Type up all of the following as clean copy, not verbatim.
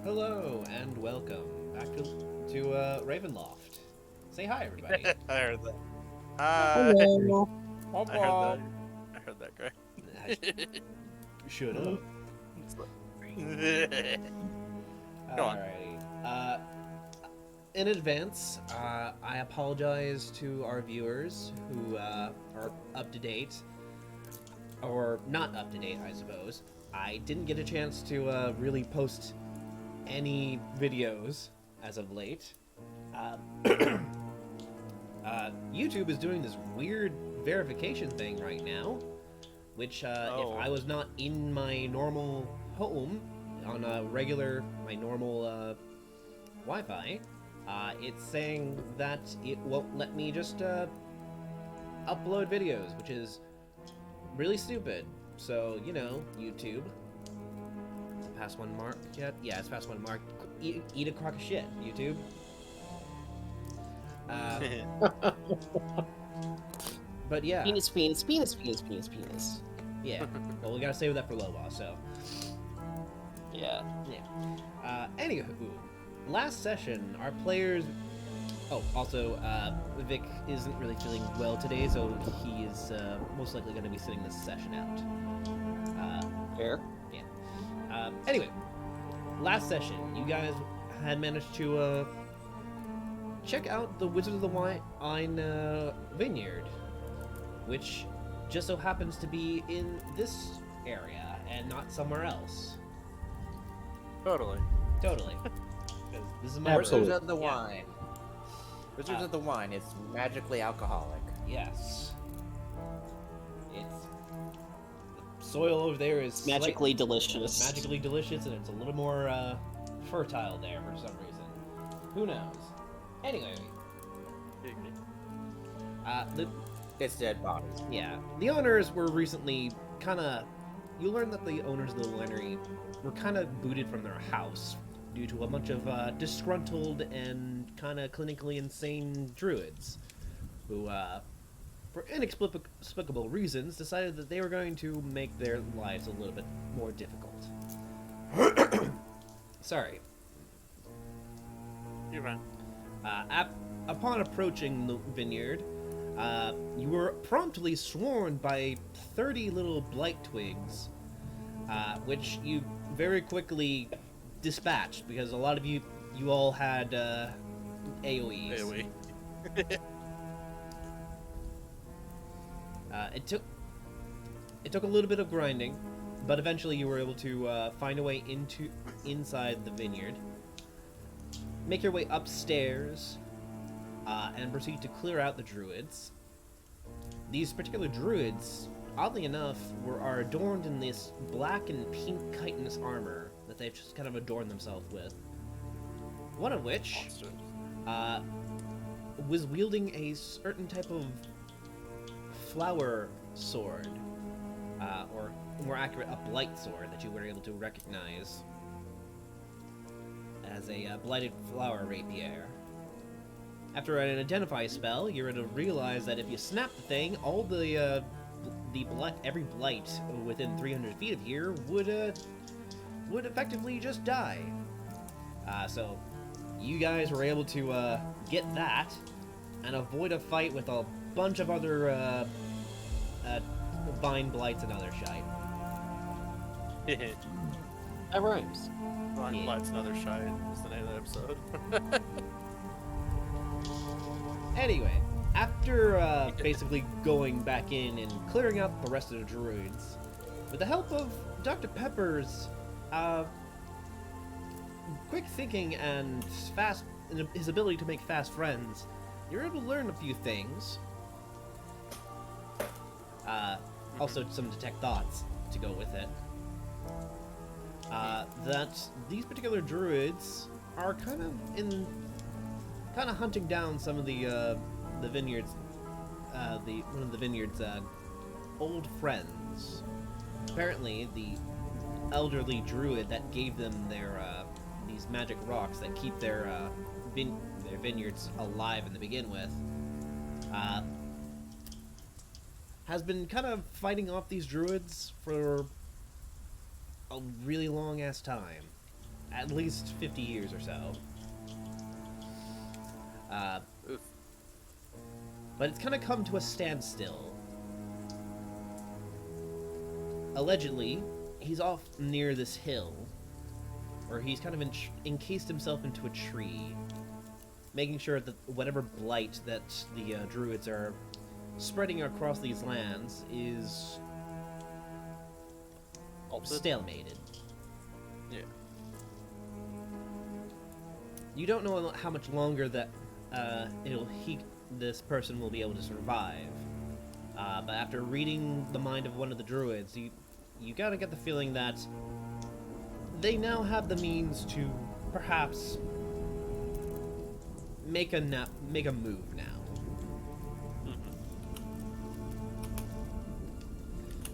Hello and welcome back to Ravenloft. Say hi, everybody. I heard that. Hi. Hello. I heard that. I heard that, I should have. Greg. Go on. Alrighty. In advance, I apologize to our viewers who are up to date, or not up to date, I suppose. I didn't get a chance to really post any videos as of late. YouTube is doing this weird verification thing right now, which if I was not in my normal home on my normal Wi-Fi, it's saying that it won't let me just upload videos, which is really stupid. So, you know, YouTube. Is it past 1 mark yet? Yeah, it's past 1 mark. Eat a crock of shit, YouTube. But yeah. Penis. Yeah. Well, we gotta save that for Loba, so. Yeah. Anywho, last session, our players. Oh, also, Vic isn't really feeling well today, so he is most likely going to be sitting this session out. Fair. Yeah. Anyway, last session, you guys had managed to check out the Wizard of the Wine vineyard, which just so happens to be in this area and not somewhere else. Totally. Totally. This is my Absolutely. Wizards of the Yeah. Wine. Wizards of the Wine is magically alcoholic. Yes. It's the soil over there is Magically delicious. magically delicious, and it's a little more fertile there for some reason. Who knows? Anyway, It's dead bodies. the owners were recently you learned that the owners of the winery were kind of booted from their house due to a bunch of disgruntled and kind of clinically insane druids who, for inexplicable reasons, decided that they were going to make their lives a little bit more difficult. Sorry. You're fine. Upon approaching the vineyard, you were promptly swarmed by 30 little blight twigs, which you very quickly dispatched because a lot of you all had AoEs. AoE. It took a little bit of grinding, but eventually you were able to find a way inside the vineyard, make your way upstairs, and proceed to clear out the druids. These particular druids, oddly enough, are adorned in this black and pink chitinous armor that they've just kind of adorned themselves with. One of which was wielding a certain type of flower sword, or more accurate, a blight sword that you were able to recognize as a blighted flower rapier. After an identify spell, you're able to realize that if you snap the thing, all every blight within 300 feet of here would effectively just die. So you guys were able to get that and avoid a fight with a bunch of other vine blights and other shite. That rhymes. Blind Yeah. Blight's another shite is the name of the episode. Anyway, after basically going back in and clearing out the rest of the druids, with the help of Dr. Pepper's quick thinking and his ability to make fast friends, you're able to learn a few things. Also some detect thoughts to go with it. That these particular druids are kind of hunting down some of the vineyards, one of the vineyard's old friends. Apparently, the elderly druid that gave them these magic rocks that keep their vineyards alive in the begin with, has been kind of fighting off these druids for a really long ass time. at least 50 years or so. Oof. But it's kind of come to a standstill. Allegedly, he's off near this hill, where he's kind of encased himself into a tree, making sure that whatever blight that the druids are spreading across these lands is stalemated. Yeah. You don't know how much longer that this person will be able to survive. But after reading the mind of one of the druids, you gotta get the feeling that they now have the means to perhaps make a move now.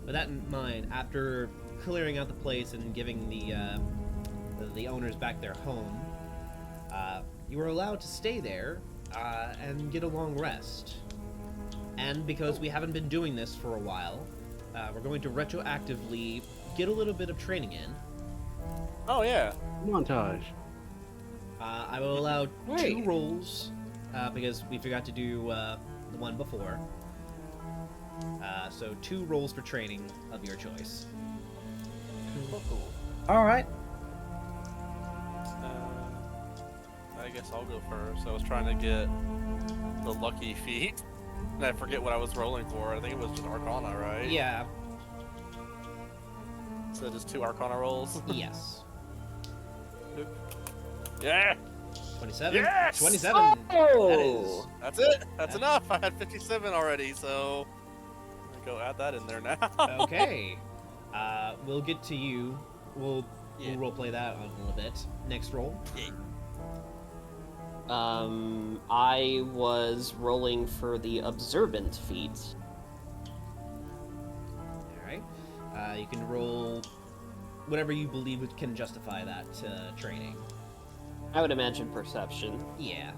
With that in mind, after clearing out the place and giving the owners back their home, you were allowed to stay there and get a long rest. And because we haven't been doing this for a while, we're going to retroactively get a little bit of training in. Oh yeah. Montage. I will allow 2 rolls because we forgot to do the one before. So 2 rolls for training of your choice. Cool. All right. I guess I'll go first. I was trying to get the lucky feat, and I forget what I was rolling for. I think it was just Arcana, right? Yeah. So just 2 Arcana rolls. Yes. Yeah. 27. Yes! 27. Oh! That is. That's it. That's enough. I had 57 already, so go add that in there now. Okay. We'll get to you. We'll roleplay that on a little bit. Next roll. I was rolling for the observant feat. Alright. You can roll whatever you believe can justify that training. I would imagine perception. Yeah.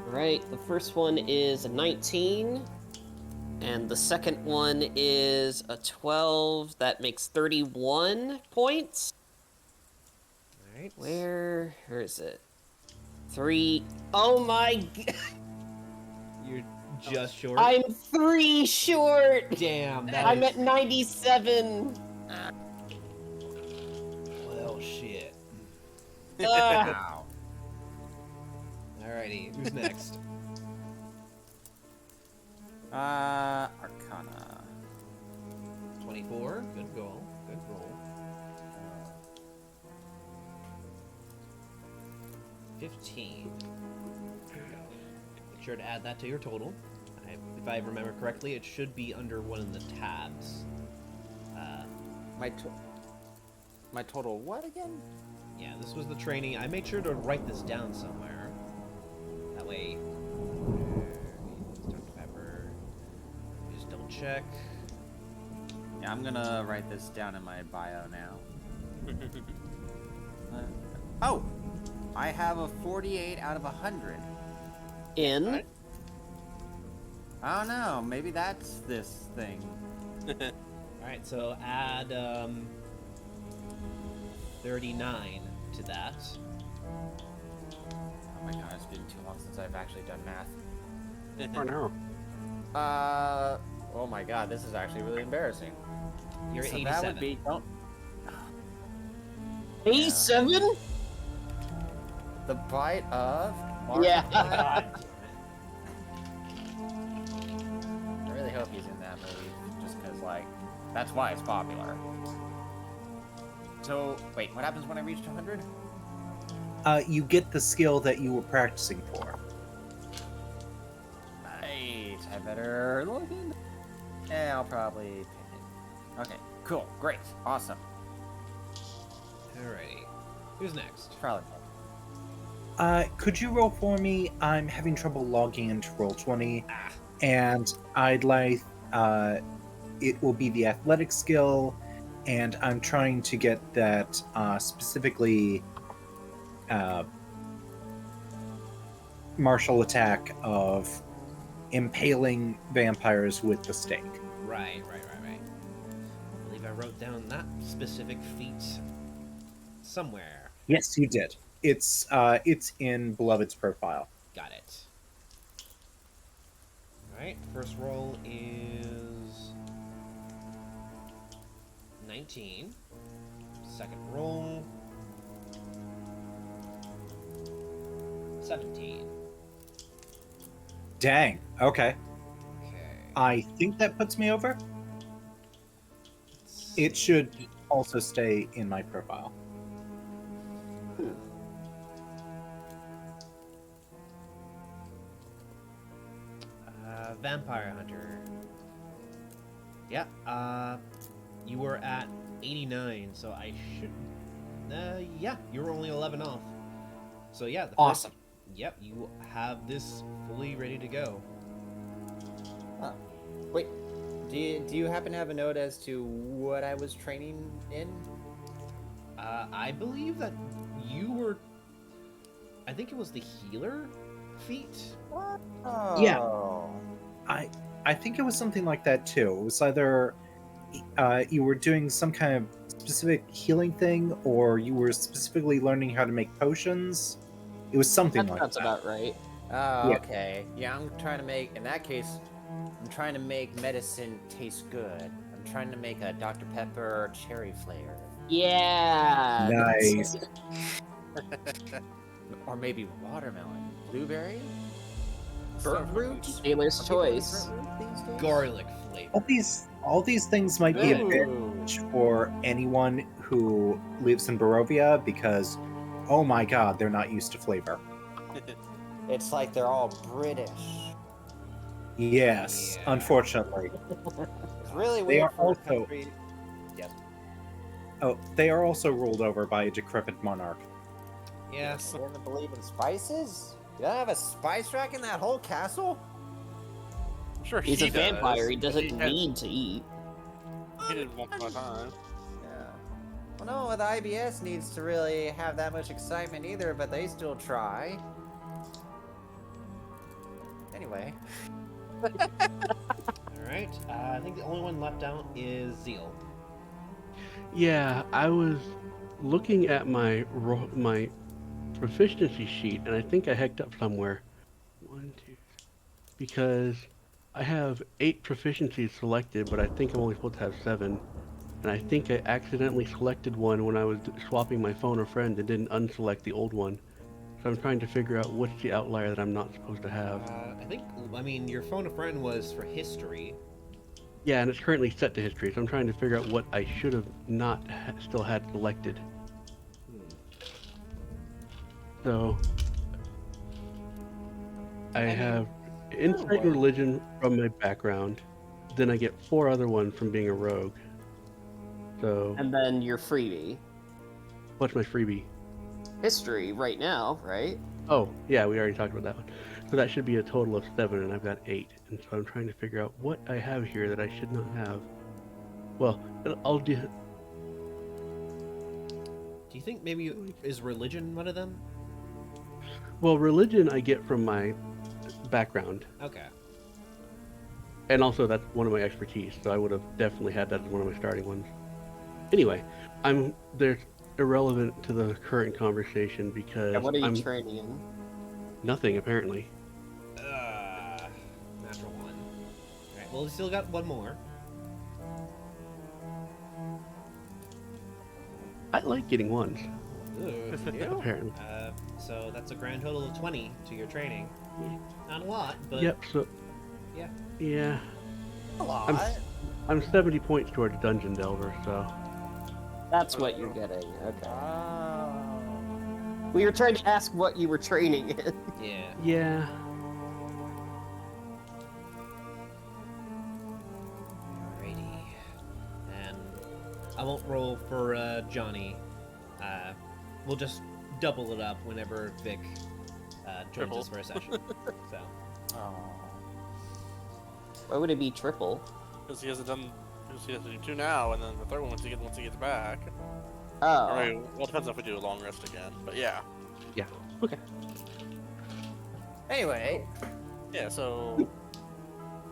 Right, the first one is a 19, and the second one is a 12. That makes 31 points. Alright. Where is it? 3. Oh my god! You're just short. I'm 3 short! Damn, that I'm is... at 97! Well, shit. Wow. Alrighty, who's next? Arcana. 24. Good roll. Good roll. 15. There we go. Make sure to add that to your total. If I remember correctly, it should be under one of the tabs. My total what again? Yeah, this was the training. I made sure to write this down somewhere. That way... Dr. Pepper... Just double check. Yeah, I'm gonna write this down in my bio now. Oh! I have a 48 out of 100. In? I don't know, maybe that's this thing. Alright, so add 39 to that. Oh my god, it's been too long since I've actually done math. Or no? Oh my god, this is actually really embarrassing. You're So 87. that would be, 87? the bite of... Yeah. I really hope he's in that movie, just because, like, that's why it's popular. So, wait, what happens when I reach 100? You get the skill that you were practicing for. Right, I better look in. Yeah, I'll probably pick it. Okay, cool, great, awesome. Alrighty. Who's next? Probably. Could you roll for me? I'm having trouble logging into Roll20, and I'd like, it will be the athletic skill, and I'm trying to get that, specifically, martial attack of impaling vampires with the stake. Right. I believe I wrote down that specific feat somewhere. Yes, you did. It's in Beloved's profile. Got it. Alright, first roll is 19. Second roll 17. Dang. Okay. Okay. I think that puts me over. It should also stay in my profile. Vampire Hunter. Yeah, you were at 89, so I should... yeah, you were only 11 off. So yeah, the Awesome. Yep, you have this fully ready to go. Huh. Wait, do you happen to have a note as to what I was training in? I believe that you were... I think it was the healer feat? Oh. Yeah. I think it was something like that too. It was either you were doing some kind of specific healing thing, or you were specifically learning how to make potions. It was something like That's that. about right. Oh, Yeah. okay. Yeah, I'm trying to make, in that case, I'm trying to make medicine taste good. I'm trying to make a Dr. Pepper cherry flavor. Yeah. Nice. Or maybe watermelon. Blueberry? Burnt root? Taylor's Are people eating choice. burnt root these days? Garlic flavor. All these things might be a bit Ooh. much for anyone who lives in Barovia because, oh my god, they're not used to flavor. It's like they're all British. Yes, Yeah. unfortunately. It's really They weird are for a also- country. Yes. Oh, they are also ruled over by a decrepit monarch. Yes. You didn't believe in spices? You don't have a spice rack in that whole castle? I'm sure He's he a vampire. does, He but doesn't has- need to eat. He did once upon a time. Yeah. Well, no one with IBS needs to really have that much excitement either, but they still try. Anyway. Alright, I think the only one left out is Zeal. Yeah, I was looking at my my proficiency sheet, and I think I hecked up somewhere. 1, 2, because I have 8 proficiencies selected, but I think I'm only supposed to have 7. And I think I accidentally selected one when I was swapping my phone or friend and didn't unselect the old one. So I'm trying to figure out what's the outlier that I'm not supposed to have. I mean, your phone a friend was for history. Yeah, and it's currently set to history, so I'm trying to figure out what I should have not still had selected. So I have insight and religion from my background. Then I get 4 other ones from being a rogue. So And then your freebie. what's my freebie? History right now, right? Oh, yeah, we already talked about that one. So that should be a total of 7, and I've got 8. And so I'm trying to figure out what I have here that I should not have. Well, I'll do. Do you think maybe is religion one of them? Well, religion I get from my background, Okay. and also that's one of my expertise. So I would have definitely had that as one of my starting ones. Anyway, they're irrelevant to the current conversation because And what are you I'm training in? nothing apparently. Natural one. Alright, well, we still got one more. I like getting ones. Ooh, you do? Apparently. So that's a grand total of 20 to your training. Not a lot, but Yep. So. yeah. Yeah. A lot. I'm 70 points towards Dungeon Delver, so. That's what you're getting. Okay. Oh. We were trying to ask what you were training in. Yeah. Yeah. Alrighty. And I won't roll for Johnny. We'll just double it up whenever Vic joins us for a session. So. Oh. Why would it be triple? Because he hasn't done. Because he has to do 2 now, and then the third one once he gets back. Oh. Or maybe, well, it depends if we do a long rest again. But yeah. Yeah. Okay. Anyway. Yeah, so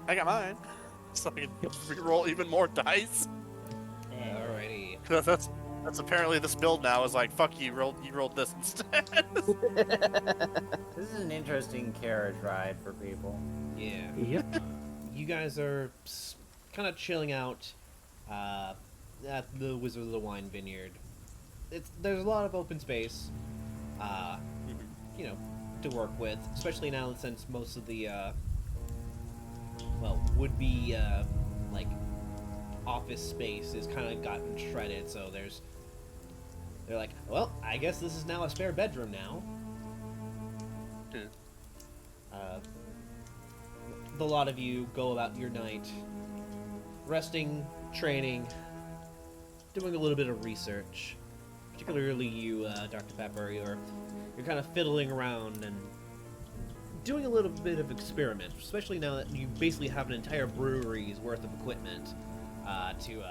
I got mine. So I can roll even more dice. Alrighty. That's That's apparently this build now is like, fuck you, you rolled this instead. This is an interesting carriage ride for people. Yeah. Yep. You guys are kind of chilling out at the Wizard of the Wine Vineyard. There's a lot of open space, you know, to work with, especially now since most of the would be like office space is kind of gotten shredded. So they're like, well, I guess this is now a spare bedroom now. The lot of you go about your night, resting, training, doing a little bit of research. Particularly you, Dr. Pepper, you're kind of fiddling around and doing a little bit of experiment, especially now that you basically have an entire brewery's worth of equipment to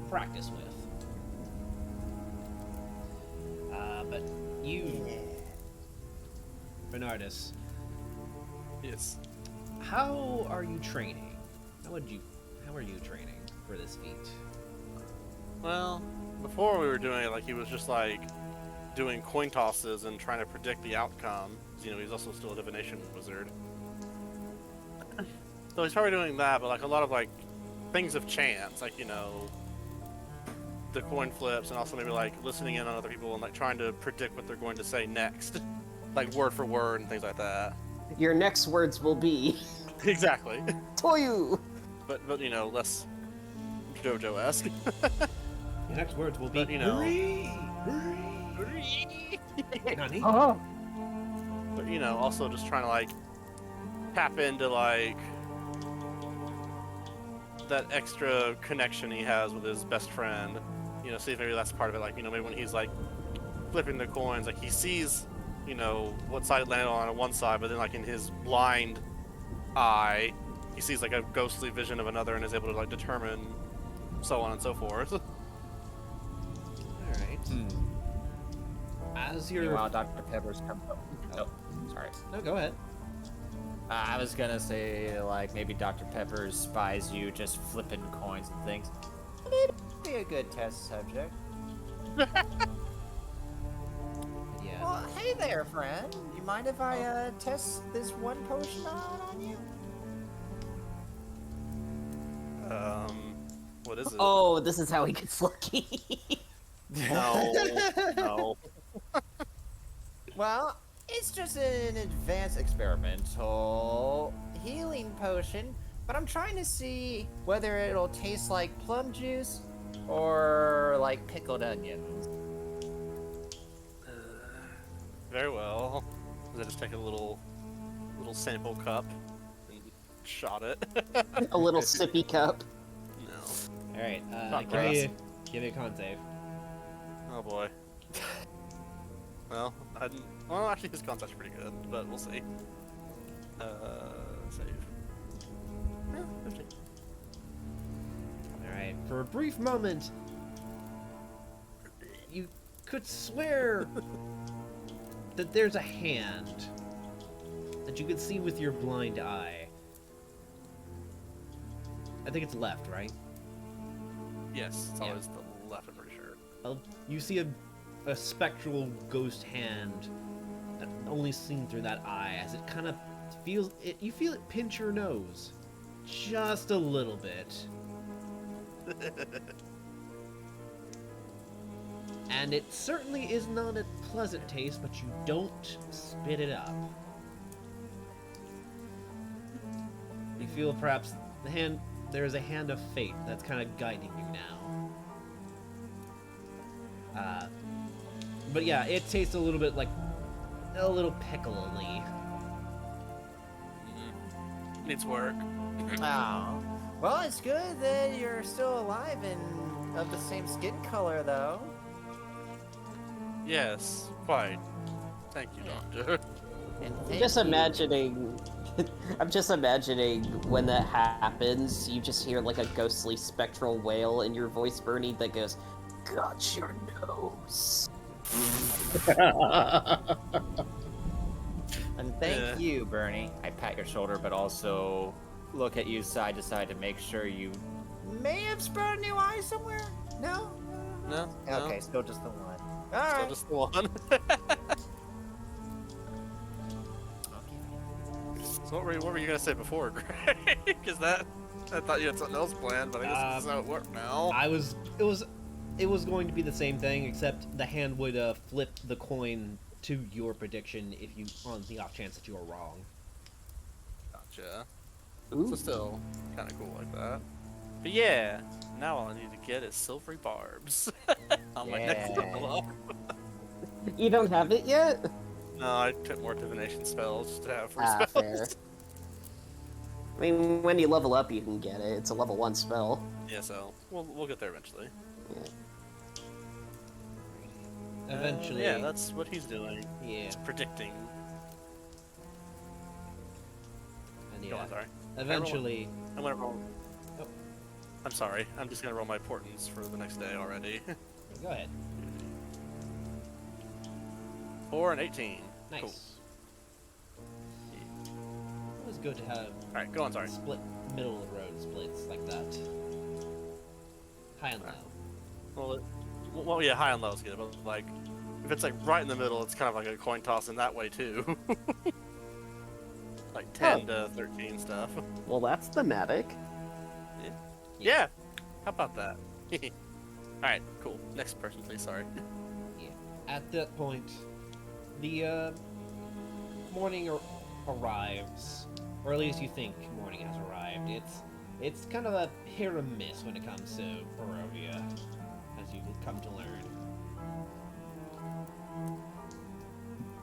practice with. But you, Bernardus, Yes. how are you training? How are you training for this feat? Well, before we were doing it, like, he was just, like, doing coin tosses and trying to predict the outcome. 'Cause, you know, he's also still a divination wizard. So he's probably doing that, but, like, a lot of, like, things of chance. Like, you know, the coin flips, and also maybe, like, listening in on other people and, like, trying to predict what they're going to say next. Like, word for word and things like that. Your next words will be Exactly. Toyu! But you know, less JoJo-esque. Your next words will be, But, you know... Nani? Oh, But, you know, also just trying to, like, tap into, like, that extra connection he has with his best friend. You know, see if maybe that's part of it. Like, you know, maybe when he's, like, flipping the coins, like, he sees, you know, what side it landed on one side, but then, like, in his blind eye, he sees, like, a ghostly vision of another and is able to, like, determine so on and so forth. Alright. As you're... Meanwhile, Dr. Pepper's come. Oh, sorry. No, go ahead. I was gonna say, like, maybe Dr. Pepper spies you just flipping coins and things. It'd be a good test subject. Yeah. Well, hey there, friend. You mind if I test this one potion on you? What is it? Oh, this is how he gets lucky. No. No. Well, it's just an advanced experimental healing potion, but I'm trying to see whether it'll taste like plum juice or like pickled onions. Very well. Does I just take a little sample cup and shot it? A little sippy cup. No. Alright, Not give me a con save. Oh boy. Well, well, actually his concept's pretty good, but we'll see. Save. Yeah, 15. Alright, for a brief moment, you could swear that there's a hand that you could see with your blind eye. I think it's left, right? Yes, it's Yeah. always the left, I'm pretty sure. Well, you see a spectral ghost hand that only seen through that eye as it kind of feels it. You feel it pinch your nose, just a little bit, and it certainly is not a pleasant taste. But you don't spit it up. You feel perhaps the hand. There is a hand of fate that's kind of guiding you now. But yeah, it tastes a little bit like a little pickle-y. Needs work. Oh. Well, it's good that you're still alive and of the same skin color, though. Yes, quite. Thank you, Doctor. And I'm thank just you. imagining. I'm just imagining when that happens, you just hear like a ghostly spectral wail in your voice, Bernie, that goes, "Got your nose." And thank you, Bernie. I pat your shoulder, but also look at you side to side to make sure you may have sprouted a new eye somewhere. No. Okay, still just the one. Still Alright. just the one. So what were you gonna say before, Greg? Because I thought you had something else planned, but I guess this is how it worked now. It was going to be the same thing, except the hand would flip the coin to your prediction if you on the off chance that you are wrong. Gotcha. Ooh. So still kind of cool like that. But yeah, now all I need to get is silvery barbs on my next Yeah. level up. You don't have it yet? No, I took more divination spells to have free Ah, spells. fair. I mean, when you level up, you can get it. It's a level 1 spell. Yeah, so we'll get there eventually. Yeah. Eventually, Yeah, that's what he's doing. yeah. He's predicting. And Go yeah, on, sorry. eventually, I'm gonna roll. Oh. I'm sorry. I'm just gonna roll my portents for the next day already. go ahead. 4 and 18. Nice. Cool. It was good to have Alright, go on, sorry. split middle of the road splits like that. High and low. Well, yeah, high and low is good, but like, if it's like right in the middle, it's kind of like a coin toss in that way too. Like 10 to 13 stuff. Well, that's thematic. Yeah. How about that? Alright, cool. Next person, please. Sorry. Yeah. At that point, the morning arrives, or at least you think morning has arrived. It's kind of a hit or miss when it comes to Barovia, as you come to learn.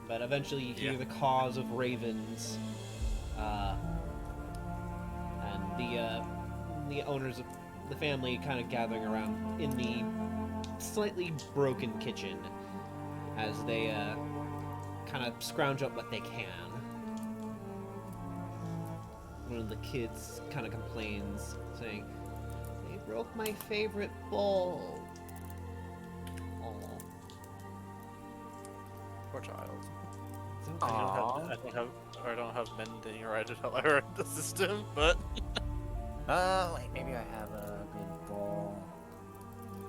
But eventually you hear the caws of ravens, and the owners of the family kind of gathering around in the slightly broken kitchen as they kind of scrounge up what they can. One of the kids kind of complains, saying, "They broke my favorite bowl." Aw. Poor child. It's okay. I don't have mending or I the system, but Wait, maybe I have a good bowl.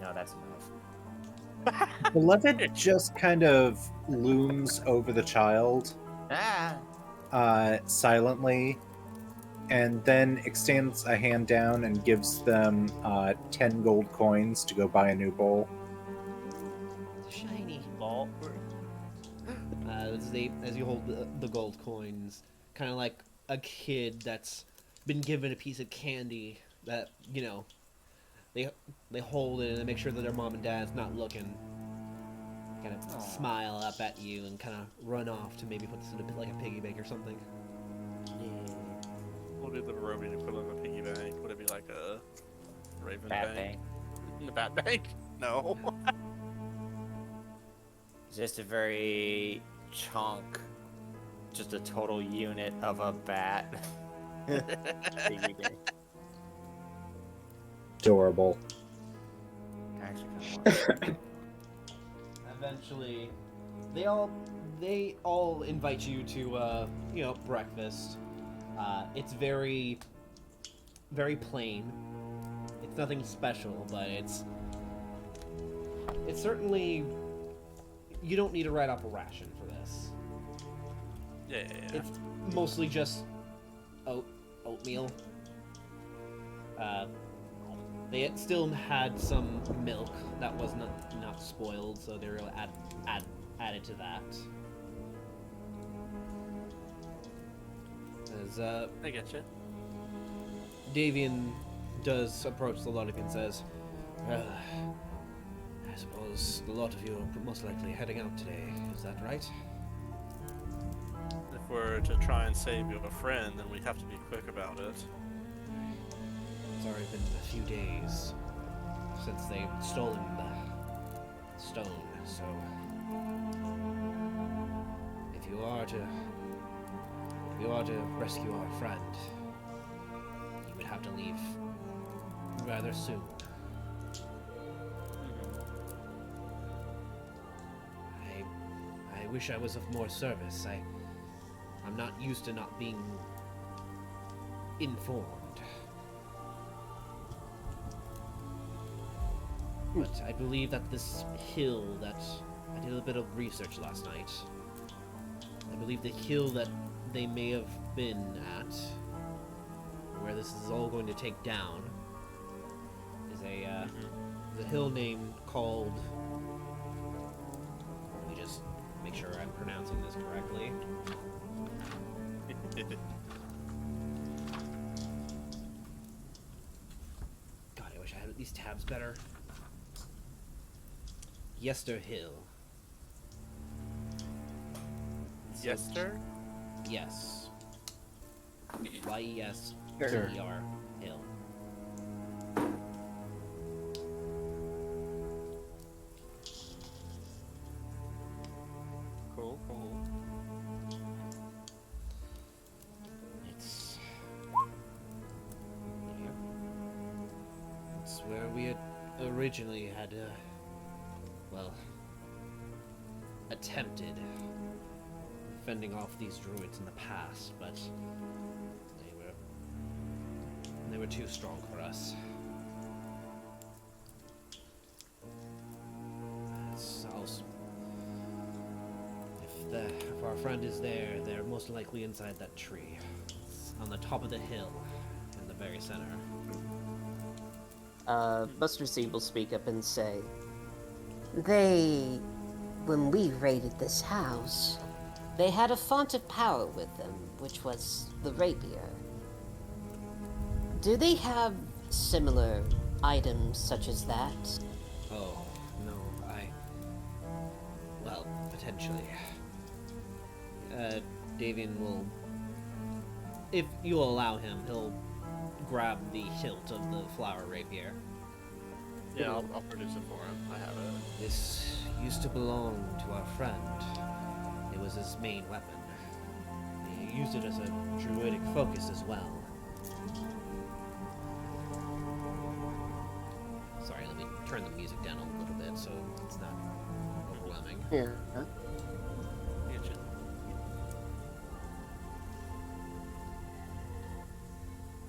No, that's enough. Beloved just kind of looms over the child silently, and then extends a hand down and gives them 10 gold coins to go buy a new bowl. Shiny. ball. As you hold the gold coins, kind of like a kid that's been given a piece of candy that, you know, they hold it and they make sure that their mom and dad's not looking. Kind of smile up at you and kind of run off to maybe put this in a bit like a piggy bank or something. What would be the Barovian equivalent of a piggy bank? Would it be like a raven Bat bank? bank. A bat bank? No. Just a very chunk, just a total unit of a bat. Piggy bank. Adorable. Actually, kind of want Eventually, they all invite you to breakfast. It's very plain. It's nothing special, but it's certainly, you don't need to write up a ration for this. Yeah. It's mostly just oatmeal. They still had some milk that was not spoiled, so they were added to that. As I get you. Davian does approach the lot of you and says, I suppose the lot of you are most likely heading out today. Is that right? If we're to try and save you a friend, then we have to be quick about it. It's already been a few days since they've stolen the stone, so if you are to rescue our friend, you would have to leave rather soon. I wish I was of more service. I'm not used to not being informed. but I believe that this hill that I did a bit of research last night. I believe the hill that they may have been at, where this is all going to take down, is the hill name called. Let me just make sure I'm pronouncing this correctly. God, I wish I had these tabs better. Yester Hill. Yester? Yes. Y-E-S-T-E-R Hill. Cool, cool. It's where we had originally had, well, attempted fending off these druids in the past, but they were too strong for us. It's also, if our friend is there, they're most likely inside that tree. It's on the top of the hill, in the very center. Buster C will speak up and say, When we raided this house, they had a font of power with them, which was the rapier. Do they have similar items such as that? Oh, no, well, potentially. Davian will, if you'll allow him, he'll grab the hilt of the flower rapier. Yeah, I'll produce it for him. I have it. This used to belong to our friend. It was his main weapon. He used it as a druidic focus as well. Sorry, let me turn the music down a little bit so it's not overwhelming. Yeah. Get you.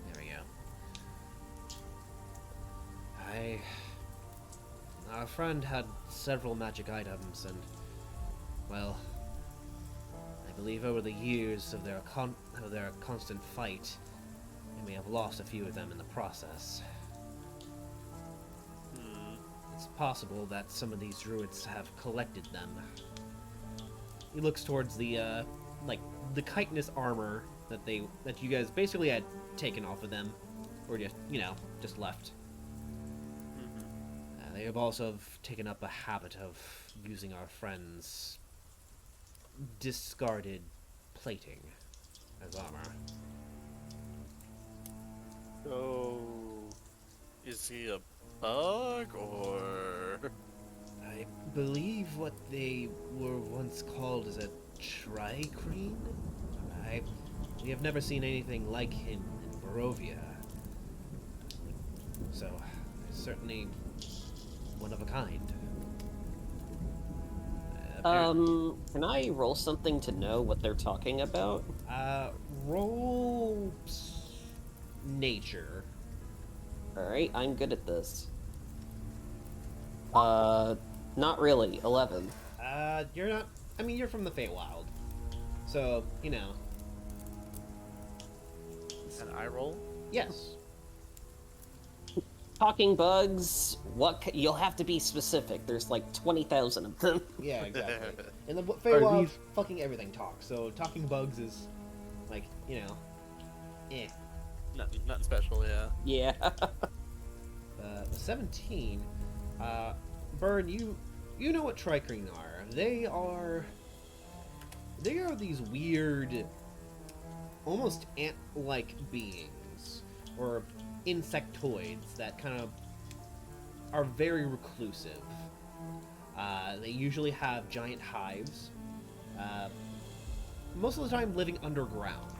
There we go. Our friend had several magic items, and, well, I believe over the years of their constant fight, they may have lost a few of them in the process. It's possible that some of these druids have collected them. He looks towards the, the chitinous armor that you guys basically had taken off of them, or just left. They have also taken up a habit of using our friend's discarded plating as armor. So, is he a bug, or...? I believe what they were once called is a tricrene? We have never seen anything like him in Barovia. So, certainly one of a kind. Can I roll something to know what they're talking about? Roll nature. Alright, I'm good at this. Not really. 11. You're not. I mean, you're from the Feywild, so you know. An eye roll? Yes. Talking bugs, you'll have to be specific. There's like 20,000 of them. Yeah, exactly. In the Feywild, these- fucking everything talks. So talking bugs is, like, eh. Nothing special, yeah. Yeah. 17. Burn, you know what tricrene are. They are these weird, almost ant-like beings, or insectoids that kind of are very reclusive. They usually have giant hives, most of the time living underground.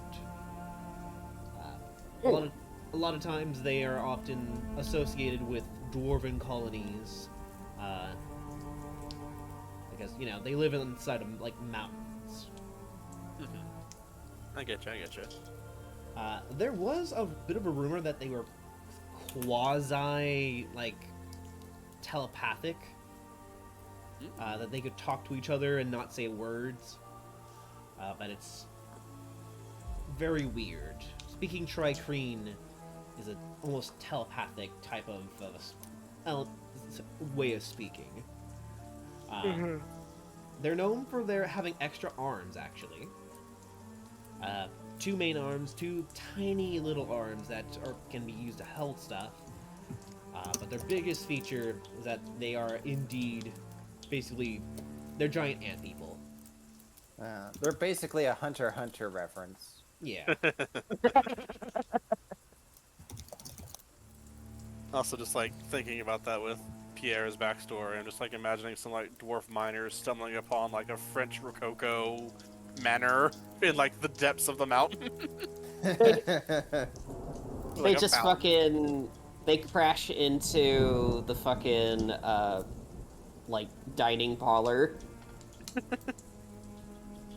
A lot of times they are often associated with dwarven colonies, because, they live inside of, like, mountains. I get you. There was a bit of a rumor that they were quasi, like, telepathic. That they could talk to each other and not say words. But it's very weird. Speaking Trikreen is an almost telepathic type of way of speaking. They're known for their having extra arms, actually. 2 main arms, 2 tiny little arms that can be used to hold stuff. But their biggest feature is that they are indeed, basically, they're giant ant people. They're basically a Hunter x Hunter reference. Yeah. Also, just like thinking about that with Pierre's backstory, I'm just like imagining some like dwarf miners stumbling upon like a French Rococo manor in like the depths of the mountain. They just fucking they crash into the fucking like dining parlor.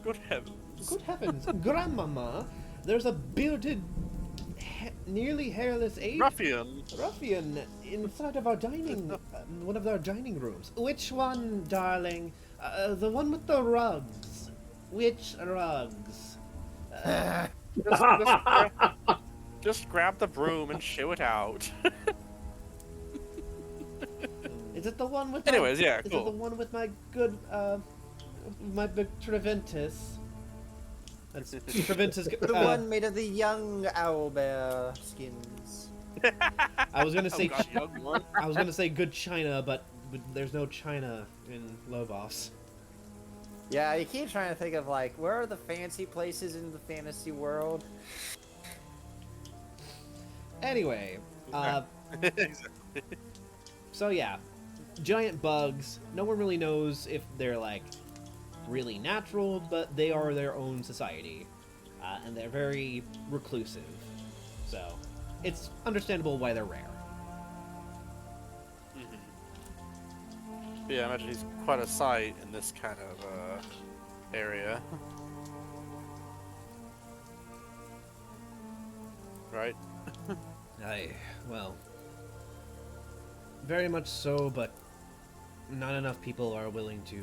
Good heavens! Good heavens, Grandmama! There's a bearded, nearly hairless Ruffian! ruffian inside of our dining, one of our dining rooms. Which one, darling? The one with the rugs. Which rugs? Just grab the broom and shoo it out. Is it the one with? Anyways, my, yeah, Is it cool. the one with my good, my big Treventus? That's Treventus. The one made of the young owlbear skins. I was gonna say. Oh, God, young one. I was gonna say good China, but there's no China in Lobos. Yeah, you keep trying to think of like, where are the fancy places in the fantasy world? Anyway, Exactly. so yeah, giant bugs. No one really knows if they're like really natural, but they are their own society, and they're very reclusive. So it's understandable why they're rare. Yeah, I imagine he's quite a sight in this kind of area. Right? Well, very much so, but not enough people are willing to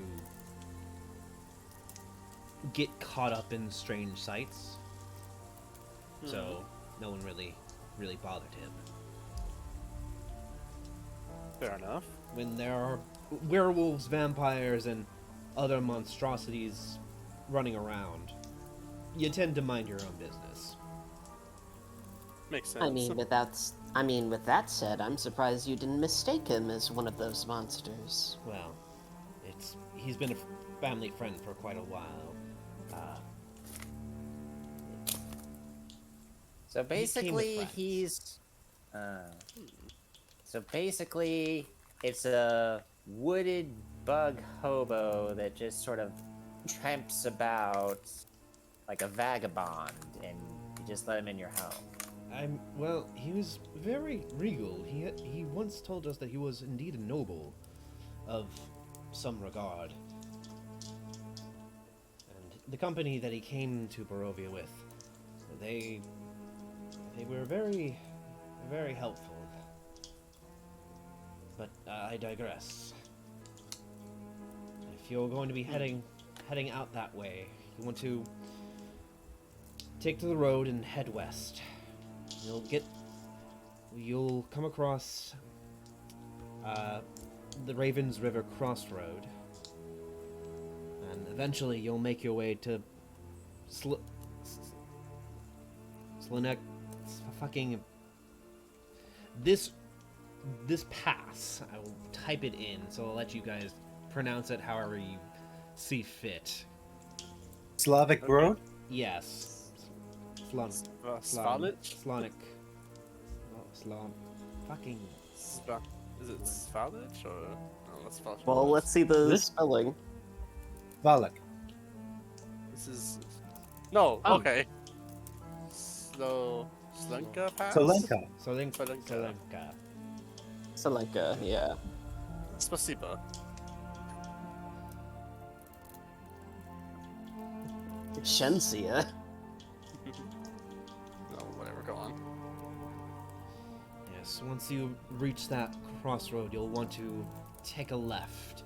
get caught up in strange sights. So no one really bothered him. Fair enough. When there are werewolves, vampires, and other monstrosities running around, you tend to mind your own business. Makes sense. I mean, with that said, I'm surprised you didn't mistake him as one of those monsters. Well, he's been a family friend for quite a while. So basically, friends. he's. So basically, it's a wooded bug hobo that just sort of tramps about like a vagabond, and you just let him in your home. Well, he was very regal. He once told us that he was indeed a noble of some regard. And the company that he came to Barovia with, they were very, very helpful. But I digress. If you're going to be heading out that way, you want to take to the road and head west. You'll come across the Ravens River Crossroad, and eventually you'll make your way to Slanek. Fucking this pass. I will type it in, so I'll let you guys pronounce it however you see fit. Slavic Road? Yes. Svalich? Slonic. Oh, Slon. Fucking. Is it Svalich or no? That's Svalich. Well, let's see the This- spelling. Valak. This is no. Oh. Okay. Slenka Pass. Solenka. Solenka. Selenka, yeah. Spasiba. Shensia. No, whatever. Go on. Yes, once you reach that crossroad, you'll want to take a left.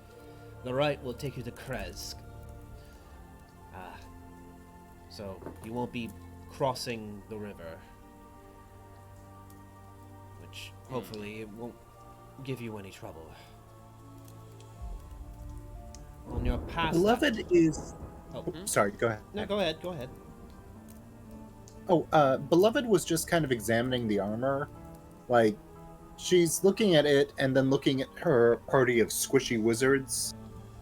The right will take you to Kresk. So you won't be crossing the river. Which, hopefully, it won't give you any trouble. On your path... Beloved is. Oh, Sorry, go ahead. no, go ahead, go ahead. Oh, Beloved was just kind of examining the armor. Like, she's looking at it and then looking at her party of squishy wizards,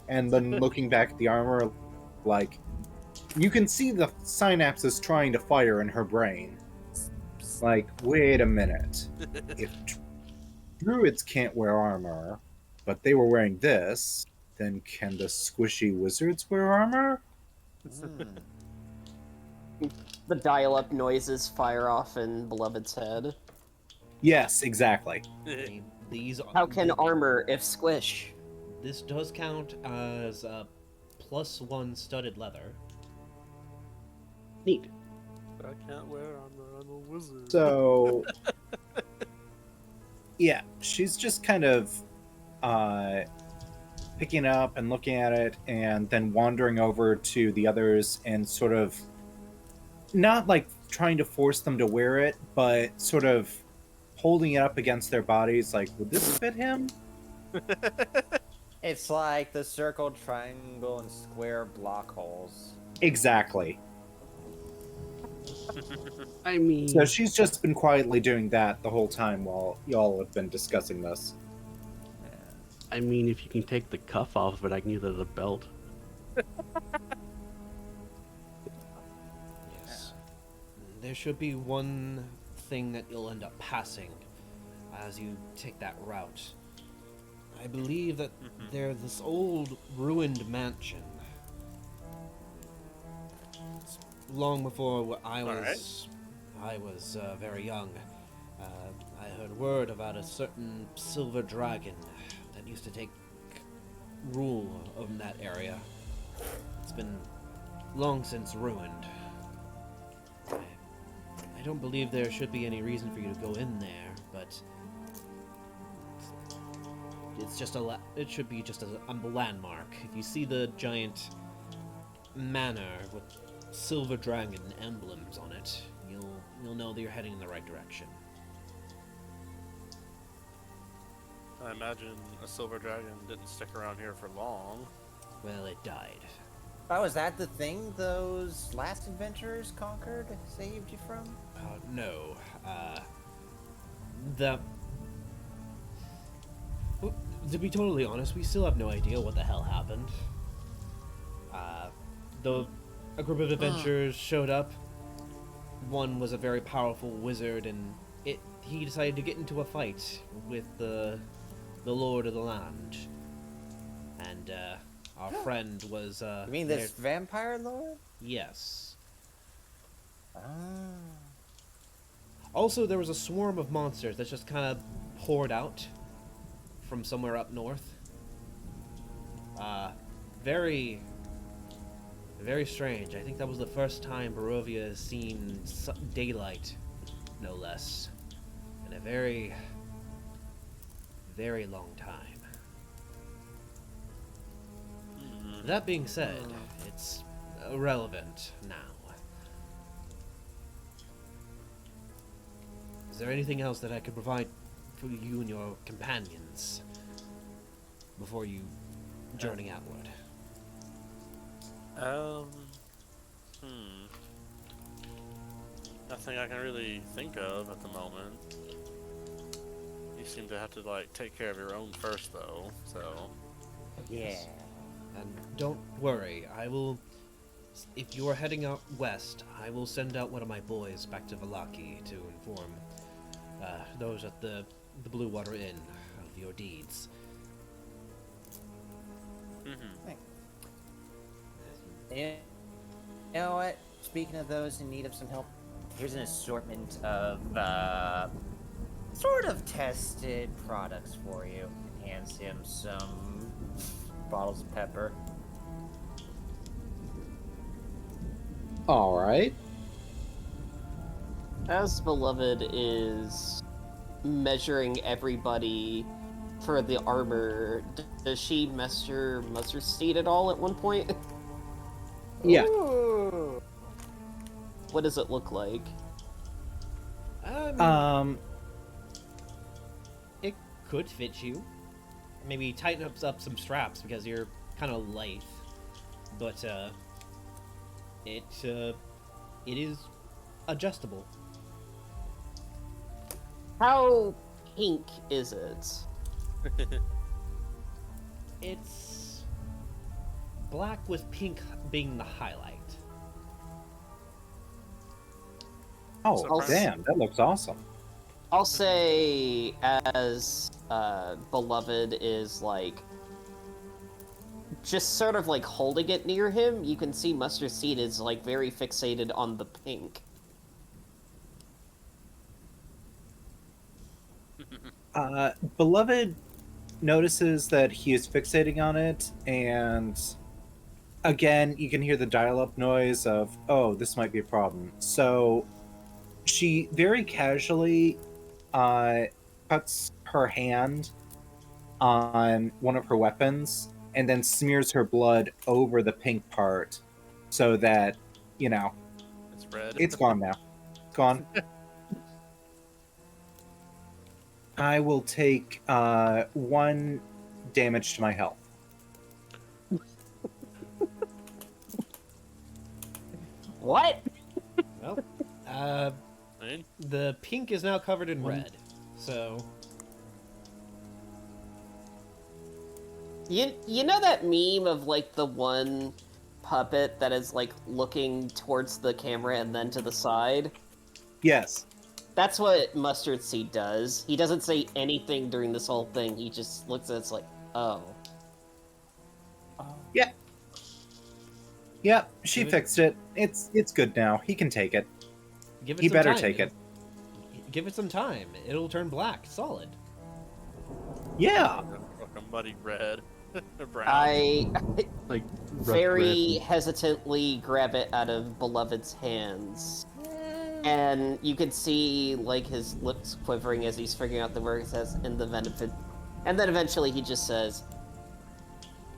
and then looking back at the armor, like, you can see the synapses trying to fire in her brain. Like, wait a minute. If druids can't wear armor, but they were wearing this, then can the squishy wizards wear armor? The dial-up noises fire off in Beloved's head. Yes, exactly. These How can armor if squish? This does count as +1 studded leather. Neat. I can't wear armor. I'm a wizard. So, yeah, she's just kind of picking up and looking at it, and then wandering over to the others and sort of not like trying to force them to wear it, but sort of holding it up against their bodies, like, would this fit him? It's like the circle, triangle, and square block holes. Exactly. I mean, So she's just been quietly doing that the whole time while y'all have been discussing this. if you can take the cuff off of it, I can use it as a belt. Yes. There should be one thing that you'll end up passing as you take that route. I believe that there's this old ruined mansion. It's long before I was very young. I heard word about a certain silver dragon that used to take rule of that area. It's been long since ruined. I don't believe there should be any reason for you to go in there, but it's just it should be just a landmark. If you see the giant manor with silver dragon emblems on it, you'll know that you're heading in the right direction. I imagine a silver dragon didn't stick around here for long. Well, it died. Oh, is that the thing those last adventurers conquered, saved you from? No. To be totally honest, we still have no idea what the hell happened. A group of adventurers showed up. One was a very powerful wizard, and he decided to get into a fight with the lord of the land. And our friend was. You mean this vampire lord? Yes. Ah. Also, there was a swarm of monsters that just kind of poured out from somewhere up north. Very, very strange. I think that was the first time Barovia has seen daylight, no less, in a very, very long time. That being said, it's irrelevant now. Is there anything else that I could provide for you and your companions before you journey outward? Nothing I can really think of at the moment. You seem to have to, like, take care of your own first, though, so... Yeah. And don't worry, if you are heading out west, I will send out one of my boys back to Vallaki to inform those at the Blue Water Inn of your deeds. You know what? Speaking of those in need of some help, here's an assortment of sort of tested products for you. Hands him some bottles of pepper. All right. As Beloved is measuring everybody for the armor, does she measure Mustard Seed at all at one point? Yeah. Ooh. What does it look like? It could fit you. Maybe tighten up some straps because you're kind of lithe. But it is adjustable. How pink is it? It's black with pink being the highlight. Oh, Surprise. damn, that looks awesome. I'll say as Beloved is like just sort of like holding it near him, you can see Mustard Seed is like very fixated on the pink. Beloved notices that he is fixating on it, and again, you can hear the dial-up noise of, oh, this might be a problem. So she very casually cuts her hand on one of her weapons and then smears her blood over the pink part so that, It's red. it's gone now. It's gone. I will take 1 damage to my health. What? Well, Right? the pink is now covered in red. So You know that meme of like the one puppet that is like looking towards the camera and then to the side? Yes. That's what Mustard Seed does. He doesn't say anything during this whole thing. He just looks at it's like, oh. Yeah. Yep, she Give it- fixed it. It's good now. He can take it. give it He some better time. take it. Give it some time. It'll turn black, solid. Yeah. Like a muddy red. Brown. I Like rough very red. hesitantly grab it out of Beloved's hands. And you can see like his lips quivering as he's figuring out the word it says in the benefit. And then eventually he just says,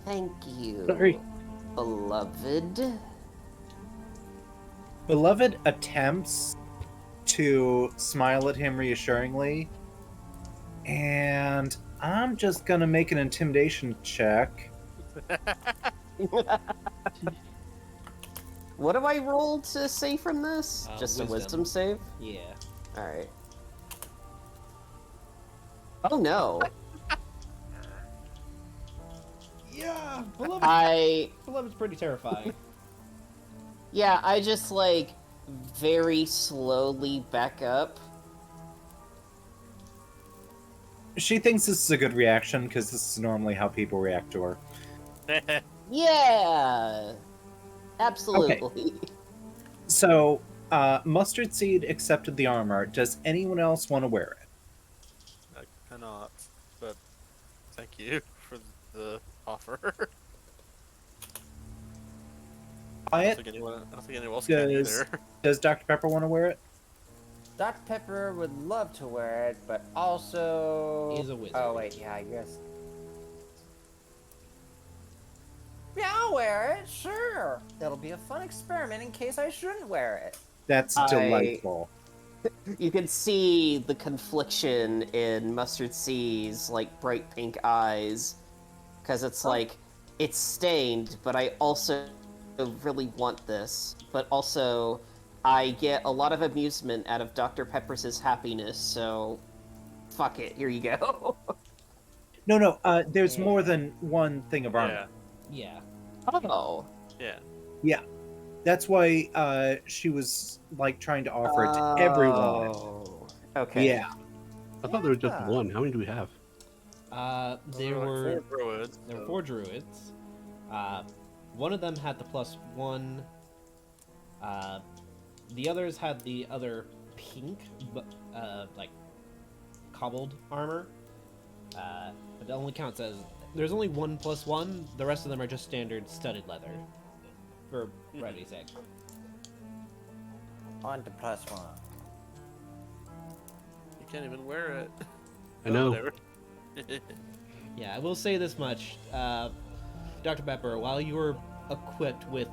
"Thank you, Sorry. Beloved." Beloved attempts to smile at him reassuringly, and I'm just gonna make an intimidation check. What do I roll to save from this? Just a Wisdom. wisdom save? Yeah. Alright. Oh no. Yeah, Beloved's pretty terrifying. Yeah, I just like very slowly back up. She thinks this is a good reaction because this is normally how people react to her. Yeah! Absolutely. So, Mustard Seed accepted the armor. Does anyone else want to wear it? I cannot, but thank you for the offer. I don't think anyone else can either. Does Dr. Pepper want to wear it? Dr. Pepper would love to wear it, but also... He's a wizard. Oh, wait, yeah, I guess. Yeah, I'll wear it, sure. It'll be a fun experiment in case I shouldn't wear it. That's delightful. You can see the confliction in Mustard Seed's like bright pink eyes. Because it's like, it's stained, but I also really want this. But also, I get a lot of amusement out of Dr. Pepper's happiness, so fuck it, here you go. No, there's Yeah. more than one thing of armor. Yeah. Yeah. Oh. Yeah. Yeah. That's why she was like trying to offer it to everyone. Oh. Okay. Yeah. I thought there was just Yeah. one. How many do we have? There were 4 druids. There were 4 druids. One of them had the +1. The others had the other pink, but like cobbled armor. But it only counts as there's only 1 +1. The rest of them are just standard studded leather. For brevity's sake. On to +1. can't even wear it. I know. Whatever. Yeah, I will say this much, Dr. Pepper. While you are equipped with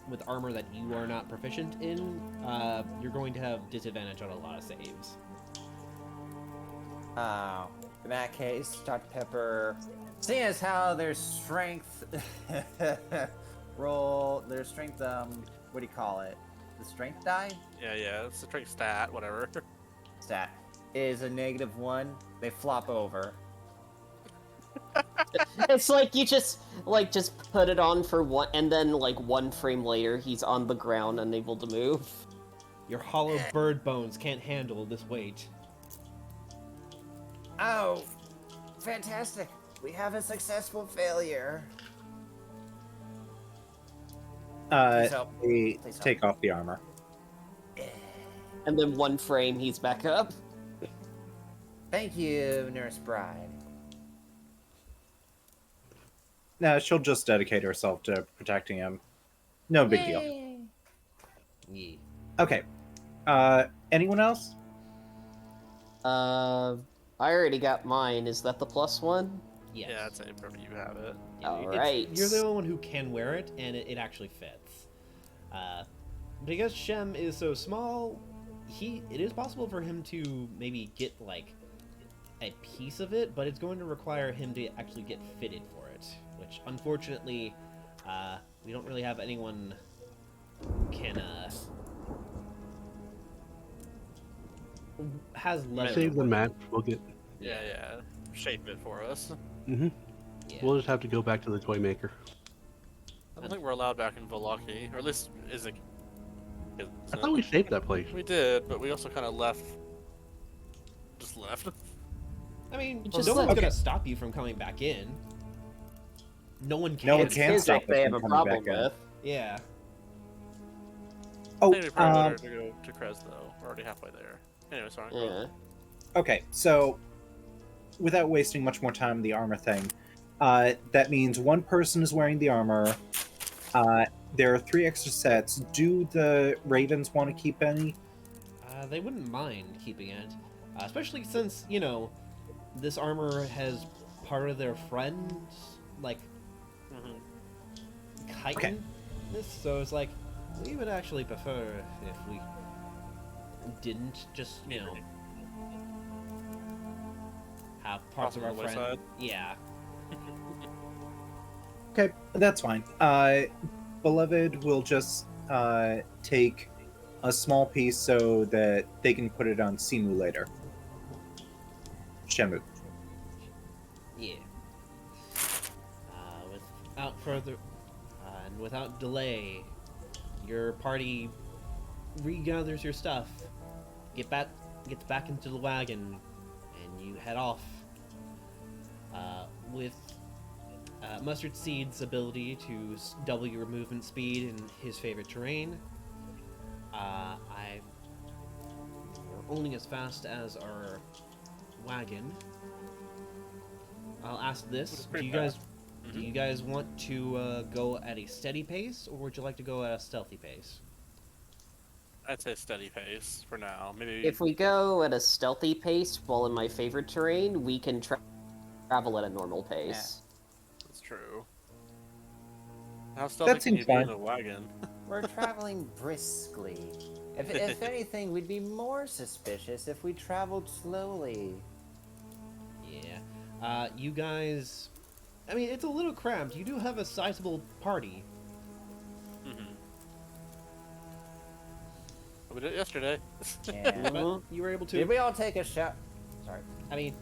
with armor that you are not proficient in, you're going to have disadvantage on a lot of saves. Oh, in that case, Dr. Pepper, seeing as how their strength their strength, what do you call it? The strength die? Yeah, it's a strength stat, whatever. Stat is a -1, they flop over. It's like you just put it on for one, and then like 1 frame later, he's on the ground, unable to move. Your hollow bird bones can't handle this weight. Oh, fantastic! We have a successful failure. Please help. They Please help. take off the armor. And then 1 frame, he's back up. Thank you, Nurse Bride. Nah, she'll just dedicate herself to protecting him. No big deal. Yeah. Okay. Anyone else? I already got mine. Is that the +1? Yes. Yeah, I'd say probably you have it. Alright. You're the only one who can wear it, and it actually fits. Because Shem is so small, it is possible for him to maybe get like a piece of it, but it's going to require him to actually get fitted for it, which unfortunately we don't really have anyone who can has leather. Save the match. We'll get. Yeah. Shape it for us. Mm-hmm. Yeah. We'll just have to go back to the toy maker. I don't think we're allowed back in Velaki, or at least is it? I thought we saved that place. We did, but we also kind of left. Just left. I mean, Just no one's okay. gonna stop you from coming back in. No one can. No one It's can his stop if they us have from a coming problem back in. with. Yeah. Oh, Maybe probably better to go to Krez though. We're already halfway there. Anyway, sorry. go Yeah. on. okay. So, without wasting much more time on the armor thing, that means one person is wearing the armor. There are 3 extra sets. Do the Ravens want to keep any? They wouldn't mind keeping it, especially since, you know, this armor has part of their friends, like, chitin. So it's like, we would actually prefer if we didn't just, you know, have parts Toss of them our on the friends. wayside. Yeah. Okay, that's fine. Beloved will just take a small piece so that they can put it on Simu later. Shemu. Yeah. Without further, and without delay, your party regathers your stuff, gets back into the wagon, and you head off. With Mustard Seed's ability to double your movement speed in his favorite terrain, we're only as fast as our wagon. I'll ask this: do you guys want to go at a steady pace, or would you like to go at a stealthy pace? I'd say steady pace for now. Maybe. If we go at a stealthy pace while in my favorite terrain, we can travel at a normal pace. That's true. How stealthy can seems you be in fine. a wagon? We're traveling briskly. If anything, we'd be more suspicious if we traveled slowly. Yeah. You guys... I mean, it's a little cramped. You do have a sizable party. We did it yesterday. Yeah. But you were able to... Did we all take a shot? Sorry. I mean,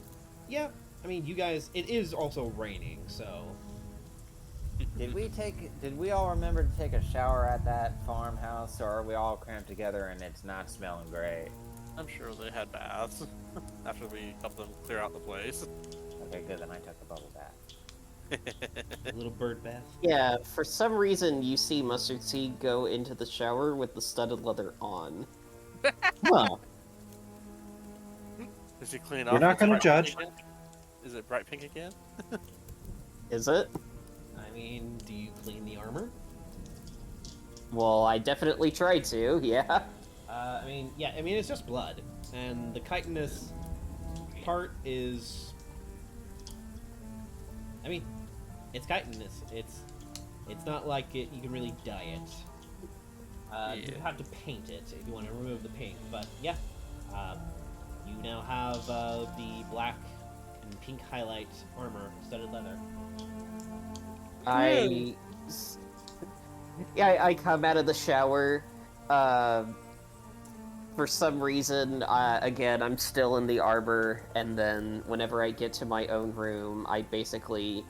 yeah. I mean, you guys... It is also raining, so... Did we all remember to take a shower at that farmhouse, or are we all cramped together and it's not smelling great? I'm sure they had baths after we helped them clear out the place. Okay, good. Then I took a bubble bath. A little bird bath. Yeah, for some reason you see Mustard Seed go into the shower with the studded leather on. Well, Is he clean We're off? not It's gonna bright judge. pink again? Is it bright pink again? Is it? I mean, do you clean the armor? Well, I definitely tried to, yeah. I mean, yeah. I mean, it's just blood. And the chitinous part is, I mean, it's chitinous. It's not like you can really dye it. You have to paint it if you want to remove the pink. But yeah, you now have the black and pink highlight armor, studded leather. I come out of the shower. For some reason, again, I'm still in the armor, and then whenever I get to my own room, I basically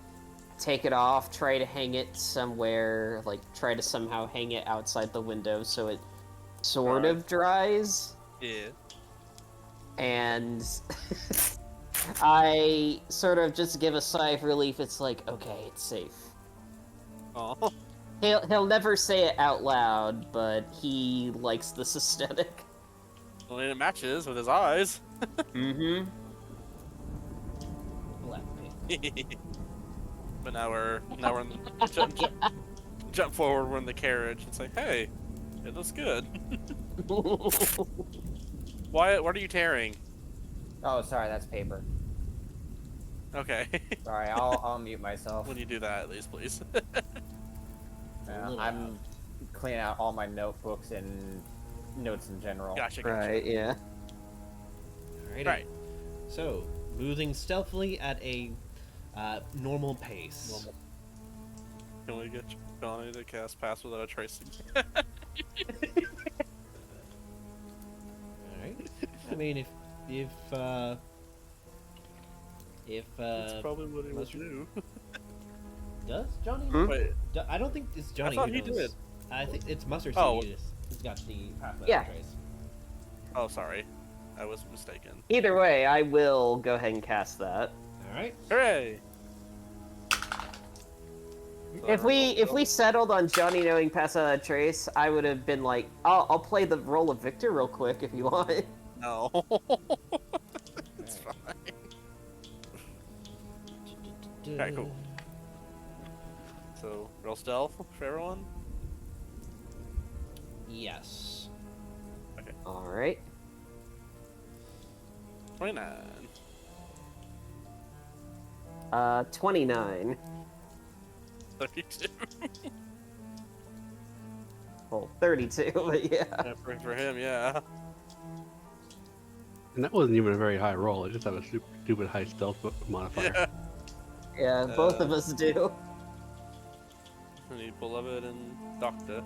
take it off, try to hang it somewhere, like, try to somehow hang it outside the window so it sort of dries. Yeah. And I sort of just give a sigh of relief. It's like, okay, it's safe. Oh. He'll never say it out loud, but he likes this aesthetic. Well, and it matches with his eyes. Mm-hmm. Black pink. But now we're in the, jump forward. We're in the carriage. It's like, hey, it looks good. Why? What are you tearing? Oh, sorry, that's paper. Okay. Sorry, I'll mute myself. When you do that, at least, please. I'm cleaning out all my notebooks and notes in general. Gotcha. Right, yeah. Alrighty. Right. So, moving stealthily at a normal pace. Can we get Johnny to cast Pass Without a Trace? Alright. I mean, if That's probably what he would do. does Johnny? Hmm? Wait, I don't think it's Johnny. I thought who he knows. did. I think it's Mustard Oh. Seed who's got the pathway Yeah. trace. oh, sorry. I was mistaken. Either way, I will go ahead and cast that. Alright. Hooray! If we settled on Johnny knowing pass out that trace, I would have been like, I'll play the role of Victor real quick if you want. No. It's fine. Alright, cool. So, real stealth for everyone? Yes. All right. 29. 29. 32. Well, 32, but yeah. Yeah, for him, yeah. And that wasn't even a very high roll. I just have a stupid high stealth modifier. Yeah. Yeah, both of us do. I need Beloved and Doctor.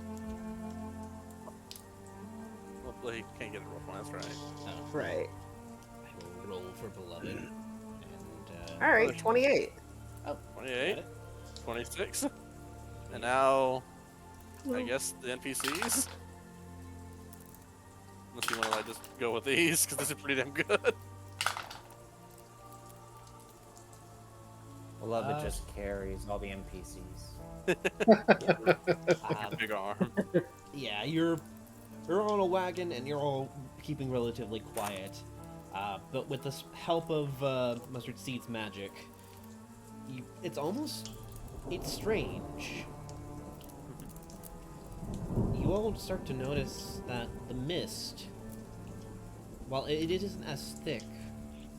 Well, he can't get a roll point, that's right. Oh, Right. I will roll for Beloved. And, All right, 28. Oh, 28. got it. 26. And now, I guess the NPCs? Unless you want to like just go with these, because this is pretty damn good. Beloved just carries all the NPCs. Big arm. Yeah, you're on a wagon and you're all keeping relatively quiet. But with the help of Mustard Seed's magic, it's strange. You all start to notice that the mist, while it isn't as thick,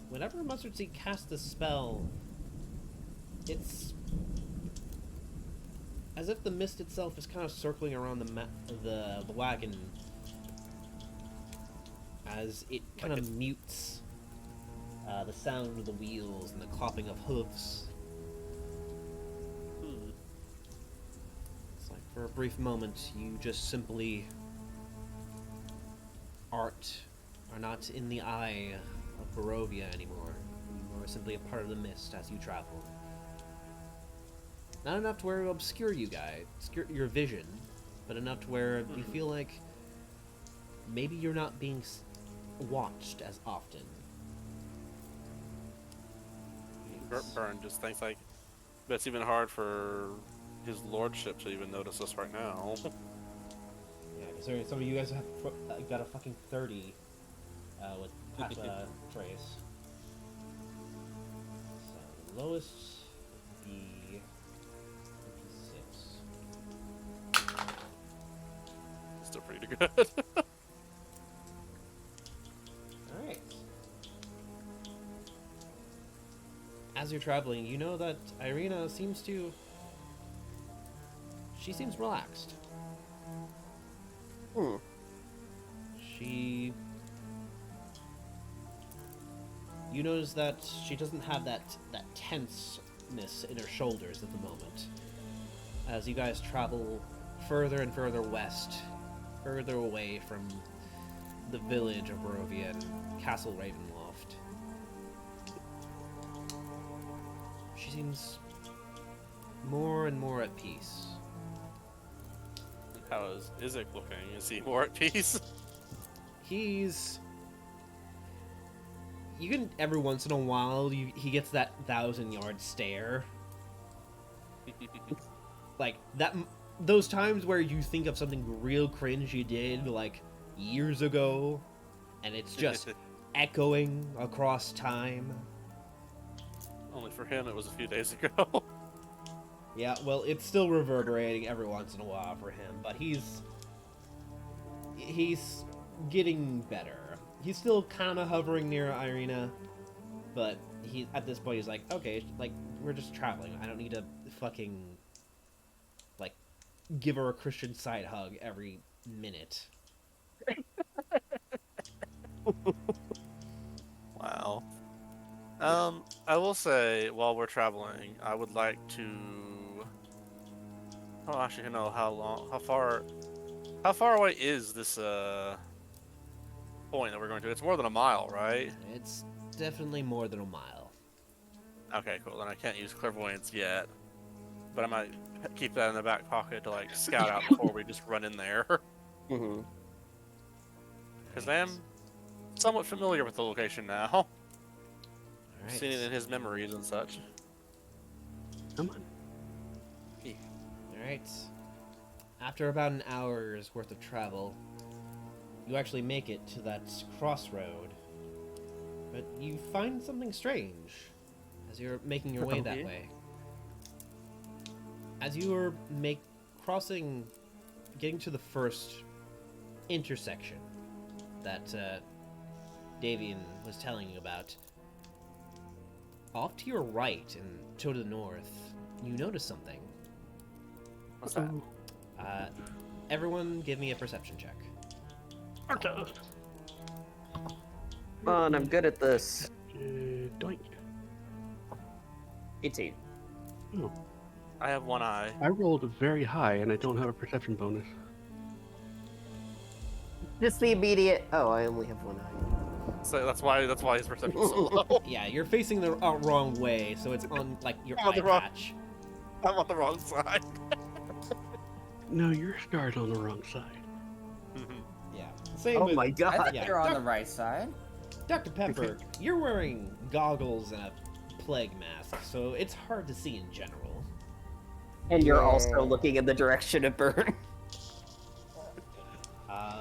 whenever Mustard Seed casts a spell, it's as if the mist itself is kind of circling around the wagon, as it kind of mutes the sound of the wheels and the clopping of hooves. It's like for a brief moment, you just simply are not in the eye of Barovia anymore. You are simply a part of the mist as you travel. Not enough to where it'll obscure you guys, obscure your vision, but enough to where you feel like maybe you're not being watched as often. Burn just thinks like, but it's even hard for his lordship to even notice us right now. Yeah, because some of you guys have got a fucking 30 with Trace. So the lowest would be 56. Still pretty good. Alright. as you're traveling, you know that Irina seems to. She seems relaxed. Hmm. She. You notice that she doesn't have that tenseness in her shoulders at the moment. As you guys travel further and further west, further away from the village of Barovia and Castle Ravenloft. She seems more and more at peace. How is Isaac looking? Is he more at peace? He's... You can, every once in a while, he gets that 1,000-yard stare. Like, those times where you think of something real cringe you did, like, years ago, and it's just echoing across time. Only for him, it was a few days ago. Yeah, well, it's still reverberating every once in a while for him, but he's getting better. He's still kind of hovering near Irina, but at this point he's like, okay, like, we're just traveling. I don't need to fucking, like, give her a Christian side hug every minute. Wow. I will say, while we're traveling, I would like to. Oh, actually, know how far away is this point that we're going to? It's more than a mile, right? It's definitely more than a mile. Okay, cool. Then I can't use clairvoyance yet, but I might keep that in the back pocket to like scout out before we just run in there. Mm-hmm. Because I am somewhat familiar with the location now. All right. Seen it in his memories and such. Come on. Alright. After about an hour's worth of travel, you actually make it to that crossroad. But you find something strange as you're making your way that way. As you are getting to the first intersection that Davian was telling you about, off to your right and to the north, you notice something. What's that? Everyone give me a perception check. Okay. Come on, I'm good at this. Doink. 18. Oh, I have one eye. I rolled very high and I don't have a perception bonus. Just the immediate. Oh, I only have one eye. So that's why his perception's so low. Yeah, you're facing the wrong way, so it's on, like, your On eye the wrong- patch. I'm on the wrong side. No, you're started on the wrong side. Yeah. Same Oh with... my I god. think Yeah, you're on Doc- the right side. Dr. Pepper, you're wearing goggles and a plague mask, so it's hard to see in general. And you're also looking in the direction of Burn.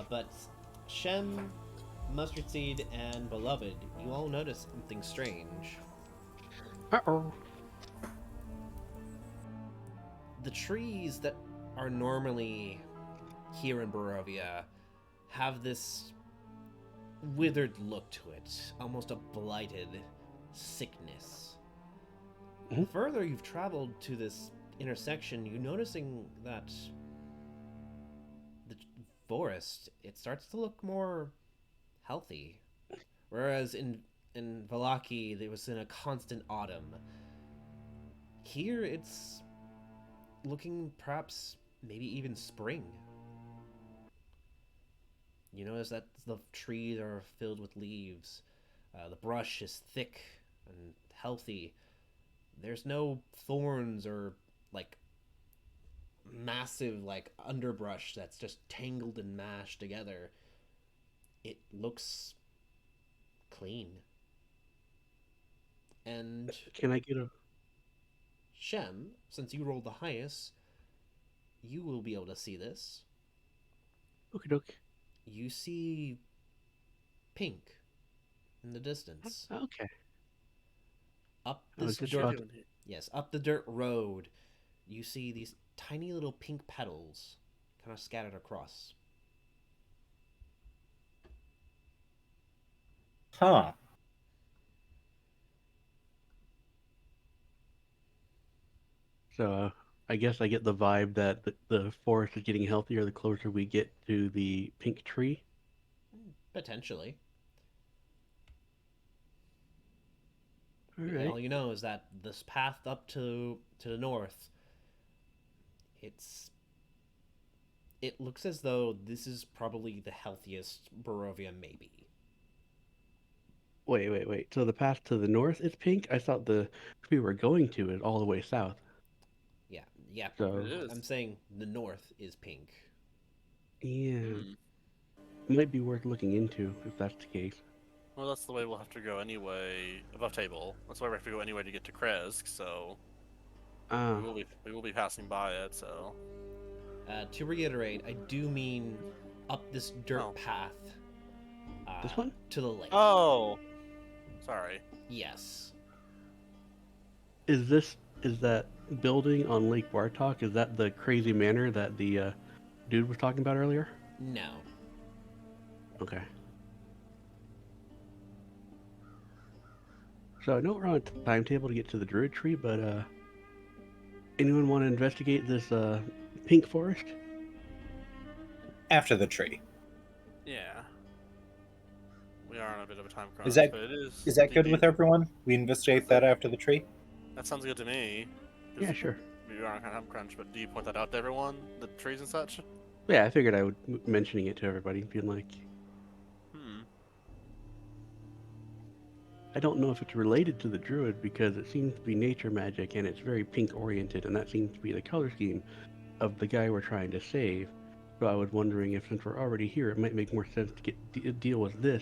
But Shem, Mustard Seed, and Beloved, you all notice something strange. Uh-oh. The trees that are normally here in Barovia have this withered look to it, almost a blighted sickness. The further you've traveled to this intersection, you're noticing that the forest, it starts to look more healthy. Whereas in Valaki, it was in a constant autumn. Here, it's looking perhaps maybe even spring. You notice that the trees are filled with leaves. The brush is thick and healthy. There's no thorns or, like, massive, like, underbrush that's just tangled and mashed together. It looks clean. And Can I get a... Shem, since you rolled the highest, you will be able to see this. Okie doke. You see pink in the distance. Okay. Up I was this just dirt, about yes, up the dirt road, you see these tiny little pink petals kind of scattered across. Huh. So I guess I get the vibe that the forest is getting healthier the closer we get to the pink tree. Potentially. All right. All you know is that this path up to the north, it's it looks as though this is probably the healthiest Barovia maybe. Wait. So the path to the north is pink? I thought the we were going to is all the way south. Yeah, yeah. It So is. I'm saying the north is pink. yeah, Hmm. might be worth looking into if that's the case. Well, that's the way we'll have to go anyway. Above table. That's why we have to go anyway to get to Kresk. So Ah, we will be passing by it. So To reiterate, I do mean up this dirt Oh. path this one? to the lake. oh, sorry. Yes. Is that building on Lake Bartok? Is that the crazy manor that the dude was talking about earlier? No. Okay. So I know we're on a timetable to get to the druid tree, but anyone want to investigate this pink forest? After the tree. Yeah. We are on a bit of a time crunch, Is that but it is. is that good indeed- with everyone? We investigate that after the tree. That sounds good to me. 'Cause Yeah, sure. We are on a time crunch, but do you point that out to everyone? The trees and such? Yeah, I figured I would mentioning it to everybody, being like, Hmm. I don't know if it's related to the druid because it seems to be nature magic and it's very pink oriented, and that seems to be the color scheme of the guy we're trying to save. So I was wondering if, since we're already here, it might make more sense to deal with this,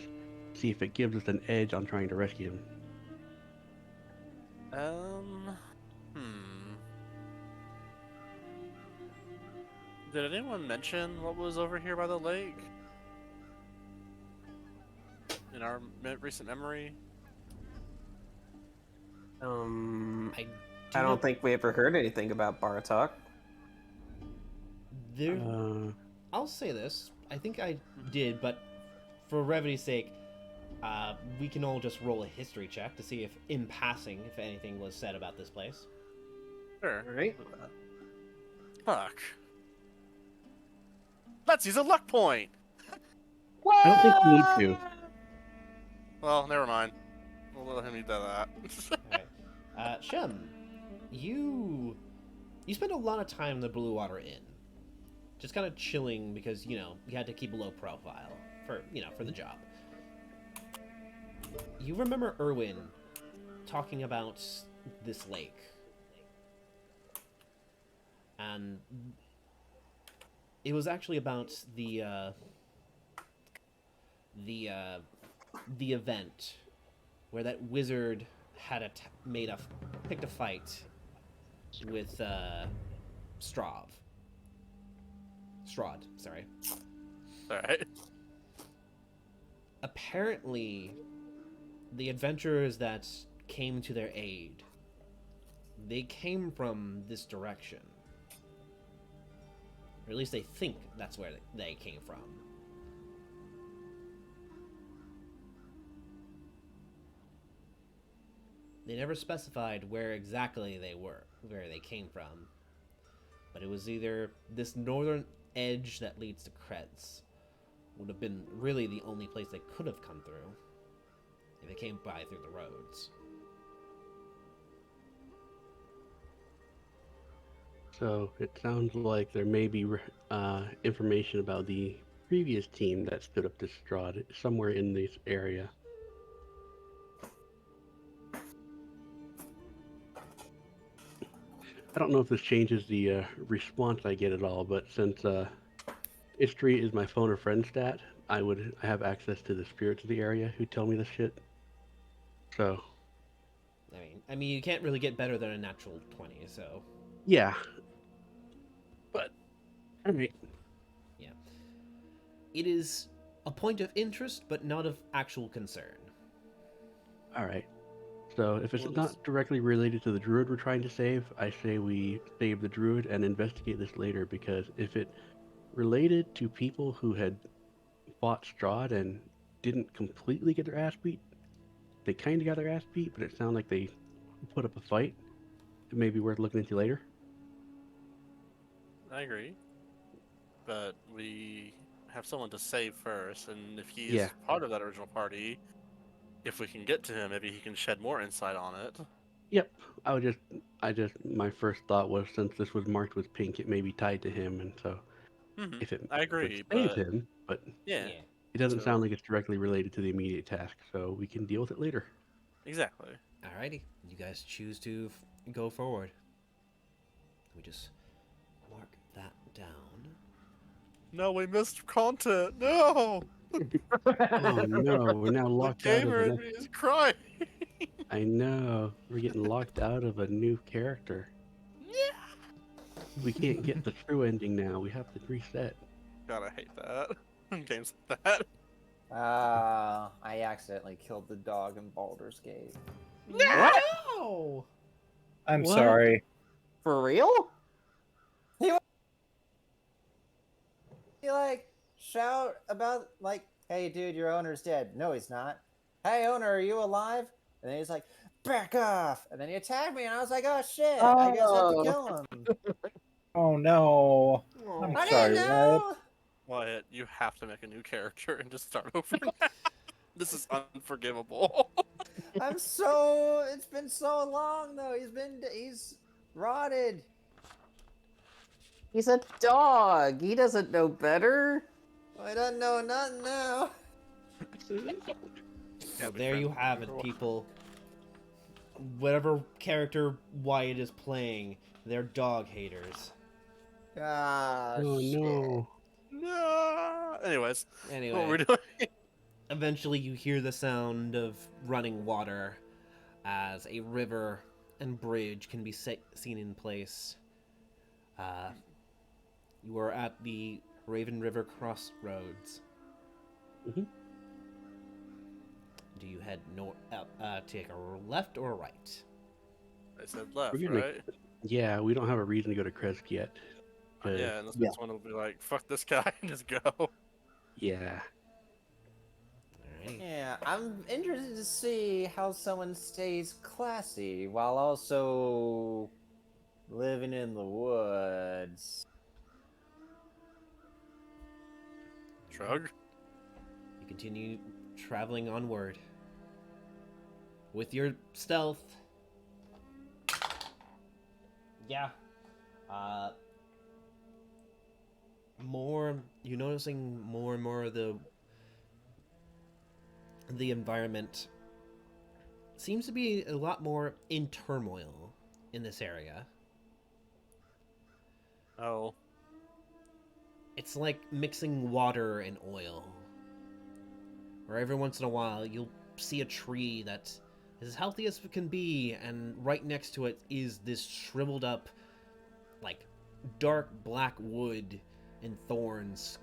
see if it gives us an edge on trying to rescue him. Hmm. Did anyone mention what was over here by the lake? In our recent memory? I I don't think we ever heard anything about Bartok. there. I'll say this. I think I did, but for brevity's sake, we can all just roll a history check to see if, in passing, if anything was said about this place. Sure. Right. Fuck. Let's use a luck point! I don't think we need to. Well, never mind. We'll let him do that. Alright. Shem, you spent a lot of time in the Blue Water Inn. Just kind of chilling because, you had to keep a low profile for the job. You remember Erwin talking about this lake. And it was actually about the event where that wizard had picked a fight with Strahd, sorry. Alright. Apparently, the adventurers that came to their aid, they came from this direction. Or at least they think that's where they came from. They never specified where exactly where they came from. But it was either this northern edge that leads to Kretz would have been really the only place they could have come through if they came by through the roads. So it sounds like there may be information about the previous team that stood up to Strahd somewhere in this area. I don't know if this changes the response I get at all, but since history is my phone or friend stat, I have access to the spirits of the area who tell me this shit. So I mean, you can't really get better than a natural 20, so yeah. But all right. yeah. It is a point of interest, but not of actual concern. All right. So if it's Well, not directly related to the druid we're trying to save, I say we save the druid and investigate this later, because if it related to people who had fought Strahd and didn't completely get their ass beat, they kind of got their ass beat, but it sounded like they put up a fight. It may be worth looking into later. I agree. But we have someone to save first, and if he's Yeah. part of that original party, if we can get to him, maybe he can shed more insight on it. Yep. My first thought was since this was marked with pink, it may be tied to him, and so if it I would agree, save but him, but yeah, it doesn't sound so like it's directly related to the immediate task, so we can deal with it later. exactly. Alrighty, you guys choose to go forward. Let me just mark that down. No, we missed content. No, Oh no, we're now the locked out of gamer the in next. me is crying. I know. We're getting locked out of a new character. We can't get the true ending now. We have to reset. God, I hate that. Games like that. I accidentally killed the dog in Baldur's Gate. What? No! I'm What? sorry. For real? He like shout about like, "Hey, dude, your owner's dead." No, he's not. "Hey, owner, are you alive?" And then he's like, "Back off!" And then he attacked me, and I was like, "Oh shit! I guess I have to Oh. kill him." Oh no. I'm I sorry, didn't Red. know. Wyatt, you have to make a new character and just start over now. This is unforgivable. It's been so long though. He's rotted. He's a dog. He doesn't know better. I don't know nothing now. So there you have it, people. Whatever character Wyatt is playing, they're dog haters. Ah, Oh shit. no. No. Anyways, what Anyway, were we doing? eventually you hear the sound of running water as a river and bridge can be seen in place. You are at the Raven River crossroads. Mhm. Do you head take a left or a right? I said left, We're gonna- right? Yeah, we don't have a reason to go to Kresk yet. 'cause- Yeah, unless Yeah. this one will be like, fuck this guy and just go. Yeah. Alright. Yeah, I'm interested to see how someone stays classy while also living in the woods. Shrug. You continue traveling onward. With your stealth. Yeah. You're noticing more and more of the environment seems to be a lot more in turmoil in this area. Oh. It's like mixing water and oil. Or every once in a while, you'll see a tree that's as healthy as it can be, and right next to it is this shriveled up, like, dark black wood and thorns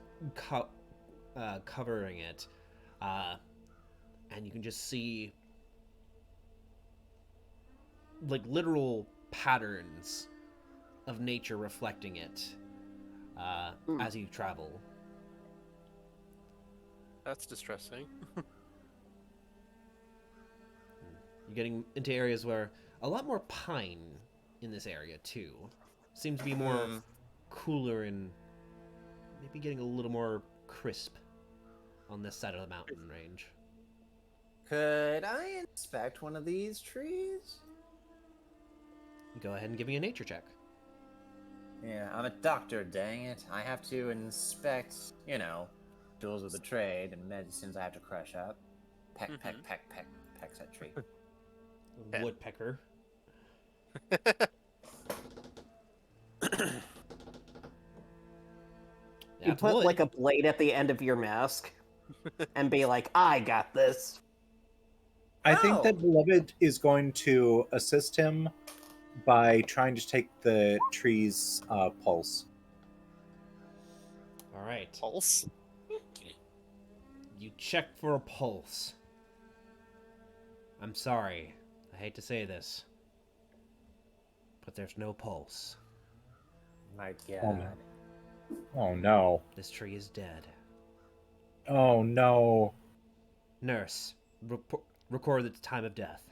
covering it. And you can just see, like, literal patterns of nature reflecting it as you travel. That's distressing. You're getting into areas where a lot more pine in this area too. Seems to be more cooler and maybe getting a little more crisp on this side of the mountain range. Could I inspect one of these trees? Go ahead and give me a nature check. Yeah, I'm a doctor, dang it. I have to inspect, tools of the trade and medicines I have to crush up. Peck, pecks that tree. Yeah. Woodpecker. You That's put wood. like a blade at the end of your mask and be like, I got this. I think Oh. that Beloved is going to assist him by trying to take the tree's pulse. All right. Pulse. You check for a pulse. I'm sorry. I hate to say this. But there's no pulse. My Oh, god. no. Oh no. This tree is dead. Oh no. Nurse, record the time of death.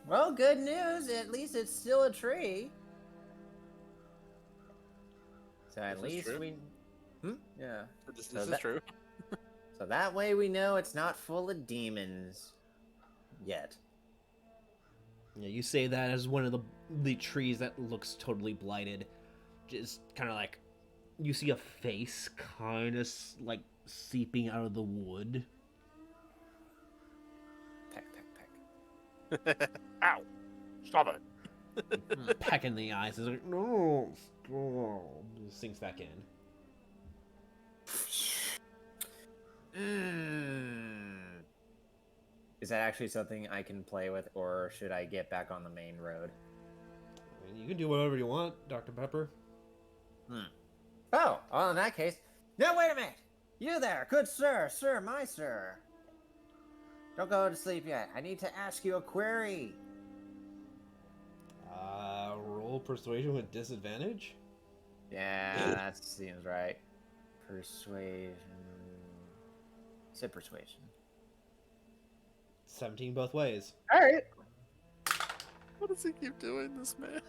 Well, good news. At least it's still a tree. So at This is least true. we. Yeah. This So is true. So that way we know it's not full of demons. Yet. Yeah, you say that as one of the trees that looks totally blighted. Just kind of like you see a face kind of like seeping out of the wood. Peck, peck, peck. Ow! Stop it! Peck in the eyes. It's like, no, stop. Sinks back in. Is that actually something I can play with, or should I get back on the main road? I mean, you can do whatever you want, Dr. Pepper. Oh, well, in that case. No, wait a minute! You there, good sir, my sir. Don't go to sleep yet. I need to ask you a query. Roll persuasion with disadvantage? Yeah, that seems right. Persuasion. Say persuasion. 17 both ways. All right. What does he keep doing, this man?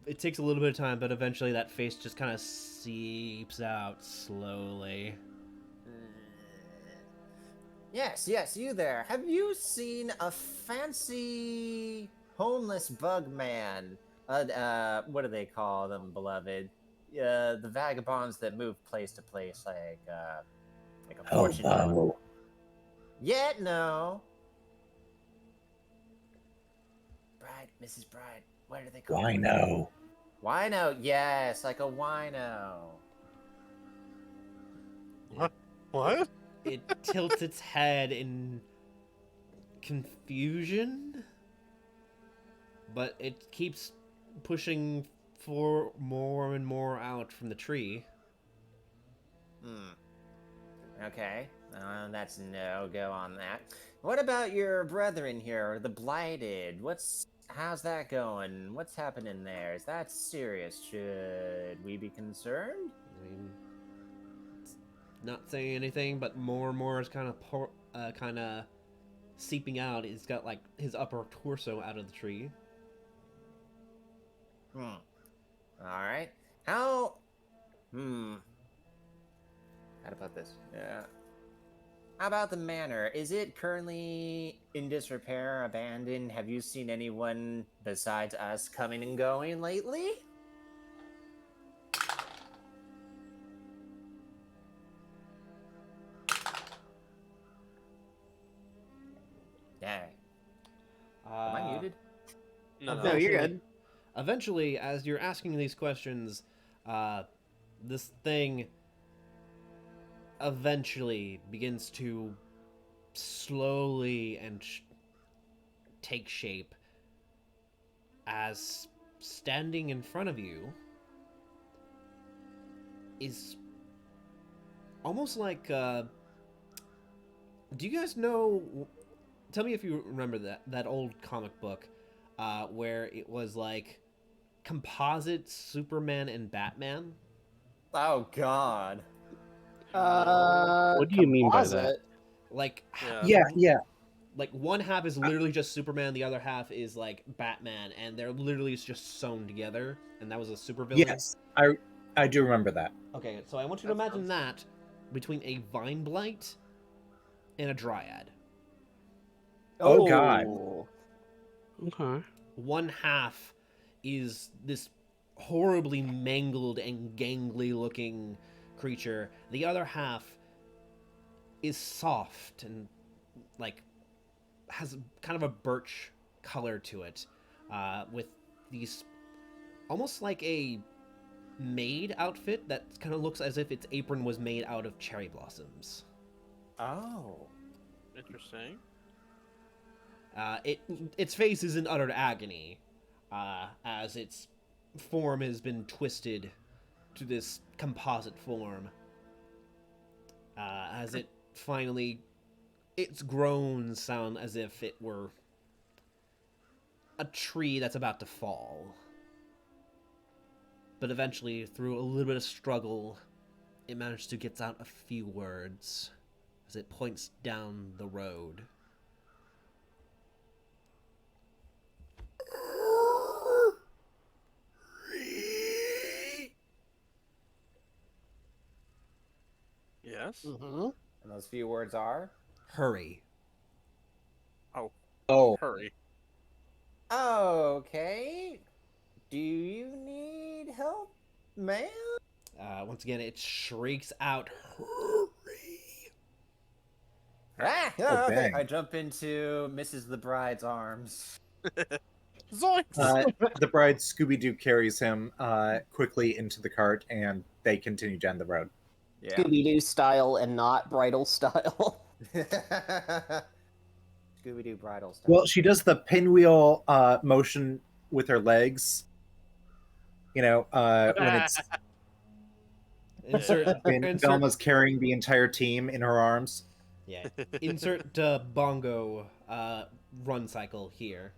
It takes a little bit of time, but eventually that face just kind of seeps out slowly. Yes, you there. Have you seen a fancy homeless bug man? What do they call them, beloved? The vagabonds that move place to place like a fortune teller. Wow. Yet no. Bride, Mrs. Bride, what are they called? Wino. Wino, yes, like a wino. What? It tilts its head in confusion, but it keeps pushing for more and more out from the tree. Okay, that's no go on that. What about your brethren here, the blighted? How's that going? What's happening there? Is that serious? Should we be concerned? I mean, it's not saying anything, but more and more is kind of seeping out. He's got like his upper torso out of the tree. All right. How to put this? Yeah. How about the manor? Is it currently in disrepair, abandoned? Have you seen anyone besides us coming and going lately? Yeah. Am I muted? No, you're good. Eventually, as you're asking these questions, this thing eventually begins to slowly and take shape as standing in front of you is almost like do you guys know, tell me if you remember that old comic book where it was like composite Superman and Batman? Oh God. What do you mean by that? Composite? Like Yeah. like one half is literally just Superman, the other half is like Batman, and they're literally just sewn together, and that was a supervillain. Yes, I do remember that. Okay, so I want you to imagine that between a vine blight and a dryad. Oh, God. Okay. One half is this horribly mangled and gangly looking creature. The other half is soft and like has kind of a birch color to it, with these almost like a maid outfit that kind of looks as if its apron was made out of cherry blossoms. Oh. Interesting. Its face is in utter agony, as its form has been twisted to this composite form. As it finally, its groans sound as if it were a tree that's about to fall. But eventually, through a little bit of struggle, it manages to get out a few words as it points down the road. Yes. Mm-hmm. And those few words are. Hurry. Oh, Oh, hurry. Okay. Do you need help, man? Once again, it shrieks out, hurry! Ah, oh okay. dang. I jump into Mrs. the Bride's arms. Zoinks! The bride Scooby Doo carries him quickly into the cart, and they continue down the road. Yeah. Scooby-Doo style and not bridal style. Scooby-Doo bridal style. Well, she does the pinwheel motion with her legs. You know, when it's Insert, when insert, Velma's carrying the entire team in her arms. yeah, insert bongo run cycle here.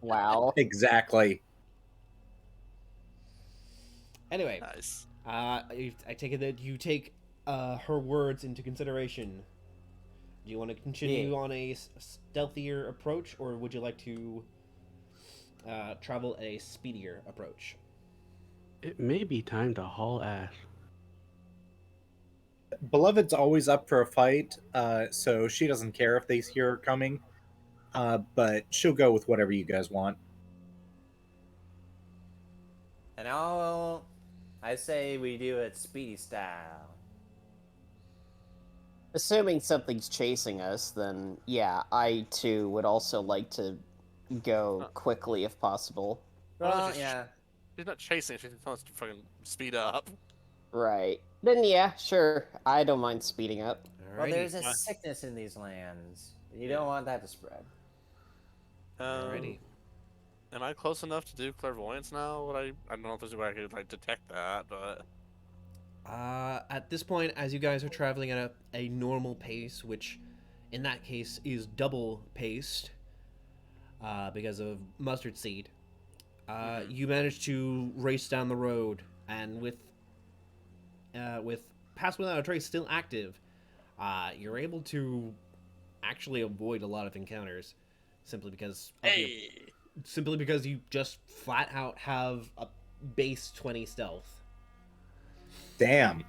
Wow. Exactly. Anyway, Nice. I take it that you take her words into consideration. Do you want to continue on a stealthier approach, or would you like to travel a speedier approach? It may be time to haul ass. Beloved's always up for a fight, so she doesn't care if they hear her coming. But she'll go with whatever you guys want. And I say we do it speedy style. Assuming something's chasing us, then yeah, I too would also like to go quickly if possible. Well, just- yeah. She's not chasing. She's telling us to fucking speed up. Right. Then yeah, sure. I don't mind speeding up. Well, Alrighty. there's a sickness in these lands. You don't want that to spread. Alrighty. Am I close enough to do clairvoyance now? I don't know if there's a way I could like detect that, but At this point, as you guys are traveling at a normal pace, which in that case is double paced because of mustard seed, you manage to race down the road, and with Pass Without a Trace still active, you're able to actually avoid a lot of encounters simply because you just flat out have a base 20 stealth. Damn.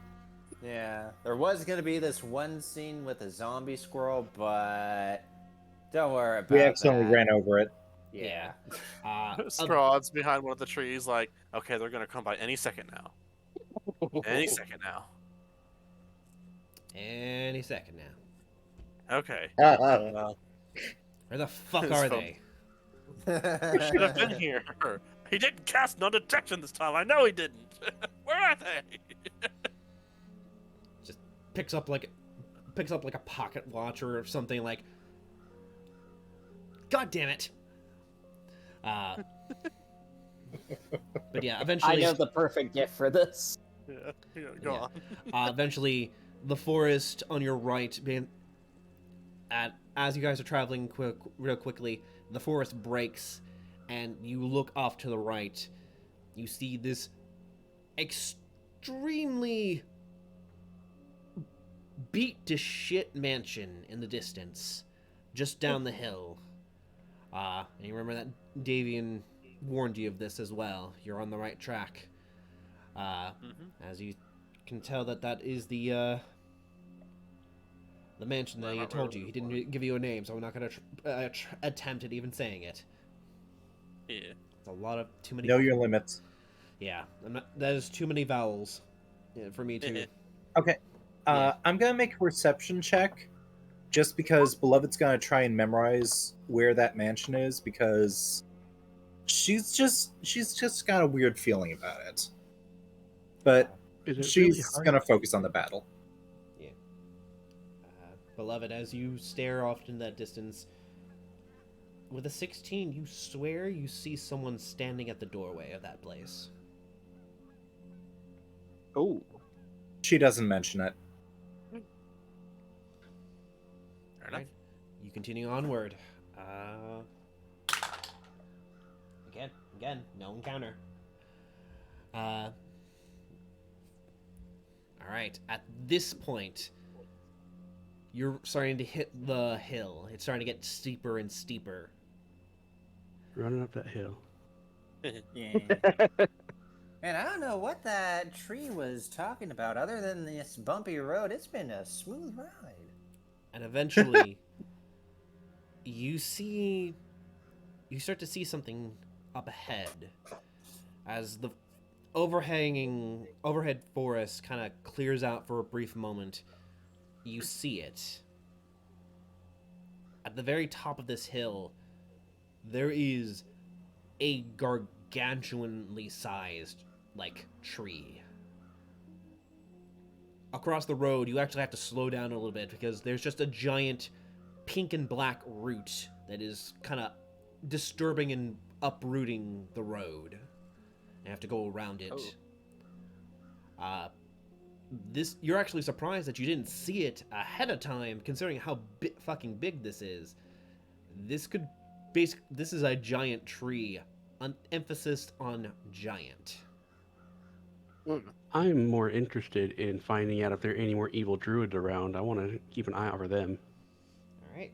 Yeah, there was gonna be this one scene with a zombie squirrel, but don't worry about We accidentally that. ran over it. Yeah. Strahd's behind one of the trees, like, okay, they're gonna come by any second now. Any second now. Any second now. Okay. Uh, Where the fuck His are phone. they? Should have been here. He didn't cast no detection this time. I know he didn't. Where are they? Just picks up like a pocket watch or something like. God damn it! But yeah, I eventually, know the perfect gift for this. Yeah, go Yeah. on. eventually, the forest on your right, as you guys are traveling real quickly, the forest breaks, and you look off to the right. You see this extremely beat to shit mansion in the distance, just down the hill. And you remember that Davian warned you of this as well. You're on the right track. As you can tell that is the mansion that he had told you. He didn't give you a name, so I'm not going to attempt at even saying it. Yeah. It's a lot of too many. know your limits. Yeah, that is too many vowels for me to. Okay. Yeah. I'm gonna make a perception check, just because Beloved's gonna try and memorize where that mansion is, because she's just got a weird feeling about it. But Is it she's really hard? gonna focus on the battle. Yeah. Beloved, as you stare off in that distance, with a 16, you swear you see someone standing at the doorway of that place. Oh. She doesn't mention it. Fair enough. You continue onward. Again, no encounter. All right. At this point, you're starting to hit the hill. It's starting to get steeper and steeper. Running up that hill. Yeah. Man, I don't know what that tree was talking about. Other than this bumpy road, it's been a smooth ride. And eventually, you start to see something up ahead as the overhead forest kind of clears out for a brief moment. You see it. At the very top of this hill, there is a gargantuanly sized, tree. Across the road, you actually have to slow down a little bit because there's just a giant pink and black root that is kind of disturbing and uprooting the road. You have to go around it. You're actually surprised that you didn't see it ahead of time, considering how fucking big this is. This is a giant tree, emphasis on giant. I'm more interested in finding out if there are any more evil druids around. I want to keep an eye out for them. All right,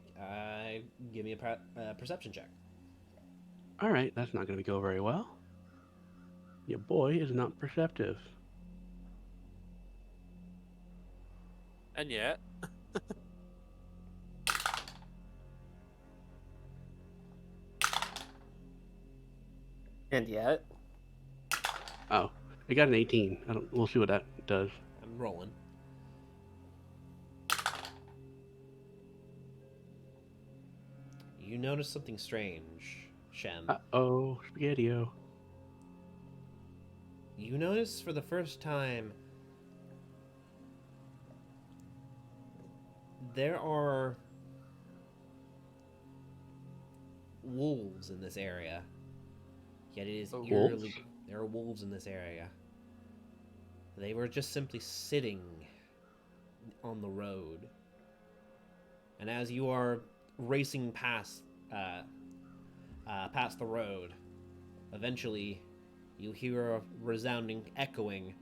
give me a perception check. All right, that's not going to go very well. Your boy is not perceptive. And yet, And yet, Oh, I got an 18. We'll see what that does. I'm rolling. You notice something strange, Shem. Uh-oh, Spaghetti-O. You notice for the first time there are wolves in this area. Yet it is eerily... Wolves? There are wolves in this area. They were just simply sitting on the road. And as you are racing past the road, eventually you hear a resounding echoing.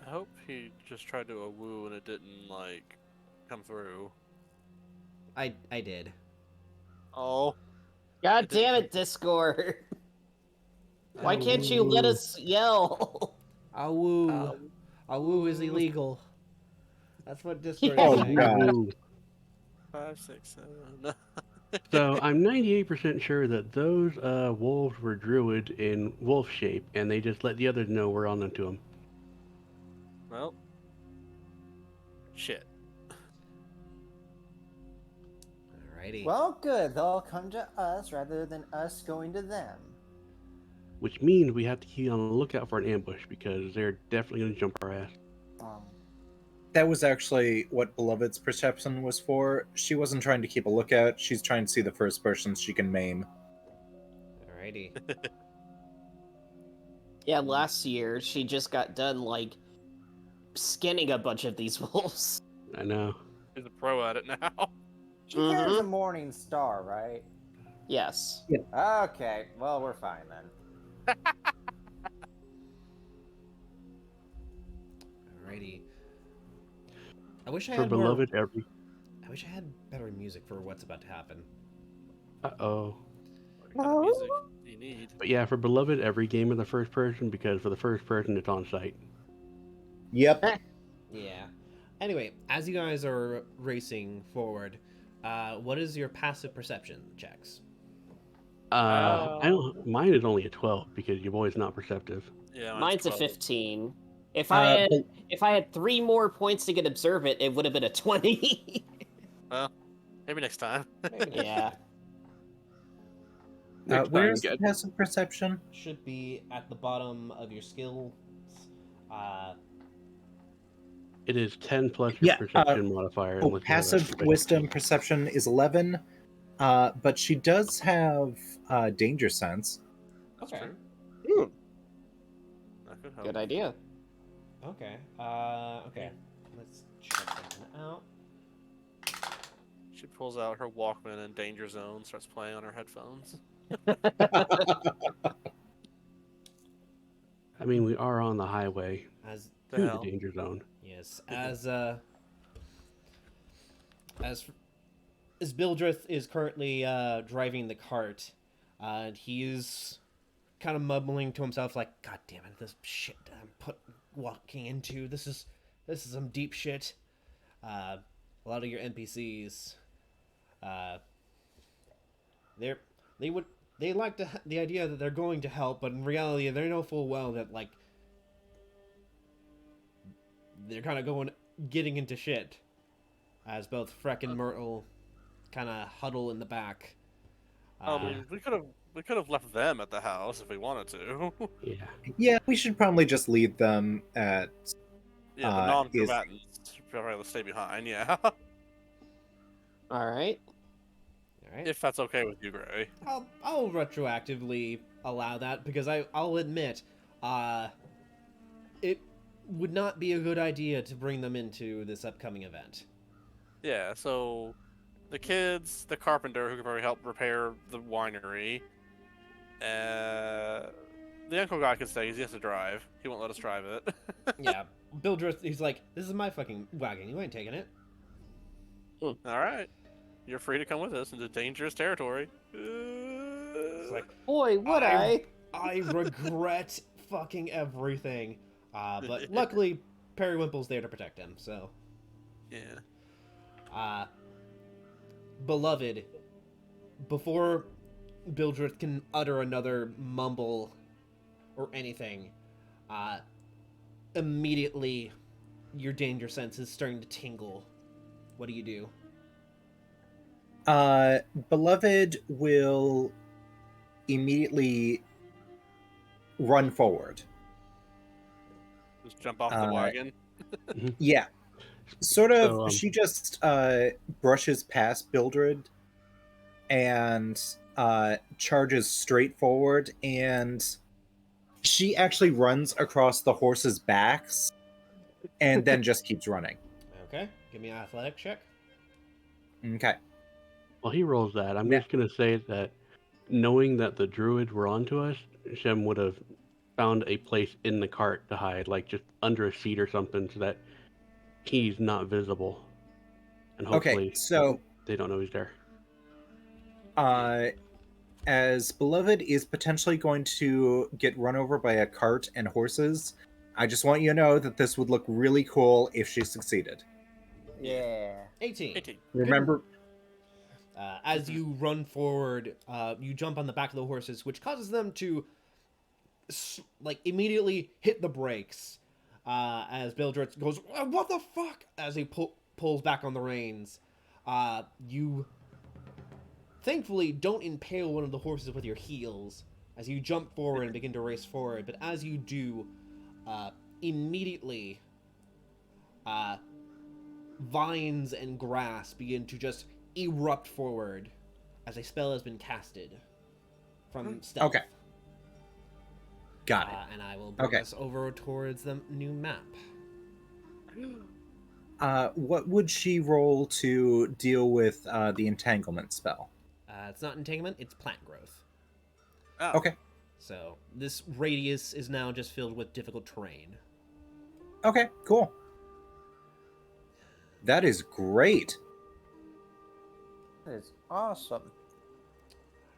I hope he just tried to woo and it didn't come through. I did. Oh, God It didn't- damn it, Discord! Why can't you let us yell? Awoo. Awoo is illegal. That's what Discord Oh, is saying. God. 5, 6, 7. So I'm 98% sure that those wolves were druids in wolf shape, and they just let the others know we're on to them. Well, shit. Alrighty. Well, good. They'll come to us rather than us going to them. Which means we have to keep on the lookout for an ambush, because they're definitely going to jump our ass. That was actually what Beloved's perception was for. She wasn't trying to keep a lookout, she's trying to see the first person she can maim. Alrighty. Yeah, last year she just got done, skinning a bunch of these wolves. I know. He's a pro at it now. She carries a morning star, right? Yes. Okay, well, we're fine then. Alrighty. I wish I For had more... Beloved, every... I wish I had better music for what's about to happen. Uh-oh. What kind of music do you need? But yeah, for Beloved, every game is the first person, because for the first person, it's on site. Yep. Yeah. Anyway, as you guys are racing forward, what is your passive perception checks? Mine is only a 12, because your boy's not perceptive. Yeah, Mine's a 12. 15. If I had 3 more points to get observant, it would have been a 20. Well, maybe next time. Yeah. Next time, Where's get- the passive perception? Should be at the bottom of your skills. It is 10 plus your Yeah, perception modifier. Oh, unless you have passive a- wisdom perception is 11, but she does have danger sense. That's Okay. true. That could help. Good idea. Okay. Okay. Let's check that one out. She pulls out her Walkman and Danger Zone, starts playing on her headphones. I mean, we are on the highway As The to the hell? danger zone. yes, as Bildrith is currently driving the cart, he is kind of mumbling to himself like, "God damn it, this shit I'm walking into. This is some deep shit." A lot of your NPCs, uh, they're they would they like the idea that they're going to help, but in reality, they know full well that like they're kind of getting into shit. As both Freck and Myrtle kind of huddle in the back. I mean, we could have left them at the house if we wanted to. Yeah. Yeah, we should probably just leave them at. Yeah, the non-combatants should probably stay behind. Yeah, All right. All right. if that's okay with you, Gray. I'll retroactively allow that because I'll admit, it would not be a good idea to bring them into this upcoming event. Yeah, so the kids, the carpenter who could probably help repair the winery, the uncle guy could stay because he has to drive. He won't let us drive it. Yeah, Bildrith, he's like, "This is my fucking wagon. You ain't taking it." All right, you're free to come with us into dangerous territory. It's like, Boy, would I regret fucking everything. But luckily, Periwimple's there to protect him. So, yeah. Beloved, before Bildrith can utter another mumble or anything, immediately your danger sense is starting to tingle. What do you do? Beloved will immediately run forward. Just jump off the wagon. Yeah. Sort of, So, she just brushes past Bildred and charges straight forward, and she actually runs across the horses' backs and then just keeps running. Okay, give me an athletic check. Okay. Well, he rolls that. I'm Yeah. just gonna say that, knowing that the druids were onto us, Shem would have found a place in the cart to hide, like just under a seat or something, so that he's not visible, and hopefully so they don't know he's there. as Beloved is potentially going to get run over by a cart and horses, I just want you to know that this would look really cool if she succeeded. Yeah. 18. 18. Remember, As you run forward, you jump on the back of the horses, which causes them to immediately hit the brakes. As Bildred goes, "What the fuck?" as he pulls back on the reins. You thankfully don't impale one of the horses with your heels as you jump forward and begin to race forward. But as you do, immediately, vines and grass begin to just erupt forward as a spell has been casted from stealth. okay. Got it. And I will bring us over towards the new map. What would she roll to deal with the entanglement spell? It's not entanglement, it's plant growth. Oh. Okay. So this radius is now just filled with difficult terrain. Okay, cool. That is great. That is awesome.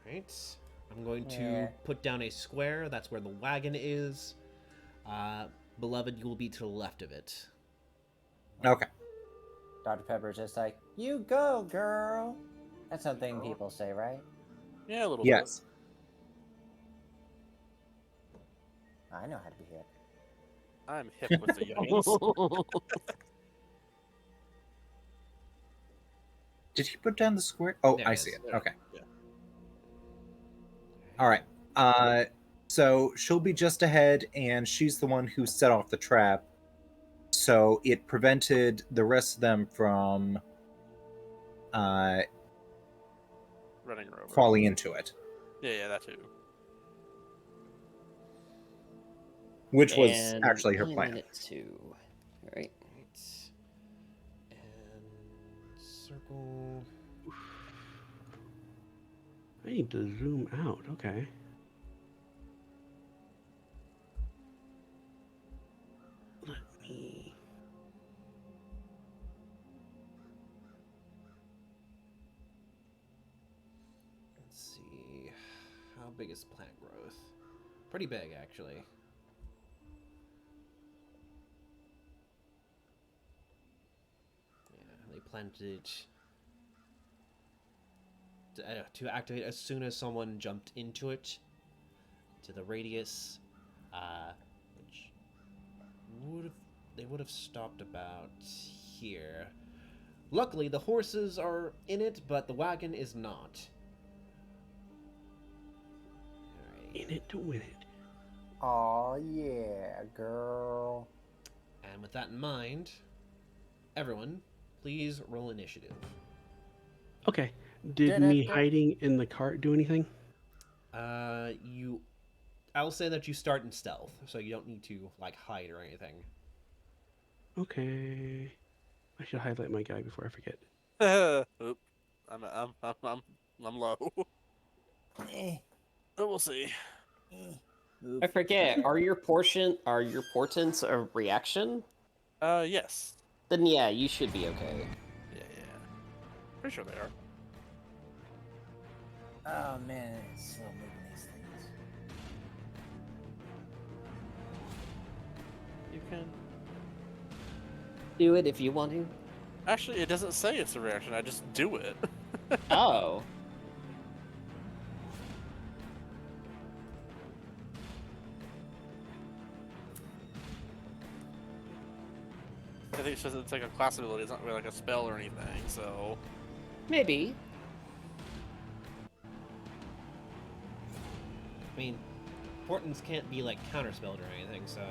Alright. I'm going to Yeah. put down a square. That's where the wagon is. Beloved, you will be to the left of it. Okay. Dr. Pepper's just like, "You go, girl." That's something people say, right? Yeah, a little Yes. I know how to be hip. bit. I'm hip with the youngins. Did he put down the square? Oh, There I it see is. it. Okay. Yeah. All right. So she'll be just ahead, and she's the one who set off the trap. So it prevented the rest of them from Running her over. falling into it, Yeah, that too. which was And actually her healing plan. it too. All right. Right. And circle. I need to zoom out. Okay. Let me. Let's see. How big is plant growth? Pretty big, actually. Yeah, they planted to activate as soon as someone jumped into it, to the radius, which they would have stopped about here. Luckily, the horses are in it, but the wagon is not. Alright. In it to win it. Aw, yeah, girl. And with that in mind, everyone, please roll initiative. Okay. Did me hiding in the cart do anything? I'll say that you start in stealth, so you don't need to like hide or anything. Okay. I should highlight my guy before I forget. Oop. I'm low. Eh, But we'll see. Move. I forget. Are your portents a reaction? Yes. Then yeah, you should be okay. Yeah. Pretty sure they are. Oh man, it's slow moving these things. You can. Do it if you want to. Actually, it doesn't say it's a reaction. I just do it. Oh. I think it's just it's like a class ability. It's not really like a spell or anything. So Maybe. I mean, portents can't be like counterspelled or anything, so.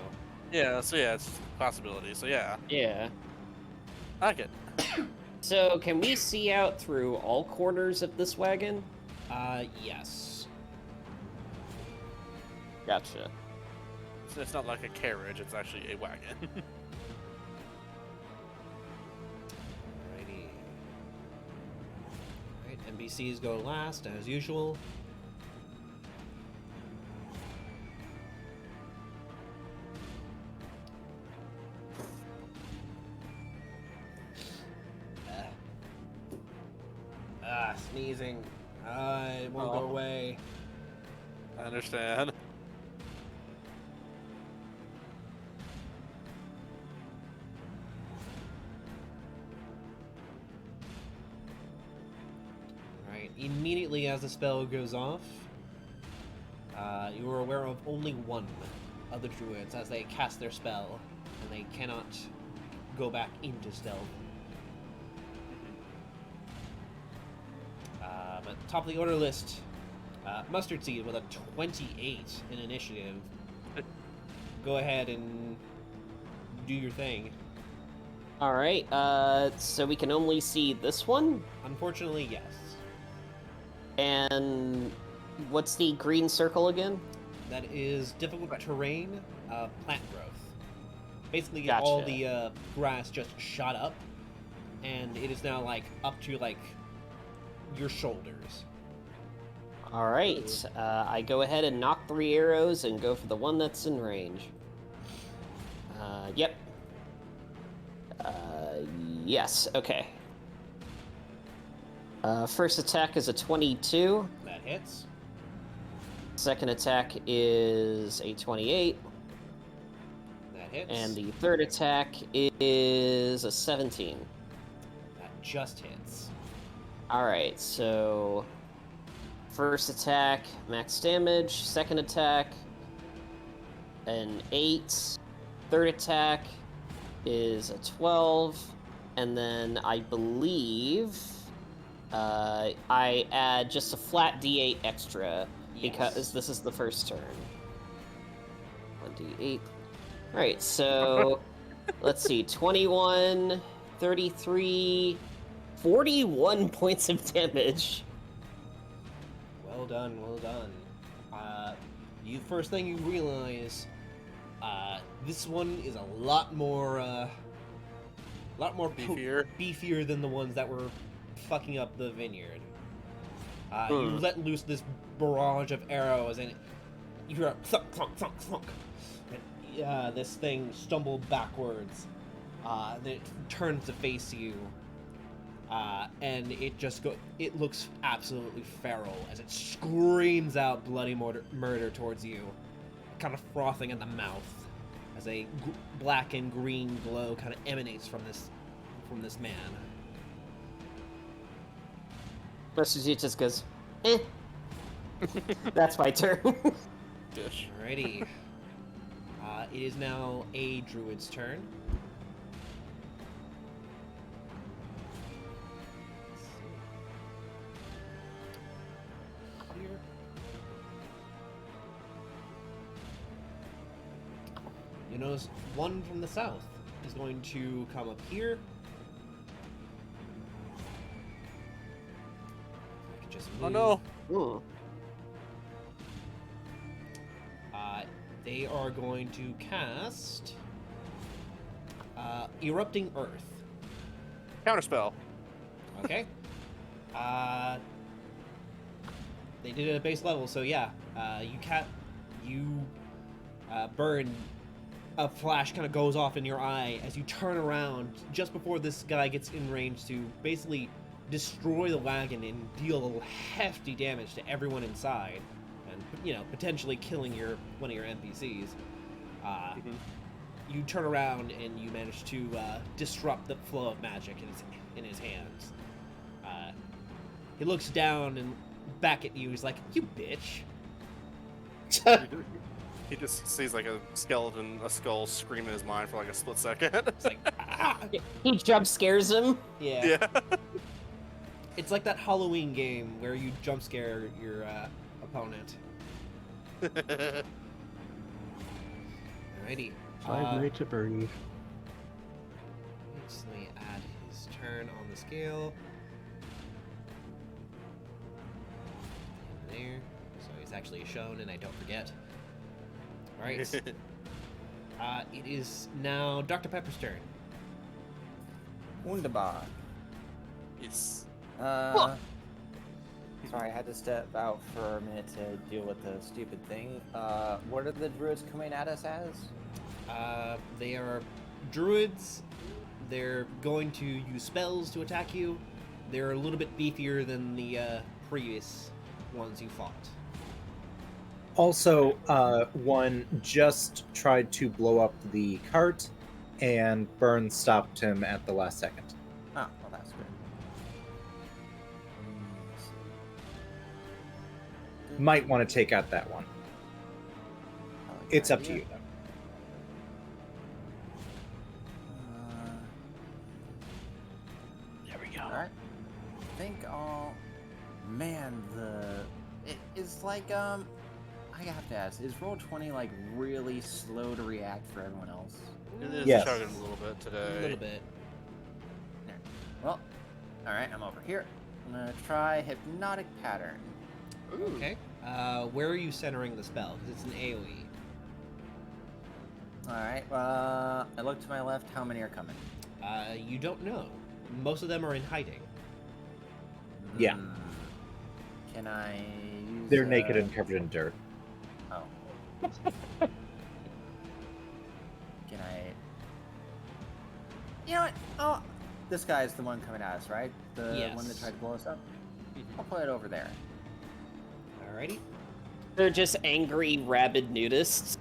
yeah, it's just a class ability. So yeah, Yeah. I like it. So, can we see out through all corners of this wagon? Yes. Gotcha. So it's not like a carriage. It's actually a wagon. Alrighty. Alright, NPCs go last, as usual. Sneezing. It won't go away. I understand. Alright, immediately as the spell goes off, you are aware of only one of the druids as they cast their spell, and they cannot go back into stealth. But top of the order list, Mustard Seed with a 28 in initiative. Go ahead and do your thing. Alright, so we can only see this one? Unfortunately, yes. And what's the green circle again? That is difficult terrain, plant growth. Basically, Gotcha. all the grass just shot up, and it is now like up to like your shoulders. Alright, I go ahead and knock 3 arrows and go for the one that's in range. Yep. Yes, okay. First attack is a 22. That hits. Second attack is a 28. That hits. And the third attack is a 17. That just hits. Alright, so first attack, max damage. Second attack, an 8. Third attack is a 12. And then I believe I add just a flat d8 extra because this is the first turn. 1d8. Alright, so let's see. 21, 33, 41 points of damage. Well done, well done. First thing you realize, this one is a lot more Beefier. beefier than the ones that were fucking up the vineyard. You let loose this barrage of arrows, and you hear a thunk, thunk, thunk, thunk. And, this thing stumbled backwards. Then it turns to face you. And it looks absolutely feral as it screams out bloody murder towards you, kind of frothing at the mouth as a black and green glow kind of emanates from this man. Mr. Z just goes, eh. That's my turn. Dish. Alrighty. It is now a druid's turn. Here. You notice one from the south is going to come up here. I can just Oh move. no! Ooh. They are going to cast Erupting Earth. Counterspell. Okay. They did it at base level, so yeah. You burn. A flash kind of goes off in your eye as you turn around just before this guy gets in range to basically destroy the wagon and deal hefty damage to everyone inside, and potentially killing one of your NPCs. You turn around and you manage to disrupt the flow of magic in his hands. He looks down and back at you. He's like, "You bitch." He just sees like a skull scream in his mind for like a split second. It's like, ah! He jump scares him. Yeah. Yeah. It's like that Halloween game where you jump scare your opponent. Alrighty. 5 nights at Bernie's. Let's let me add his turn on the scale. There. So he's actually shown and I don't forget. Alright. It is now Dr. Pepper's turn. Wunderbar. Yes. Sorry, I had to step out for a minute to deal with the stupid thing. What are the druids coming at us as? They are druids. They're going to use spells to attack you. They're a little bit beefier than the previous ones you fought. Also, one just tried to blow up the cart, and Burn stopped him at the last second. Oh, well, that's good. Might want to take out that one. I like It's that up to idea. you, though. There we go. Alright. I think I'll... Man, it's like, I have to ask, is Roll20, like, really slow to react for everyone else? It is Yes. chugging a little bit today. A little bit. There. Well, alright, I'm over here. I'm gonna try Hypnotic Pattern. Okay. Where are you centering the spell? Because it's an AoE. Alright, I look to my left, how many are coming? You don't know. Most of them are in hiding. Yeah. Hmm. Can I use They're naked and covered in dirt. Oh. Can I... You know what? Oh, this guy's the one coming at us, right? The Yes. one that tried to blow us up? I'll put it over there. Alrighty. They're just angry, rabid nudists.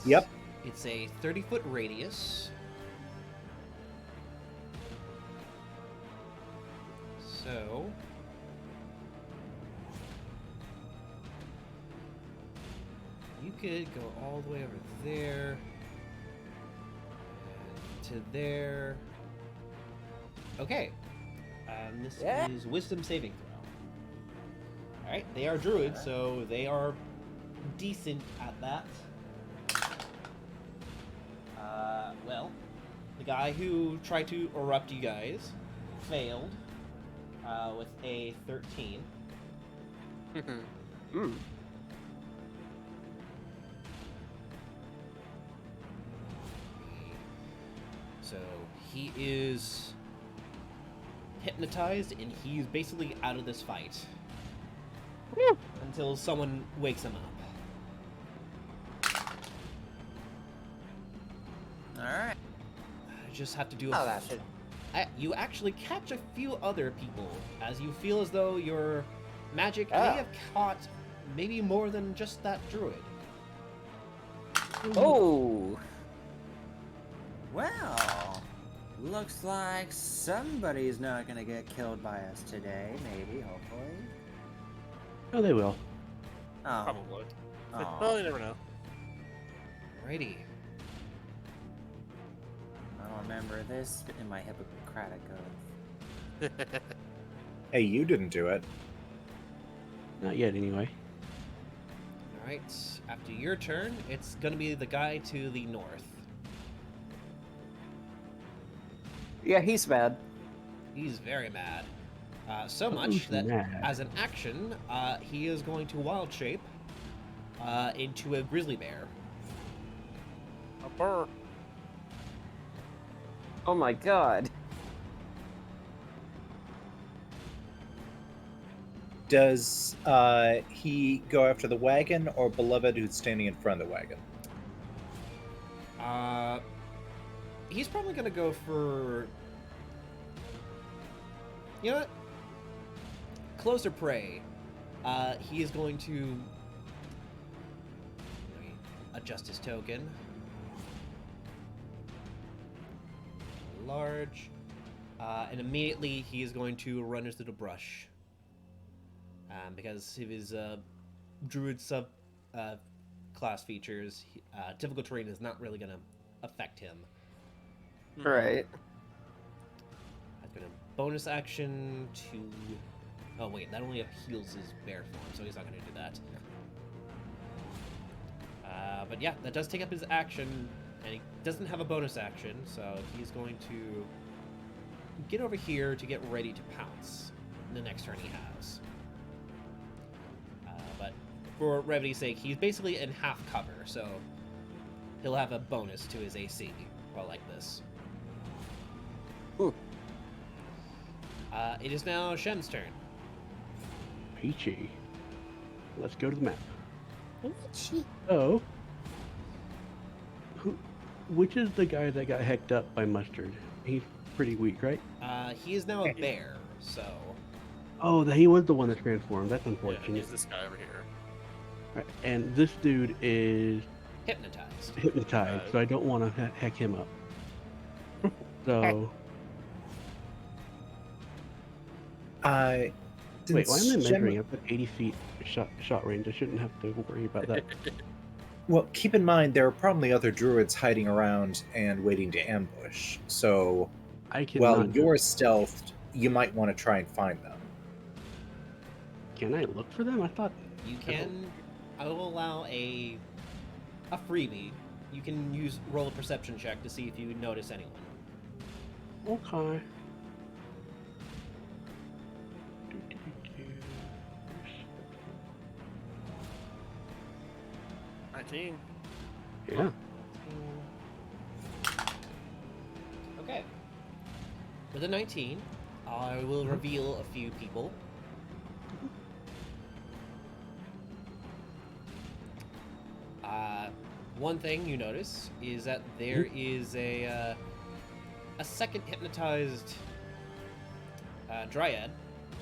Yep. It's a 30-foot radius. So... you could go all the way over there. And to there. Okay. This Yeah. is Wisdom saving throw. Alright, they are druids, so they are decent at that. Well, the guy who tried to erupt you guys failed with a 13. So he is hypnotized and he's basically out of this fight. until someone wakes him up. Alright. I just have to do Oh, that should... You actually catch a few other people, as you feel as though your magic Oh. may have caught maybe more than just that druid. Oh! Well, looks like somebody's not gonna get killed by us today, maybe, hopefully. Oh, they will. Oh. Probably. Aw. Well, you never know. Alrighty. I don't remember this in my Hippocratic Oath. Hey, you didn't do it. Not yet, anyway. Alright, after your turn, it's gonna be the guy to the north. Yeah, he's mad. He's very mad. So Who's much that, mad? as an action, he is going to wild shape into a grizzly bear. A burr. Oh my god. Does he go after the wagon or Beloved who's standing in front of the wagon? He's probably gonna go for... You know what? Closer prey. He is going to... Let me adjust his token. Large. And immediately he is going to run into the brush. Because of his druid sub class features, difficult terrain is not really going to affect him. Right. I'm going to bonus action to... Oh wait, that only heals his bear form, so he's not going to do that. But yeah, that does take up his action, and he doesn't have a bonus action, so he's going to get over here to get ready to pounce the next turn he has. But for brevity's sake, he's basically in half cover, so he'll have a bonus to his AC while like this. Ooh. It is now Shem's turn. Peachy. Let's go to the map. Peachy. Oh. Which is the guy that got hecked up by Mustard? He's pretty weak, right? He is now a bear, so... Oh, he was the one that transformed. That's Yeah, unfortunate. he's this guy over here. Right. And this dude is Hypnotized. hypnotized, so I don't want to heck him up. So... Wait, why am I measuring? I've got 80 feet shot range. I shouldn't have to worry about that. Well, keep in mind there are probably other druids hiding around and waiting to ambush. So, I can. while you're stealthed, you might want to try and find them. Can I look for them? I thought You can... I will allow a freebie. You can roll a perception check to see if you notice anyone. Okay. 19. Yeah. Okay. With a 19, I will reveal a few people. One thing you notice is that there is a second hypnotized dryad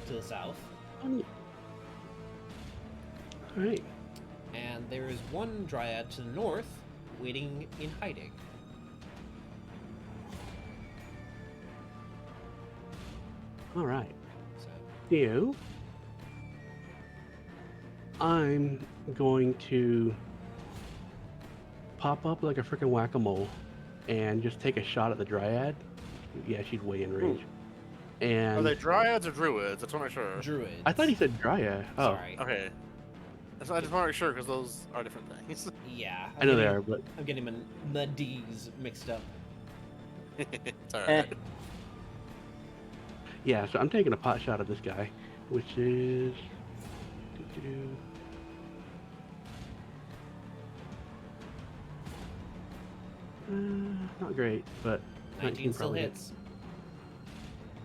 to the south, Alright. and there is one dryad to the north waiting in hiding. Alright. So, So, I'm going to pop up like a freaking whack-a-mole and just take a shot at the dryad. Yeah, she's way in range. And Are they dryads or druids? That's what I'm sure. druids. I thought he said dryad. Oh, Sorry. Okay. So I just want to make sure because those are different things. Yeah. I know they are, but I'm getting my D's mixed up. It's alright. yeah. So I'm taking a pot shot at this guy, which is not great, but 19 still probably hits.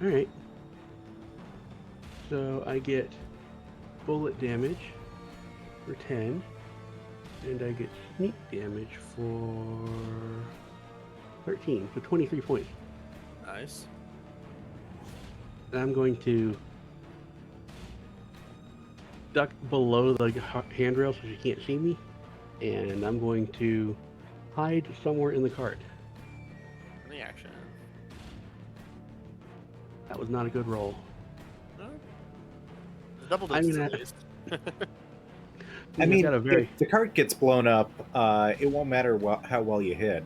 All right. So I get bullet damage for 10. And I get sneak damage for 13, so 23 points. Nice. And I'm going to duck below the handrail so she can't see me. And I'm going to hide somewhere in the cart. The action. That was not a good roll. No. Double I'm digits gonna- at least. I I've mean, got a very... if the cart gets blown up, it won't matter how well you hid.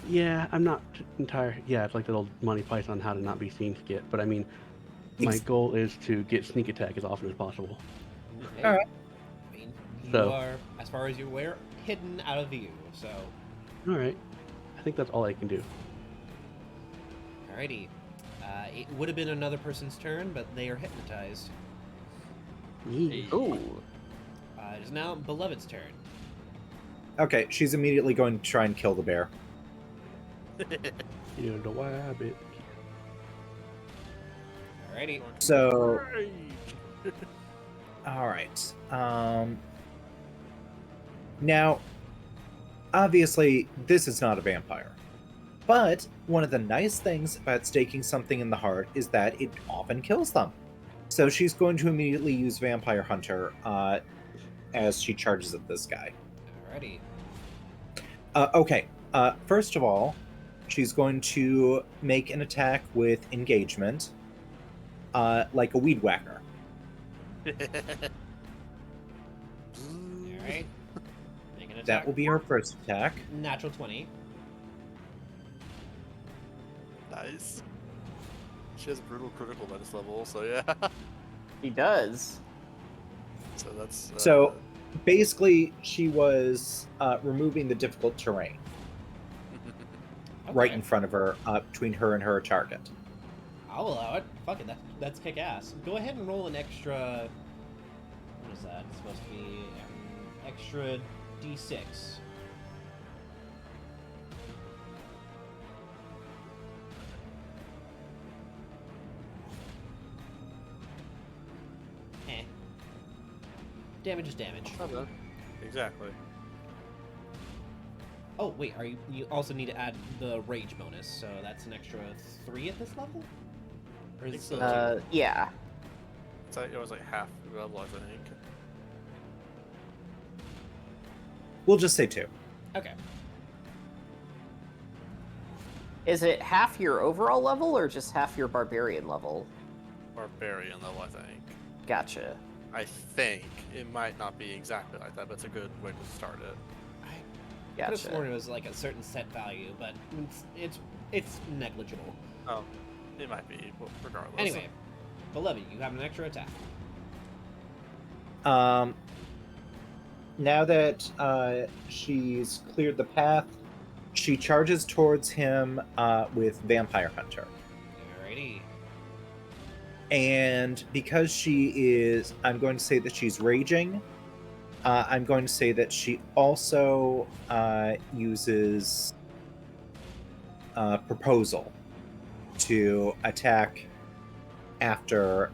Yeah, I'm not entirely... Yeah, it's like that old Monty Python how to not be seen skit. But I mean, my goal is to get sneak attack as often as possible. Hey, Alright. I mean, you So- are, as far as you're aware, hidden out of view. So, Alright. I think that's all I can do. alrighty. It would have been another person's turn, but they are hypnotized. Yee. Ooh. It is now Beloved's turn. Okay, she's immediately going to try and kill the bear. You know, the wabbit. Alrighty. So, Rage. all right. Now, obviously, this is not a vampire. But one of the nice things about staking something in the heart is that it often kills them. So she's going to immediately use Vampire Hunter as she charges at this guy. Alrighty. Okay. First of all, she's going to make an attack with engagement, like a weed whacker. Alright. Make an attack. That will be her first attack. Natural 20. Nice. She has brutal critical by this level, so yeah. He does. So that's. So basically, she was removing the difficult terrain right Okay. in front of her, between her and her target. I'll allow it. Fuck it. That's kick ass. Go ahead and roll an extra. What is that? It's supposed to be extra d6. Eh. Damage is damage. Not bad. Exactly. Oh wait, you also need to add the rage bonus, so that's an extra 3 at this level? Or is it still 2? Yeah. It's like, it was like half the level, I think. We'll just say 2. Okay. Is it half your overall level or just half your barbarian level? Barbarian level, I think. Gotcha. I think it might not be exactly like that, but it's a good way to start it. I could have Gotcha. sworn it was like a certain set value, but it's negligible. Oh, it might be, regardless. Anyway, Beloved, you have an extra attack. Now that she's cleared the path, she charges towards him with Vampire Hunter. Alrighty. And because she is, I'm going to say that she's raging. I'm going to say that she also uses Proposal to attack after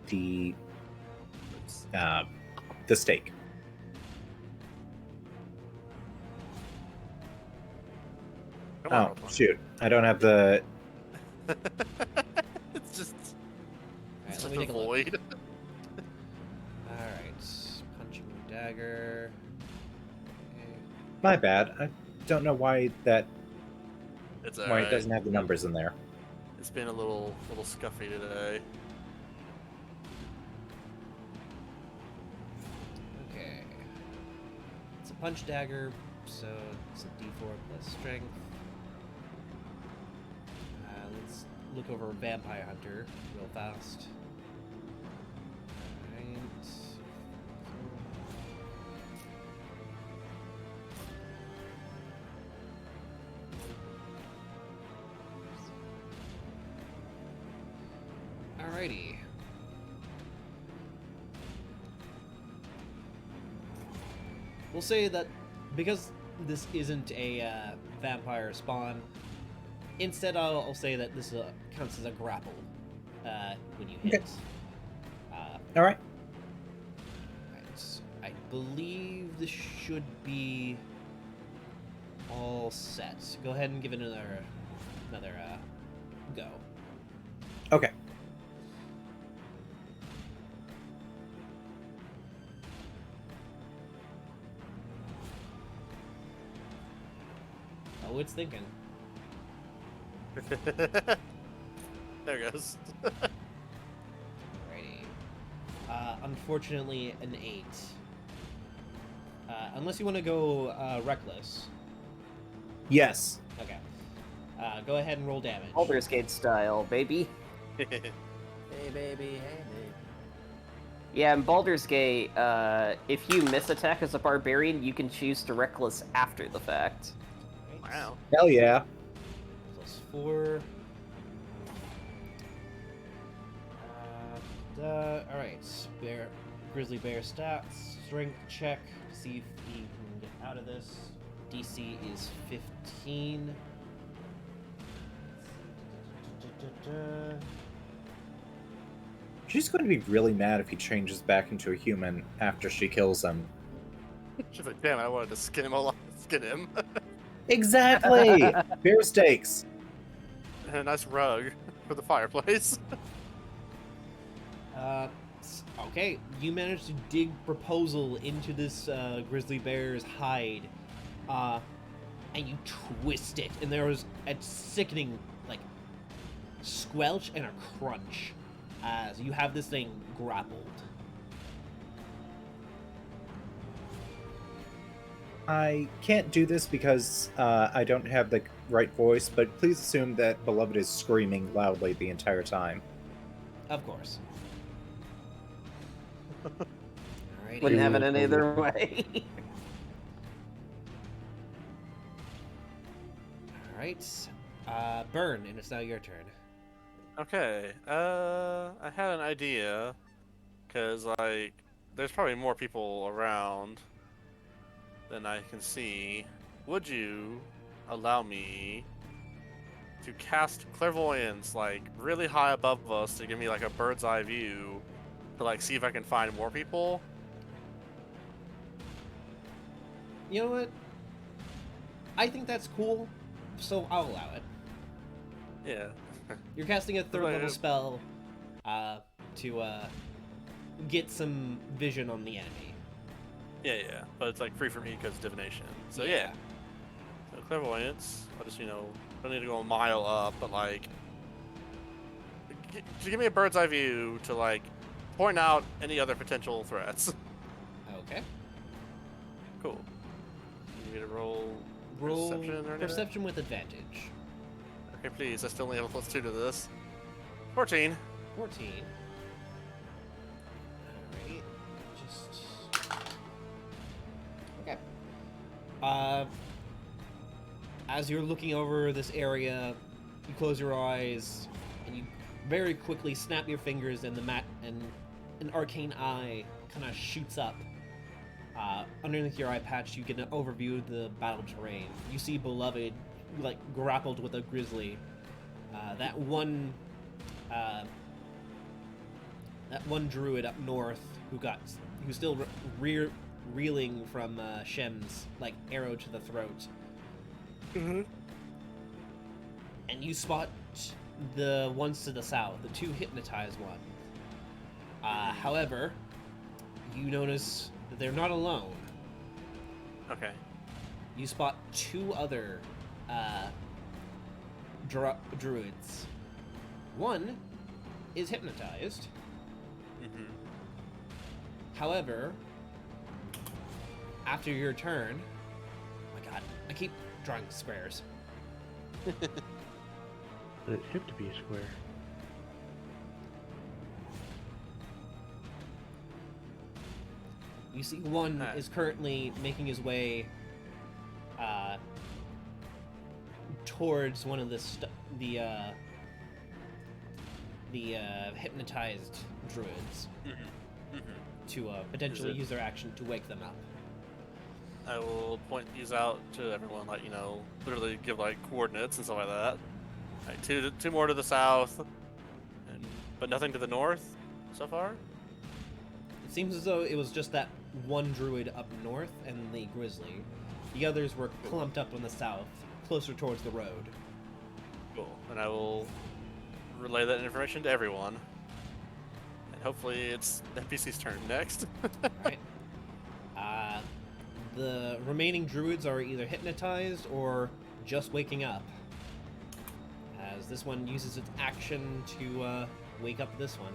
the stake. Come on, Oh, roll 20. shoot. I don't have the... It's just, Alright, it's let just me a take a look. void. Alright. Punching dagger. Okay. My bad. I don't know why that... It's Why alright. it doesn't have the numbers in there. It's been a little scuffy today. Okay. It's a punch dagger, so it's a d4 plus strength. Let's look over Vampire Hunter real fast. Alright. Alrighty. We'll say that because this isn't a vampire spawn, instead I'll say that this counts as a grapple when you hit. All right. I believe this should be all set. Go ahead and give it another go. Okay. Oh, it's thinking. There it goes. Alrighty. Unfortunately, an 8. Unless you want to go reckless. Yes. Okay. Go ahead and roll damage. Baldur's Gate style, baby. Hey, baby. Hey, baby. Yeah, in Baldur's Gate, if you miss attack as a barbarian, you can choose to reckless after the fact. Right. Wow. Hell yeah. +4. Alright. Grizzly bear stats. Strength check. See if he can get out of this. DC is 15. She's going to be really mad if he changes back into a human after she kills him. She's like, damn, I wanted to skin him alive. Skin him. Exactly! Bear steaks. And a nice rug for the fireplace. Okay, you managed to dig proposal into this grizzly bear's hide, and you twist it, and there was a sickening, like, squelch and a crunch as you have this thing grappled. I can't do this because I don't have the right voice, but please assume that Beloved is screaming loudly the entire time. Of course. Alrighty. Wouldn't have it any other way. Alright. Burn, and it's now your turn. Okay, I had an idea, because, like, there's probably more people around than I can see. Would you allow me to cast clairvoyance, like, really high above us to give me, like, a bird's eye view to, like, see if I can find more people? You know what? I think that's cool, so I'll allow it. Yeah. You're casting a third level spell to get some vision on the enemy. Yeah, but it's, like, free for me because divination. So, yeah. So, clairvoyance. I'll just, don't need to go a mile up, but, like, to give me a bird's eye view to, like, point out any other potential threats. Okay. Cool. You need to roll Roll perception or anything? perception with advantage. Okay, please. I still only have a +2 to this. 14. 14. Alright. Just. Okay. As you're looking over this area, you close your eyes, and you very quickly snap your fingers, and and an arcane eye kind of shoots up. Underneath your eye patch, you get an overview of the battle terrain. You see Beloved, like, grappled with a grizzly. That one druid up north who's still reeling from Shem's, like, arrow to the throat. Mm-hmm. And you spot the ones to the south, the 2 hypnotized ones. However, you notice that they're not alone. Okay. You spot 2 other druids. One is hypnotized. Mm-hmm. However, after your turn... Oh my god, I keep drawing squares. But it have to be a square. You see one is currently making his way towards one of the hypnotized druids to potentially use their action to wake them up. I will point these out to everyone, like, literally give, like, coordinates and stuff like that. Like, two more to the south, but nothing to the north so far? It seems as though it was just that one druid up north and the grizzly. The others were clumped up on the south, closer towards the road. Cool. And I will relay that information to everyone. And hopefully it's NPC's turn next. Right. The remaining druids are either hypnotized or just waking up, as this one uses its action to wake up this one.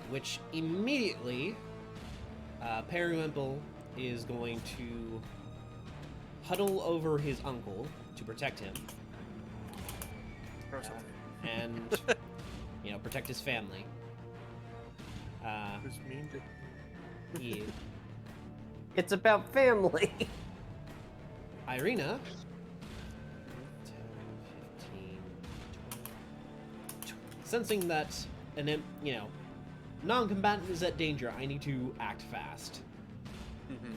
Which immediately, Periwinkle is going to huddle over his uncle to protect him. And, protect his family. Who's mean to... Yeah. It's about family. Irina. 10, 15, 20. Sensing that non-combatant is at danger, I need to act fast.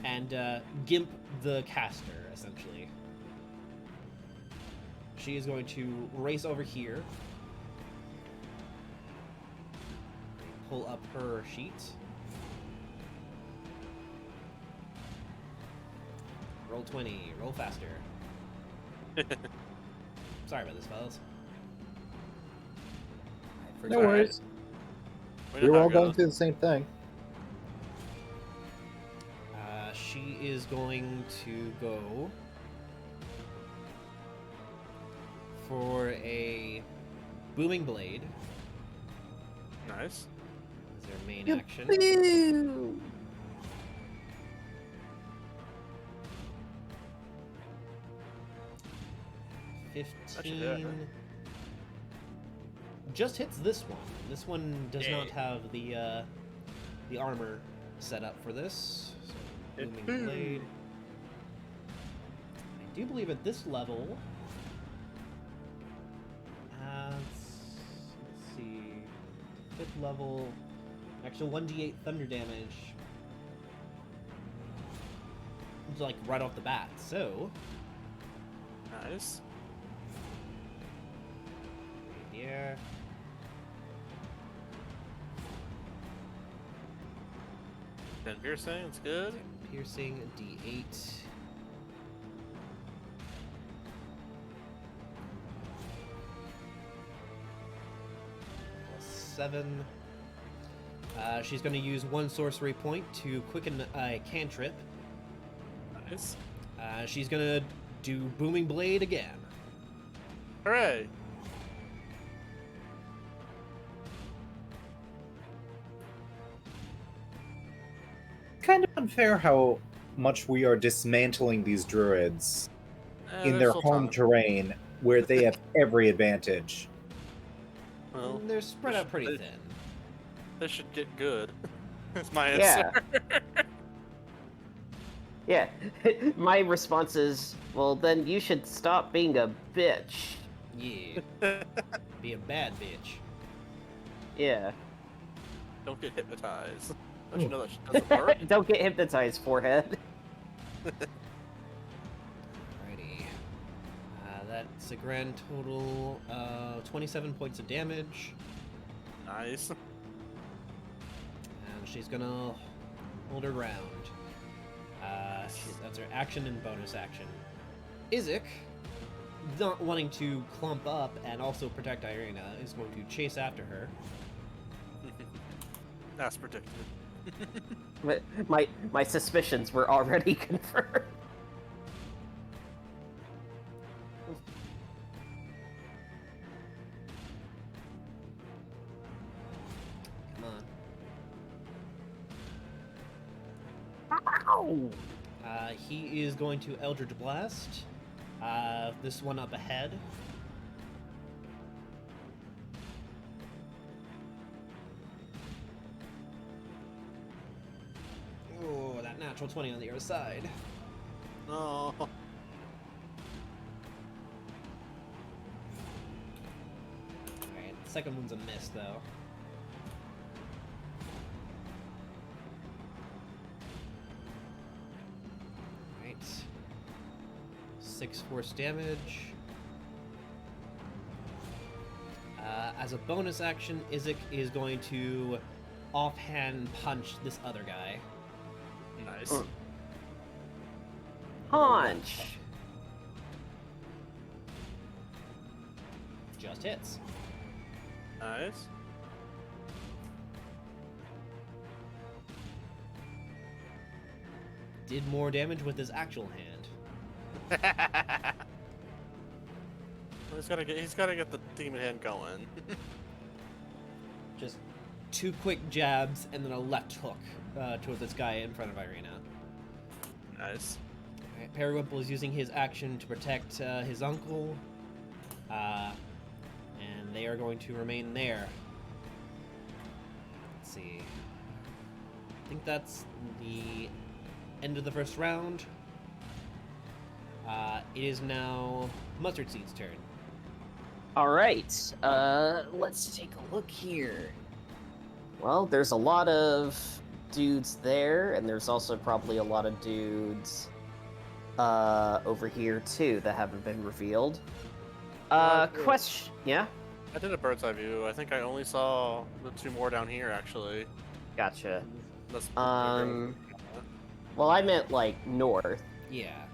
And gimp the caster, essentially. She is going to race over here. Pull up her sheet. Roll 20. Roll faster. Sorry about this, fellas. No worries. We We know were how all it going goes. through the same thing. She is going to go for a booming blade Nice. as their main action. Boo! 15 just hits this one. This one does not have the armor set up for this. So, booming blade. I do believe at this level, let's see, 5th level, actual 1d8 thunder damage. It's like right off the bat. So, Nice. yeah. Then piercing, it's good. Piercing, D8. +7. She's going to use one sorcery point to quicken a cantrip. Nice. She's going to do Booming Blade again. Hooray! Kind of unfair how much we are dismantling these druids in there's their still home time. terrain where they have every advantage. Well, They're spread out pretty they- thin. this should get good. That's my Yeah. answer. Yeah. My response is, well, then you should stop being a bitch. Yeah. Be a bad bitch. Yeah. Don't get hypnotized. Don't you know that shit doesn't work? Don't get hypnotized, forehead. Alrighty. That's a grand total of 27 points of damage. Nice. And she's gonna hold her ground. That's her action and bonus action. Izik, not wanting to clump up and also protect Irina, is going to chase after her. That's predicted. But my suspicions were already confirmed. Come on. Ow! He is going to Eldritch Blast. This one up ahead. Oh, that natural 20 on the other side. No. Alright, the second one's a miss, though. Alright. 6 force damage. As a bonus action, Izik is going to offhand punch this other guy. Nice. Punch. Just hits. Nice. Did more damage with his actual hand. He's gotta get the demon hand going. Just 2 quick jabs and then a left hook towards this guy in front of Irina. Nice. Alright, Periwimple is using his action to protect his uncle. And they are going to remain there. Let's see. I think that's the end of the first round. It is now Mustard Seed's turn. All right. Let's take a look here. Well, there's a lot of dudes there, and there's also probably a lot of dudes over here too that haven't been revealed. Question. Yeah. I did a bird's eye view. I think I only saw the 2 more down here, actually. Gotcha. That's Well, I meant like north. Yeah.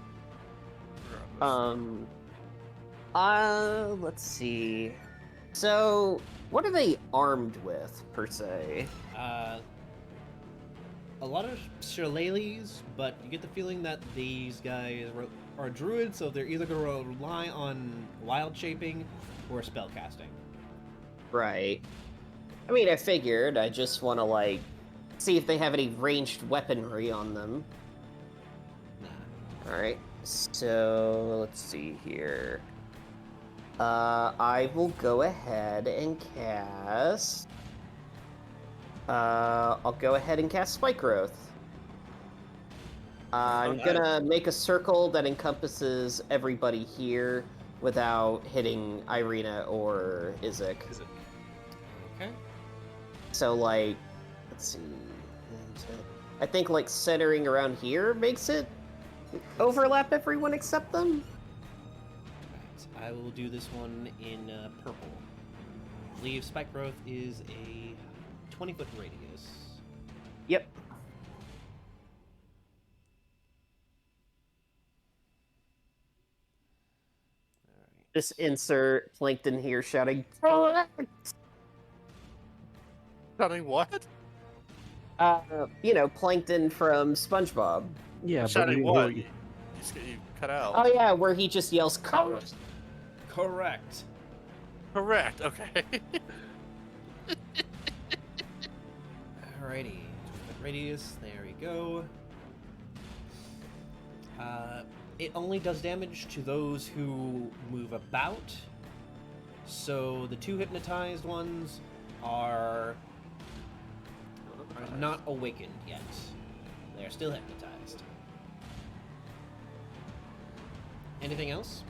Let's see. So, what are they armed with, per se? A lot of shillelaghs, but you get the feeling that these guys are druids, so they're either going to rely on wild shaping or spell casting. Right. I mean, I figured. I just want to, like, see if they have any ranged weaponry on them. Nah. Alright, so let's see here. I will go ahead and cast... I'll go ahead and cast Spike Growth. I'm gonna make a circle that encompasses everybody here without hitting Irina or Izek. Okay. So, like, let's see. I think, like, centering around here makes it overlap everyone except them. Right. I will do this one in purple. I believe Spike Growth is a 20-foot radius. Yep. Alright. Just insert Plankton here shouting, Shouting what? you know, Plankton from SpongeBob. Yeah, Shouting but what? You cut out. Oh yeah, where he just yells, "Coast!" Correct. Correct. Okay. Alrighty. 20-foot radius. There we go. It only does damage to those who move about. So the 2 hypnotized ones are not awakened yet. They're still hypnotized. Anything else?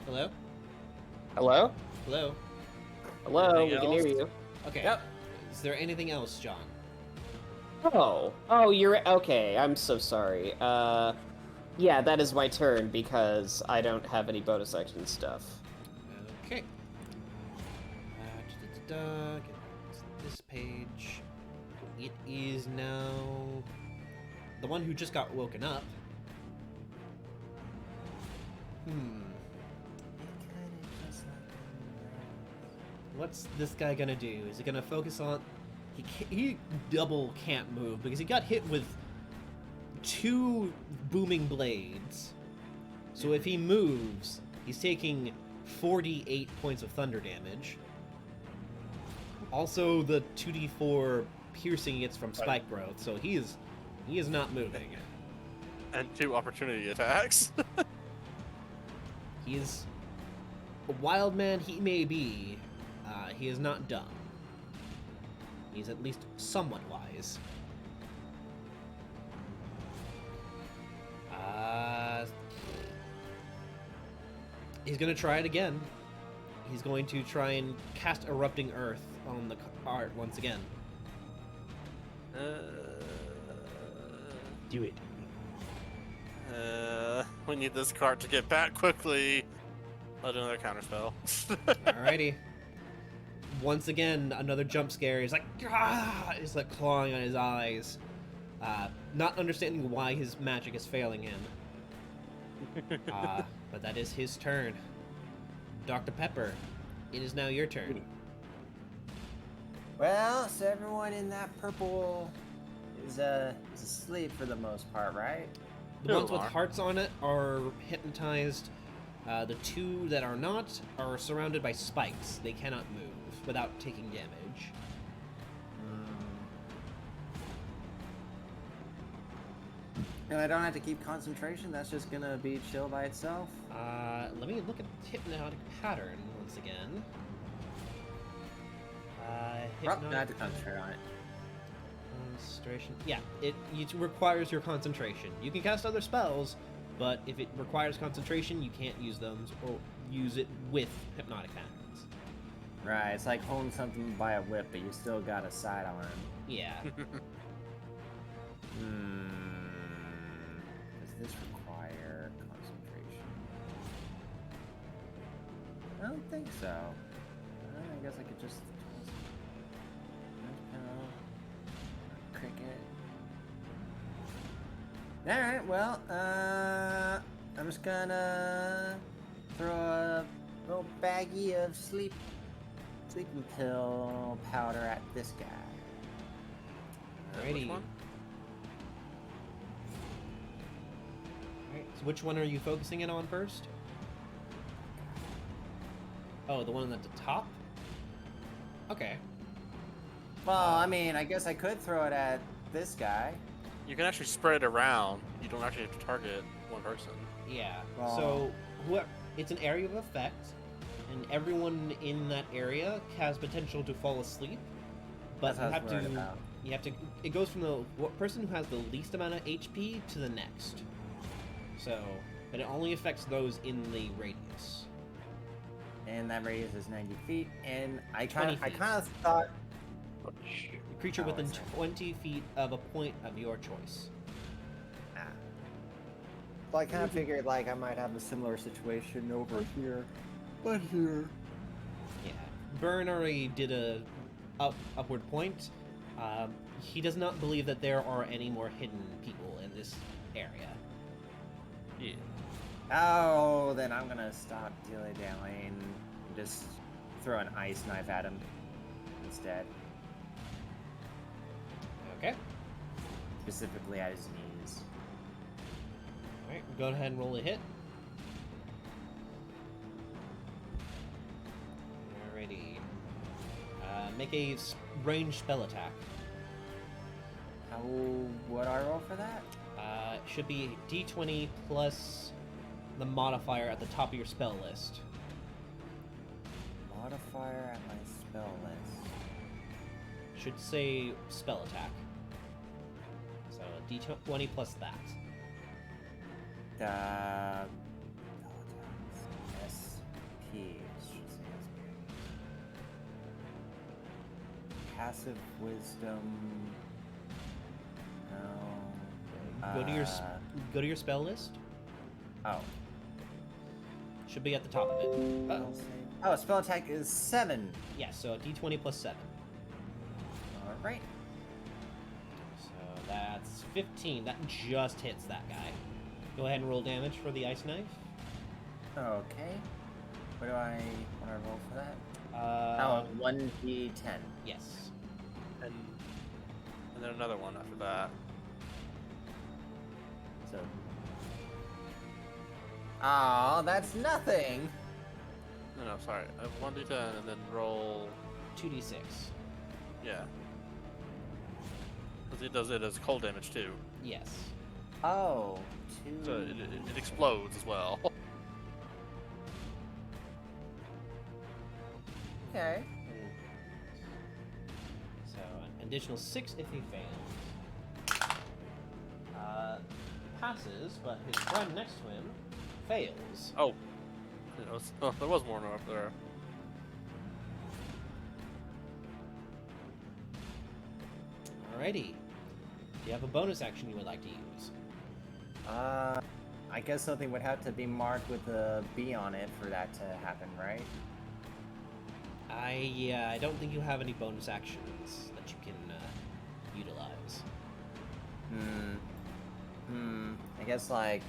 Hello? Hello? Hello? Hello, we Anything can hear else? you. Okay. Yep. Is there anything else, John? Oh, you're okay. I'm so sorry. Yeah, that is my turn because I don't have any bonus action stuff. Okay. Get to this page. It is now the one who just got woken up. What's this guy gonna do? Is he gonna focus on? He double can't move because he got hit with 2 booming blades. So if he moves, he's taking 48 points of thunder damage. Also, the 2d4 piercing he gets from spike growth, so he is not moving. And 2 opportunity attacks. He is a wild man. He may be. He is not dumb. He's at least somewhat wise. He's gonna try it again. He's going to try and cast Erupting Earth on the cart once again. do it. We need this cart to get back quickly. I'll do another counter spell. Alrighty. Once again, another jump scare. He's like, ah! He's like clawing on his eyes, not understanding why his magic is failing him. But that is his turn. Dr. Pepper, it is now your turn. Well, so everyone in that purple is asleep for the most part, right? The ones with hearts on it are hypnotized. The two that are not are surrounded by spikes. They cannot move without taking damage. And I don't have to keep concentration. That's just gonna be chill by itself. Let me look at hypnotic pattern once again. Well, I have to concentrate on it. Concentration. Yeah, it requires your concentration. You can cast other spells, but if it requires concentration, you can't use them or use it with hypnotic patterns. Right, it's like holding something by a whip, but you still got a sidearm. Yeah. Does this require concentration? I don't think so. I guess I could just cricket. Alright, well, I'm just gonna throw a little baggie of sleeping pill powder at this guy. Alrighty. Which one? Alright, so which one are you focusing in on first? Oh, the one at the top? Okay. Well, I mean, I guess I could throw it at this guy. You can actually spread it around. You don't actually have to target one person. Yeah. Well- So, it's an area of effect, and everyone in that area has potential to fall asleep. But That's what I was worried about. you have to. It goes from the person who has the least amount of HP to the next. So, but it only affects those in the radius. And that radius is 90 feet, and I 20 kind feet. of thought. The creature Oh, within I see. 20 feet of a point of your choice. Well, I kind of figured like I might have a similar situation over here, but here. Yeah. Burn already did a upward point. He does not believe that there are any more hidden people in this area. Yeah. Oh, then I'm gonna stop dilly-dallying and just throw an ice knife at him instead, Okay. specifically at his knees. Alright, go ahead and roll a hit. Alrighty. Make a range spell attack. How would I roll for that? It should be d20 plus the modifier at the top of your spell list. Modifier at my spell list. Should say spell attack. So d20 plus that. SP. It should say SP. Passive wisdom. No. Go to your spell list. Oh. Should be at the top of it. Oh, spell attack is 7. Yeah, so d20 plus 7. Alright. So that's 15. That just hits that guy. Go ahead and roll damage for the ice knife. Okay. What do I want to roll for that? Uh, 1d10. Yes. And then another one after that. So. Oh, that's nothing. No, sorry. 1d10 and then roll. 2d6. Yeah. Because it does cold damage too. Yes. Oh, 2. So it explodes as well. Okay. So an additional 6 if he fails. Passes, but his friend next to him fails. Oh. There was more up there. Alrighty. Do you have a bonus action you would like to use? I guess something would have to be marked with a B on it for that to happen, right? I don't think you have any bonus actions that you can utilize. I guess, like,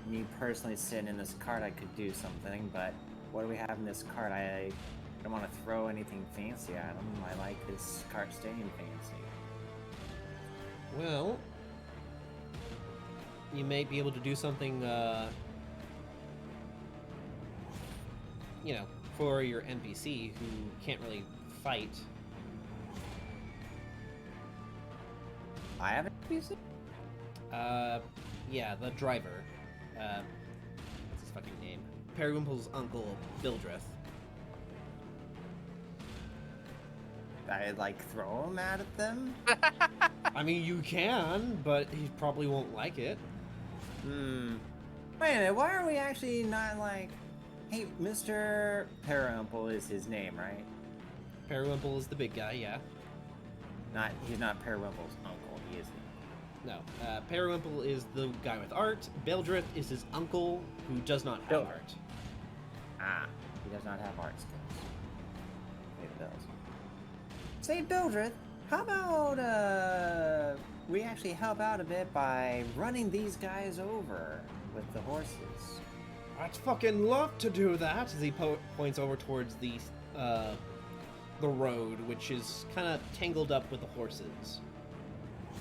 me personally sitting in this cart, I could do something, but what do we have in this cart? I don't want to throw anything fancy at him. I like this cart staying fancy. Well, you may be able to do something, you know, for your NPC who can't really fight. I have a PC? Yeah, the driver. What's his fucking name? Periwimple's uncle, Bildreth. I like throw him at them? I mean, you can, but he probably won't like it. Wait a minute, why are we actually not like... Hey, Mr. Periwimple is his name, right? Periwimple is the big guy, yeah. He's not Periwimple's uncle, he is the No, Periwimple is the guy with art. Bildreth is his uncle, who does not have art. he does not have art skills. Pay the bills. Say, Bildreth, how about, we actually help out a bit by running these guys over with the horses? I'd fucking love to do that, as he points over towards the road, which is kind of tangled up with the horses.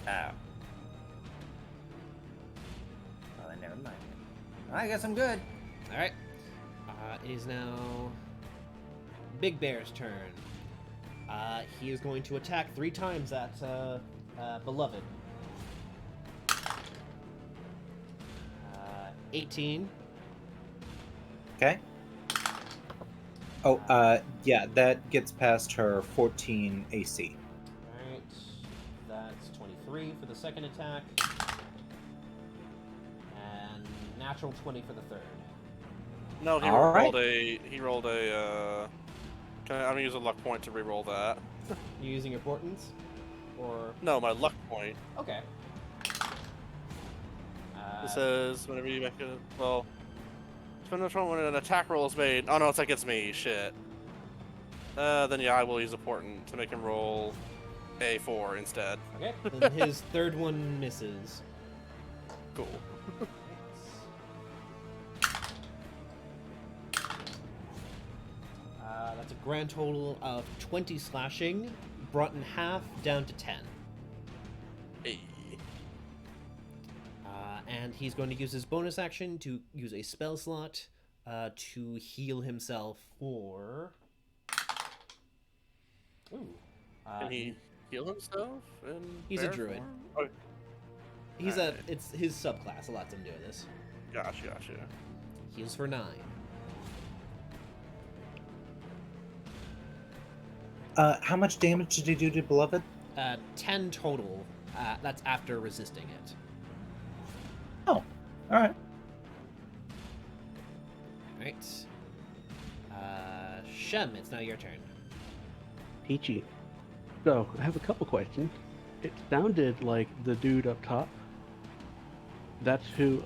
Oh. Well, then never mind. I guess I'm good. Alright. It is now Big Bear's turn. He is going to attack 3 times at Beloved. 18. Okay. Oh, yeah, that gets past her 14 AC. Alright. That's 23 for the second attack. And natural 20 for the third. No, he All rolled right. he rolled a. I'm gonna use a luck point to re-roll that. You using your portents? Or... No, my luck point. Okay. It says whenever you make a depending on when an attack roll is made. Oh no, it's like it's me. Shit. Then yeah, I will use a portent to make him roll a 4 instead. Okay. Then his third one misses. Cool. That's a grand total of 20 slashing, brought in half down to 10. Hey. And he's going to use his bonus action to use a spell slot to heal himself for... Ooh. Can he heal himself? He's a druid. Oh, He's alright. It's his subclass allows him to do this. Gotcha. Heals for 9. How much damage did he do to Beloved? 10 total. That's after resisting it. Oh, alright. Right. Shem, it's now your turn. Peachy. So, I have a couple questions. It sounded like the dude up top. That's who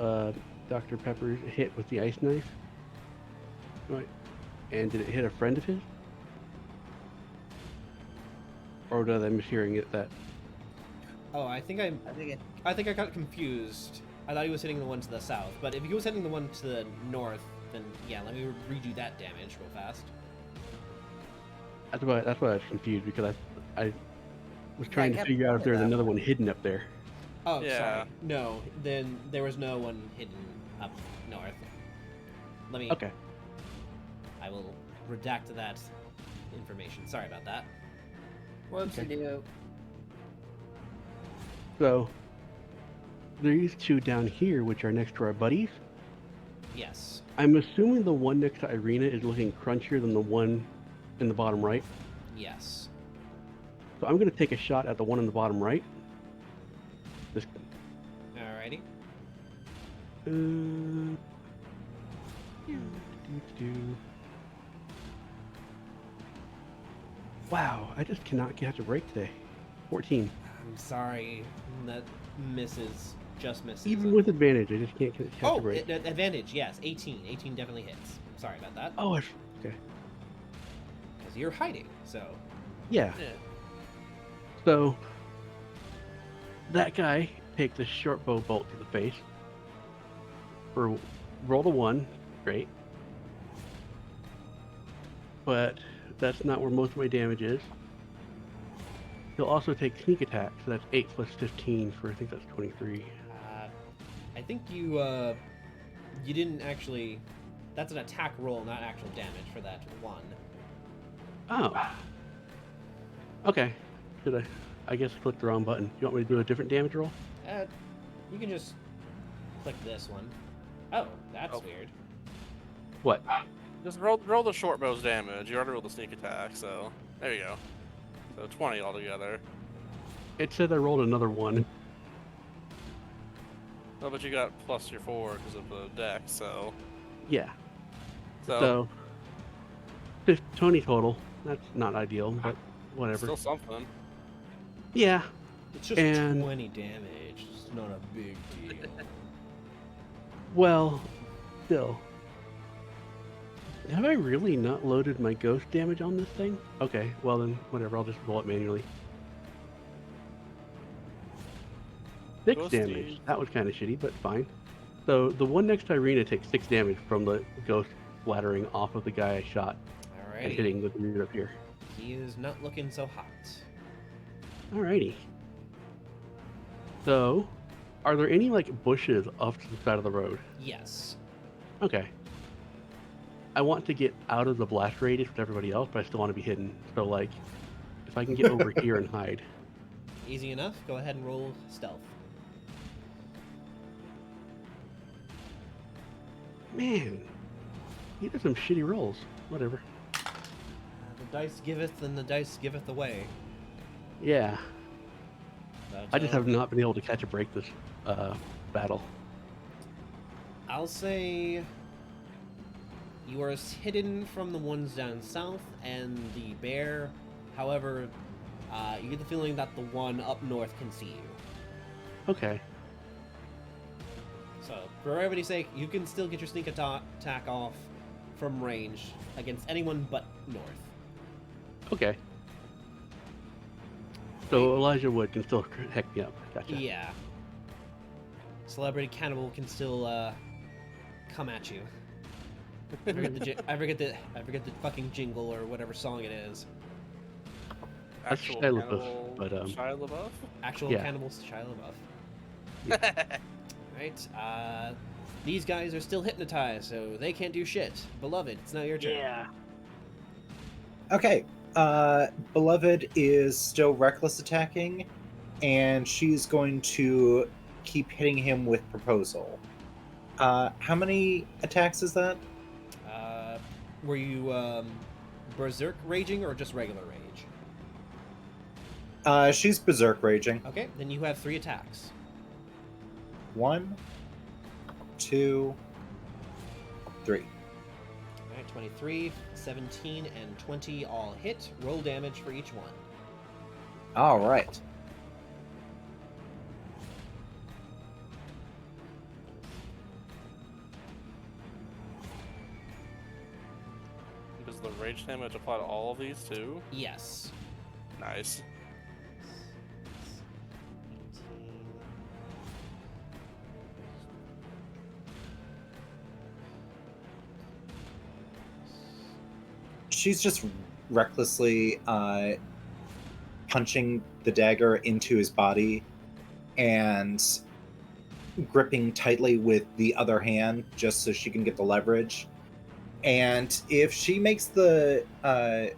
Dr. Pepper hit with the ice knife. Right. And did it hit a friend of his? Or did I mishearing it that? Oh, I think I got confused. I thought he was hitting the one to the south, but if he was hitting the one to the north, then yeah, let me redo that damage real fast. That's why I was confused, because I was trying to kept figure out if thinking there was that another one hidden up there. Oh, Yeah. sorry. No, then there was no one hidden up north. Let me... Okay. I will redact that information. Sorry about that. Whoopsie-doo. So, these two down here, which are next to our buddies, Yes. I'm assuming the one next to Irina is looking crunchier than the one in the bottom right. Yes. So I'm going to take a shot at the one in the bottom right. Just, Alrighty. Wow, I just cannot catch a break today. 14. I'm sorry. That misses. just misses. Even with advantage, I just can't catch a Oh, break. advantage, yes. 18. 18 definitely hits. Sorry about that. Oh, okay. Because you're hiding, so... Yeah. Yeah. So that guy takes a short bow bolt to the face. For roll a 1, great. But that's not where most of my damage is. He'll also take sneak attack, so that's 8 plus 15 for, I think that's 23. I think you didn't actually... That's an attack roll, not actual damage for that 1. Oh. Okay. I guess I clicked the wrong button. You want me to do a different damage roll? You can just click this one. Oh, that's Oh. weird. What? Just roll the short bow's damage. You already rolled the sneak attack, so there you go. So 20 altogether. It said I rolled another 1. Oh, but you got plus your 4 because of the deck, so Yeah. so So 20 total. That's not ideal, but whatever. still something. Yeah. It's just And- 20 damage. It's not a big deal. Well, still. Have I really not loaded my ghost damage on this thing? Okay, well then, whatever, I'll just roll it manually. 6 Ghosty. damage. That was kind of shitty, but fine. So, the one next to Irina takes 6 damage from the ghost splattering off of the guy I shot and Alrighty. hitting the dude up here. He is not looking so hot. Alrighty. So, are there any, like, bushes off to the side of the road? Yes. Okay. I want to get out of the blast radius with everybody else, but I still want to be hidden. So, like, if I can get over here and hide. Easy enough. Go ahead and roll stealth. Man, he does some shitty rolls. Whatever. The dice giveth and the dice giveth away. Yeah, But, I just have not been able to catch a break this battle. I'll say you are hidden from the ones down south and the bear. However, you get the feeling that the one up north can see you. Okay. So, for everybody's sake, you can still get your sneak attack off from range against anyone but north. Okay. So Elijah Wood can still heck me up. Gotcha. Yeah. Celebrity Cannibal can still come at you. I forget the fucking jingle or whatever song it is. That's Actual Shia LaBeouf, cannibal but, Shia LaBeouf? Actual Yeah. Cannibals Shia LaBeouf. Right. These guys are still hypnotized, so they can't do shit. Beloved, it's now your turn. Yeah. Okay. Beloved is still reckless attacking, and she's going to keep hitting him with proposal. How many attacks is that? Were you berserk raging or just regular rage? She's berserk raging. Okay, then you have 3 attacks. 1, 2, 3. Alright, 23, 17, and 20 all hit. Roll damage for each one. All right. Does the rage damage apply to all of these too? Yes. Nice. 18. She's just recklessly punching the dagger into his body and gripping tightly with the other hand just so she can get the leverage. And if she makes the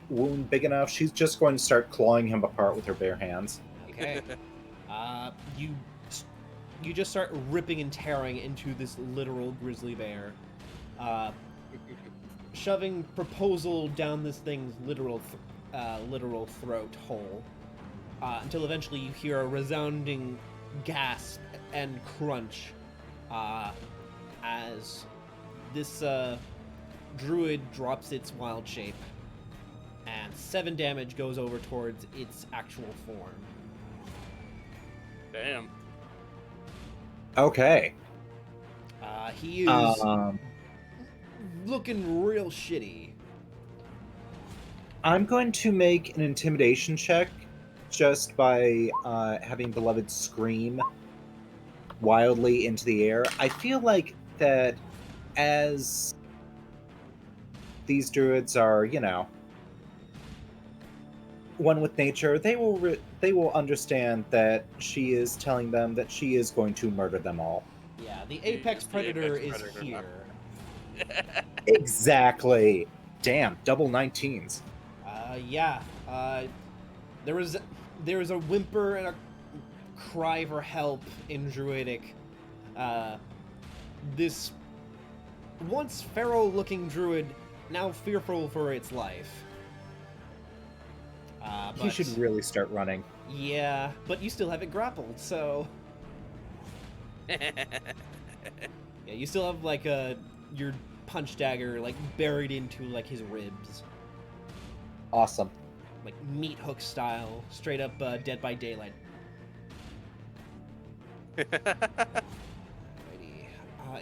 wound big enough, she's just going to start clawing him apart with her bare hands. Okay. You just start ripping and tearing into this literal grizzly bear, shoving proposal down this thing's literal throat hole, until eventually you hear a resounding gasp and crunch as this druid drops its wild shape, and 7 damage goes over towards its actual form. Damn. Okay. He is Um, looking real shitty. I'm going to make an intimidation check just by having Beloved scream wildly into the air. I feel like that as these druids are, one with nature, they will understand that she is telling them that she is going to murder them all. Yeah, the He apex is the predator apex is predator now. here. Exactly. Damn, double 19s. Yeah. There was a whimper and a cry for help in Druidic. This once feral-looking druid, now fearful for its life. He should really start running. Yeah, but you still have it grappled, so yeah, you still have like your punch dagger like buried into like his ribs, Awesome. like meat hook style, straight up Dead by Daylight. Alrighty,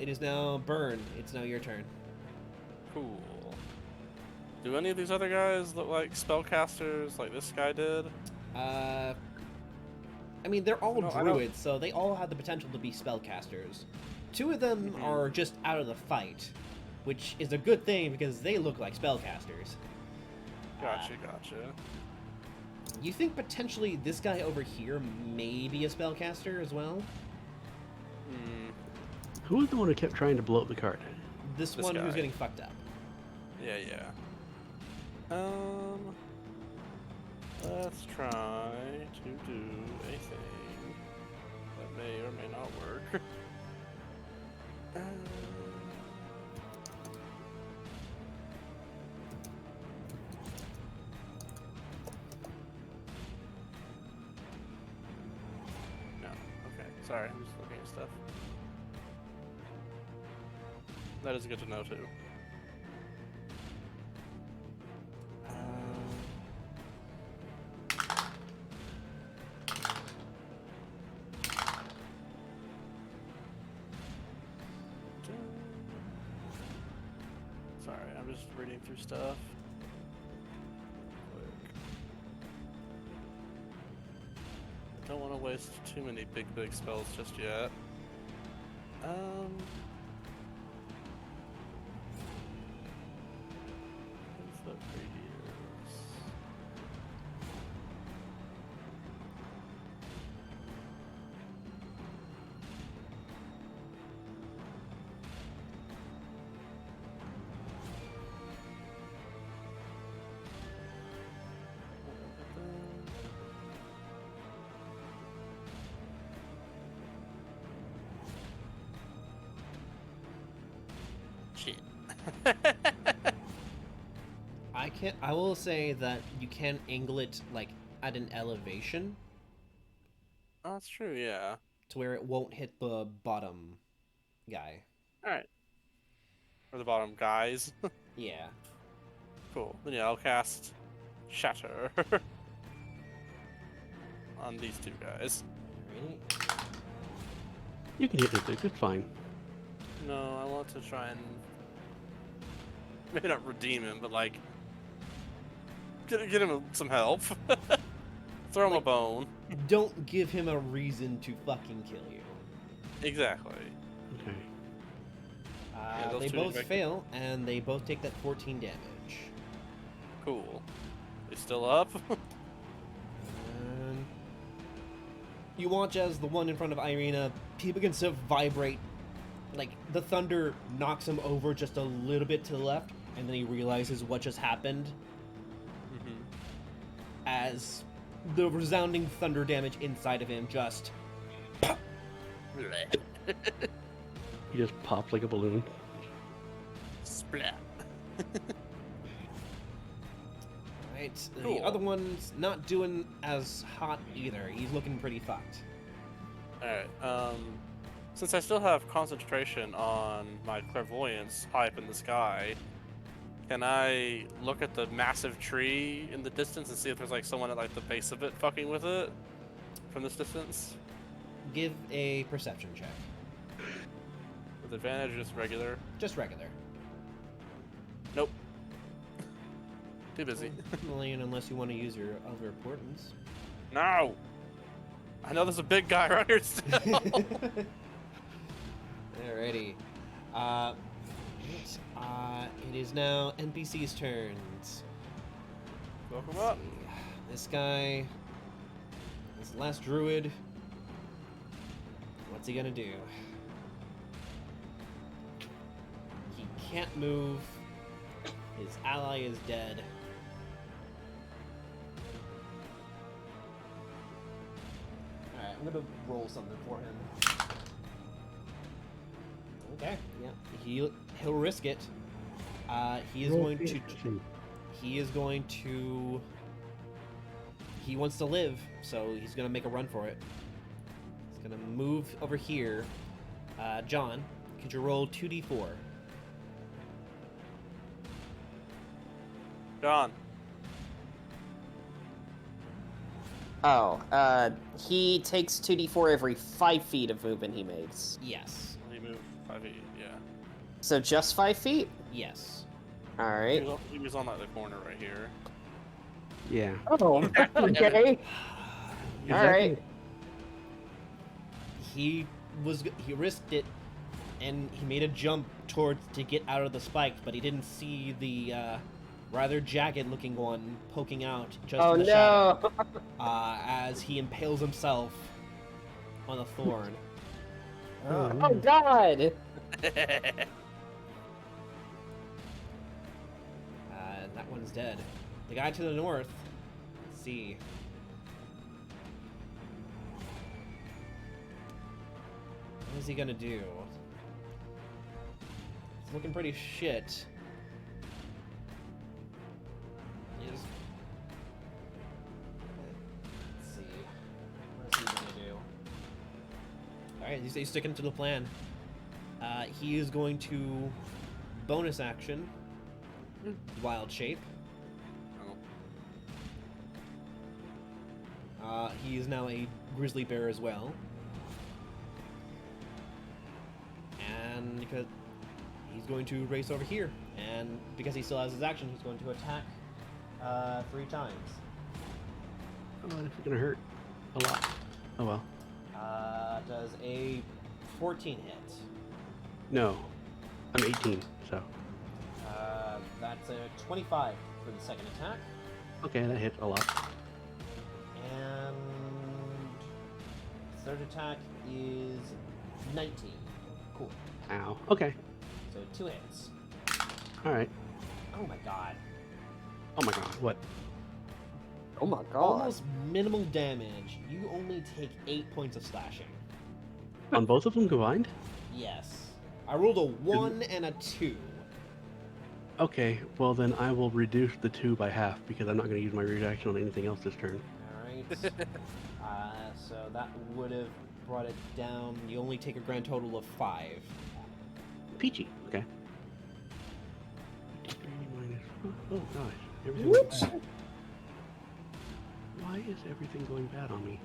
it is now Burn. It's now your turn. Cool. Do any of these other guys look like spellcasters like this guy did? I mean, they're all No, I don't- druids, so they all have the potential to be spellcasters. Two of them are just out of the fight, which is a good thing because they look like spellcasters. Gotcha. You think potentially this guy over here may be a spellcaster as well? Hmm. Who was the one who kept trying to blow up the cart? This This one who's guy. getting fucked up. Yeah. Let's try to do a thing that may or may not work. No. Okay. Sorry, I'm just looking at stuff. That is good to know too. Sorry, I'm just reading through stuff. Quick. I don't want to waste too many big spells just yet. What's that radius? Shit. I will say that you can angle it like at an elevation Oh, that's true, yeah. to where it won't hit the bottom guy. Alright. Or the bottom guys. Yeah. Cool. Then yeah, I'll cast Shatter on these two guys. Really? You can hit it, it's fine. No, I want to try and maybe not redeem him, but like get him some help. Throw him a bone. Don't give him a reason to fucking kill you. Exactly. Okay. those They two both make- fail, and they both take that 14 damage. Cool. They still up? And you watch as the one in front of Irina, he begins to vibrate. Like, the thunder knocks him over just a little bit to the left, and then he realizes what just happened as the resounding thunder damage inside of him just... He just popped like a balloon. Splat. Right, Cool. the other one's not doing as hot either. He's looking pretty fucked. Alright, since I still have concentration on my clairvoyance high up in the sky, can I look at the massive tree in the distance and see if there's like someone at like the base of it fucking with it from this distance? Give a perception check. With advantage, just regular. Just regular. Nope. Too busy. Unless you want to use your other importance. No! I know there's a big guy around here still! Alrighty. It is now NPC's turns. Welcome Let's up. see. This guy, this last druid, what's he gonna do? He can't move. His ally is dead. Alright, I'm gonna roll something for him. Okay, yeah, he'll risk it. He is going to. He is going to. He wants to live, so he's gonna make a run for it. He's gonna move over here. John, could you roll 2d4? John. Oh, he takes 2d4 every 5 feet of movement he makes. Yes. He moved 5 feet, yeah. So just 5 feet? Yes. Alright. He was on like the corner right here. Yeah. Oh, okay. Alright. He risked it, and he made a jump to get out of the spike, but he didn't see the rather jagged-looking one poking out just Oh in the shadow, no! as he impales himself on a thorn. Oh god! That one's dead. The guy to the north. Let's see. What is he gonna do? It's looking pretty shit. Let's see. What is he gonna do? Alright, he's sticking to the plan. He is going to bonus action wild shape. He is now a grizzly bear as well. And because he's going to race over here, and because he still has his action, he's going to attack 3 times. Oh, that's gonna hurt a lot. Oh well. Does a 14 hit? No, I'm 18, so. That's a 25 for the second attack. Okay, that hits a lot. And third attack is 19. Cool. Ow. Okay. So 2 hits. All right. Oh my god. Oh my god. What? Oh my god. Almost minimal damage. You only take 8 points of slashing. On both of them combined? Yes. I rolled a 1 and a 2. Okay. Well then, I will reduce the 2 by half because I'm not going to use my reaction on anything else this turn. Alright. So that would have brought it down. You only take a grand total of 5. Peachy. Okay. Oh gosh. Everything went bad. Why is everything going bad on me?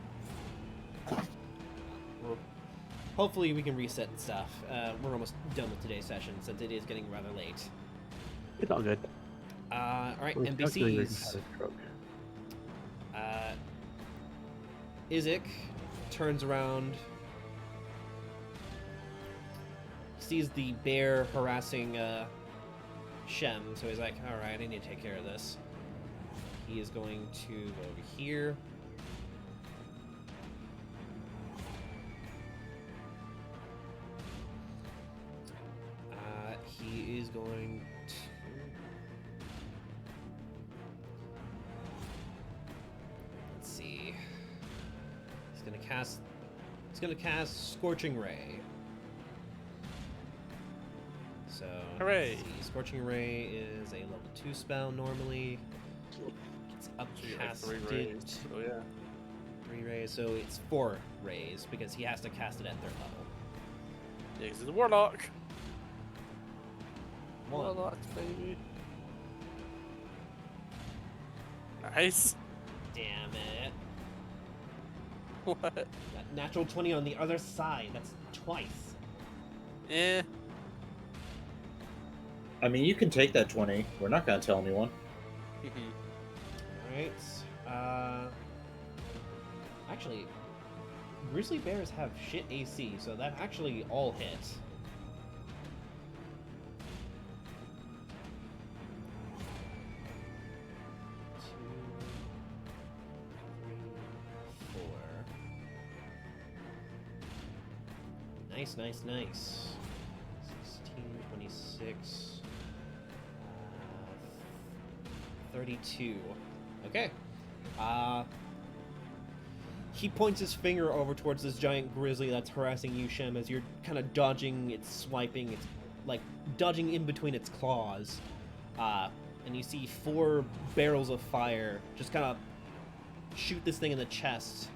Well, hopefully we can reset stuff. We're almost done with today's session since it is getting rather late. It's all good. Alright, Well, calculator NPCs. had a stroke. Izek turns around, sees the bear harassing Shem, so he's like, alright, I need to take care of this. He is going to go over here. He is going to... Let's see. He's gonna cast Scorching Ray. So Hooray. let's see. Scorching Ray is a level 2 spell normally. It's upcasted. 3 rays. Oh yeah. 3 rays, so it's 4 rays because he has to cast it at their level. Yeah, 'cause he's a warlock. 1. Warlocks, baby. Nice. Damn it. What? That natural 20 on the other side. That's twice. Eh. I mean, you can take that 20. We're not going to tell anyone. Alright. Actually, grizzly bears have shit AC, so that actually all hits. Nice, nice, nice. 16, 26, 32. Okay. He points his finger over towards this giant grizzly that's harassing you, Shem, as you're kind of dodging its swiping. It's like dodging in between its claws. And you see 4 barrels of fire just kind of shoot this thing in the chest.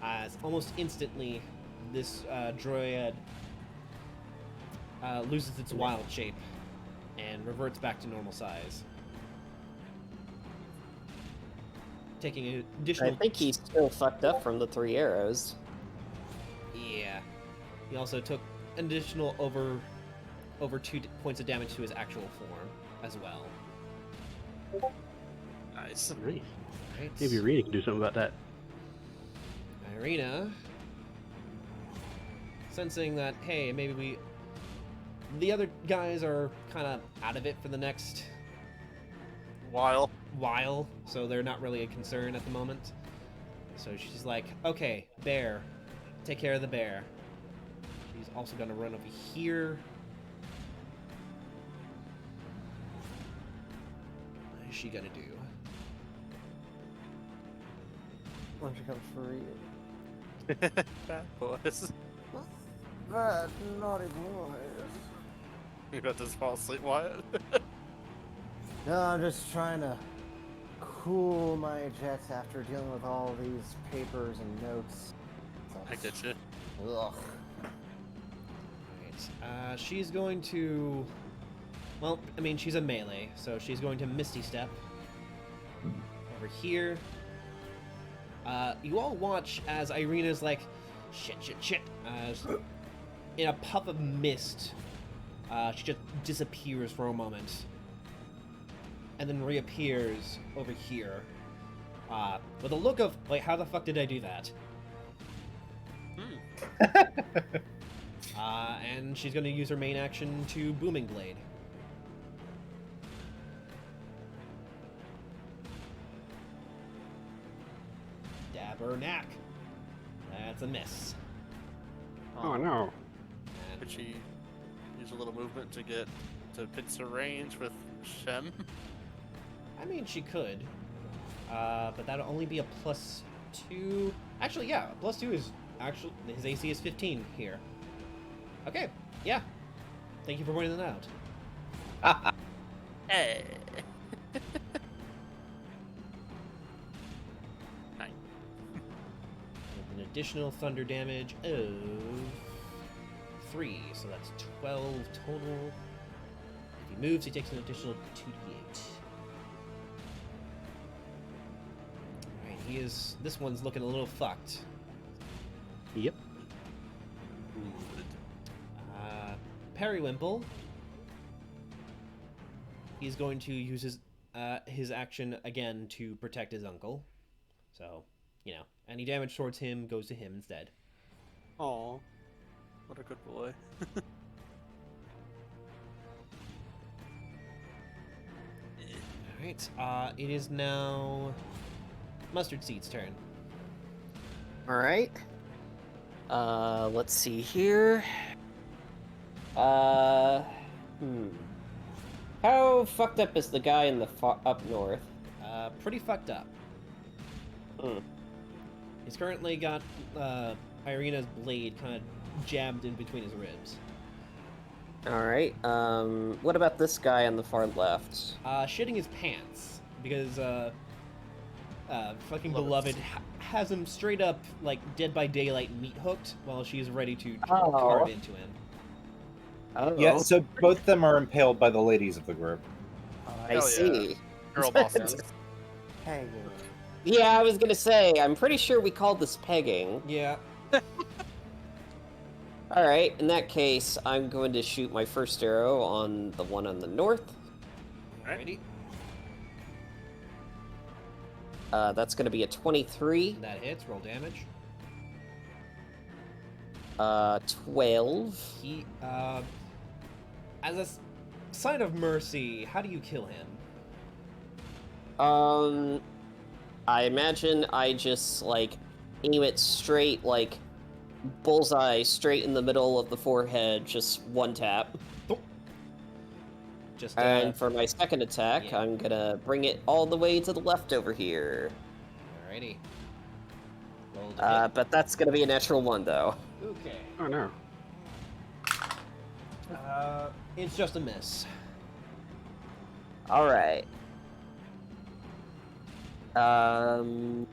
As almost instantly, this droid loses its wild shape and reverts back to normal size. Taking an additional... I think he's still fucked up from the 3 arrows. Yeah. He also took an additional over 2 points of damage to his actual form as well. Nice. Nice. Right. Maybe Irina can do something about that. Irina, sensing that, hey, maybe the other guys are kind of out of it for the next While. so they're not really a concern at the moment. So she's like, okay, bear, take care of the bear. She's also gonna run over here. What is she gonna do? Why don't you come for you? Bad boys. Bad, naughty boys. You about to fall asleep, Wyatt? No, I'm just trying to cool my jets after dealing with all these papers and notes. I get you. Ugh. Right. She's going to... Well, I mean, she's a melee, so she's going to Misty Step. Over here. You all watch as Irina's like, shit. In a puff of mist, she just disappears for a moment. And then reappears over here. With a look of, like, how the fuck did I do that? And she's going to use her main action to Booming Blade. Dab her knack. That's a miss. Oh no. Could she use a little movement to get to pincer range with Shem? I mean, she could. But that'll only be a +2. Actually, yeah, a +2 is actually... His AC is 15 here. Okay, yeah. Thank you for pointing that out. Hey. Nine. With an additional thunder damage of 3, so that's 12 total. If he moves, he takes an additional 2d8. Alright, he is... This one's looking a little fucked. Yep. Periwimple. He's going to use his action again to protect his uncle. So, you know, any damage towards him goes to him instead. Aw. What a good boy. Alright, it is now Mustard Seed's turn. Alright. Let's see here. How fucked up is the guy in the up north? Pretty fucked up. Hmm. He's currently got Irina's blade kind of jabbed in between his ribs. Alright, what about this guy on the far left? Shitting his pants because fucking Love it. beloved has him straight up like Dead by Daylight meat hooked while she's ready to Oh. carve into him. Oh, Yeah, so both of them are impaled by the ladies of the group. I Hell see. yeah. Girl bosses. Hey, Yeah, I was gonna say, I'm pretty sure we called this pegging. Yeah. Alright, in that case, I'm going to shoot my first arrow on the one on the north. Alrighty. That's going to be a 23. That hits. Roll damage. 12. He, as a sign of mercy, how do you kill him? I imagine I just, like, aim it straight, like, bullseye straight in the middle of the forehead, just one tap. Just, And for my second attack, yeah. I'm gonna bring it all the way to the left over here. Alrighty. Roll to hit. But that's gonna be a natural 1, though. Okay. Oh no. It's just a miss. Alright. And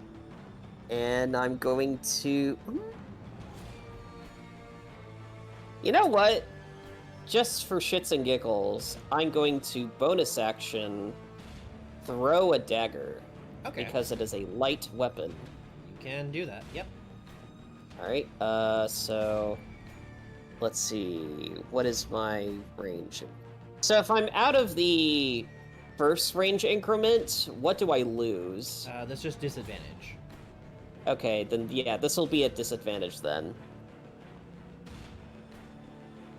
I'm going to... You know what? Just for shits and giggles, I'm going to bonus action throw a dagger. Okay. Because it is a light weapon. You can do that. Yep. Alright, so... Let's see... What is my range? So if I'm out of the first range increment, what do I lose? That's just disadvantage. Okay, then yeah, this will be at disadvantage then.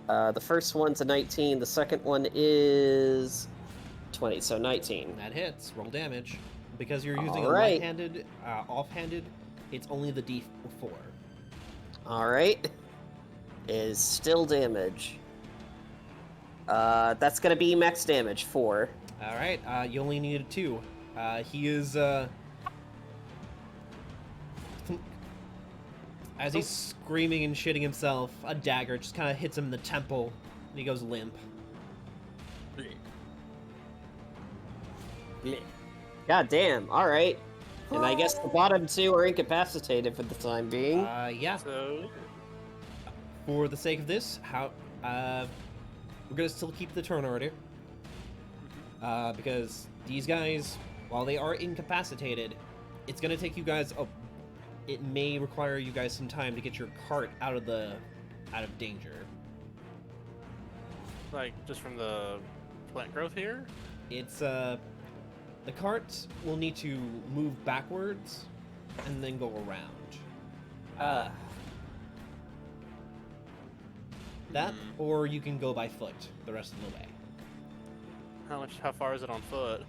The first one's a 19, the second one is 20, so 19. That hits. Roll damage. Because you're using Alright. a light-handed, offhanded, it's only the D4. Alright. Is still damage. That's gonna be max damage, 4. Alright, you only needed 2. He is, as he's screaming and shitting himself, a dagger just kind of hits him in the temple, and he goes limp. God damn, alright. And I guess the bottom 2 are incapacitated for the time being. Yeah. So, For the sake of this, we're gonna still keep the turn order. Because these guys, while they are incapacitated, it's gonna take you guys it may require you guys some time to get your cart out of danger. like, just from the plant growth here? It's the cart will need to move backwards and then go around. That, or you can go by foot the rest of the way. How far is it on foot?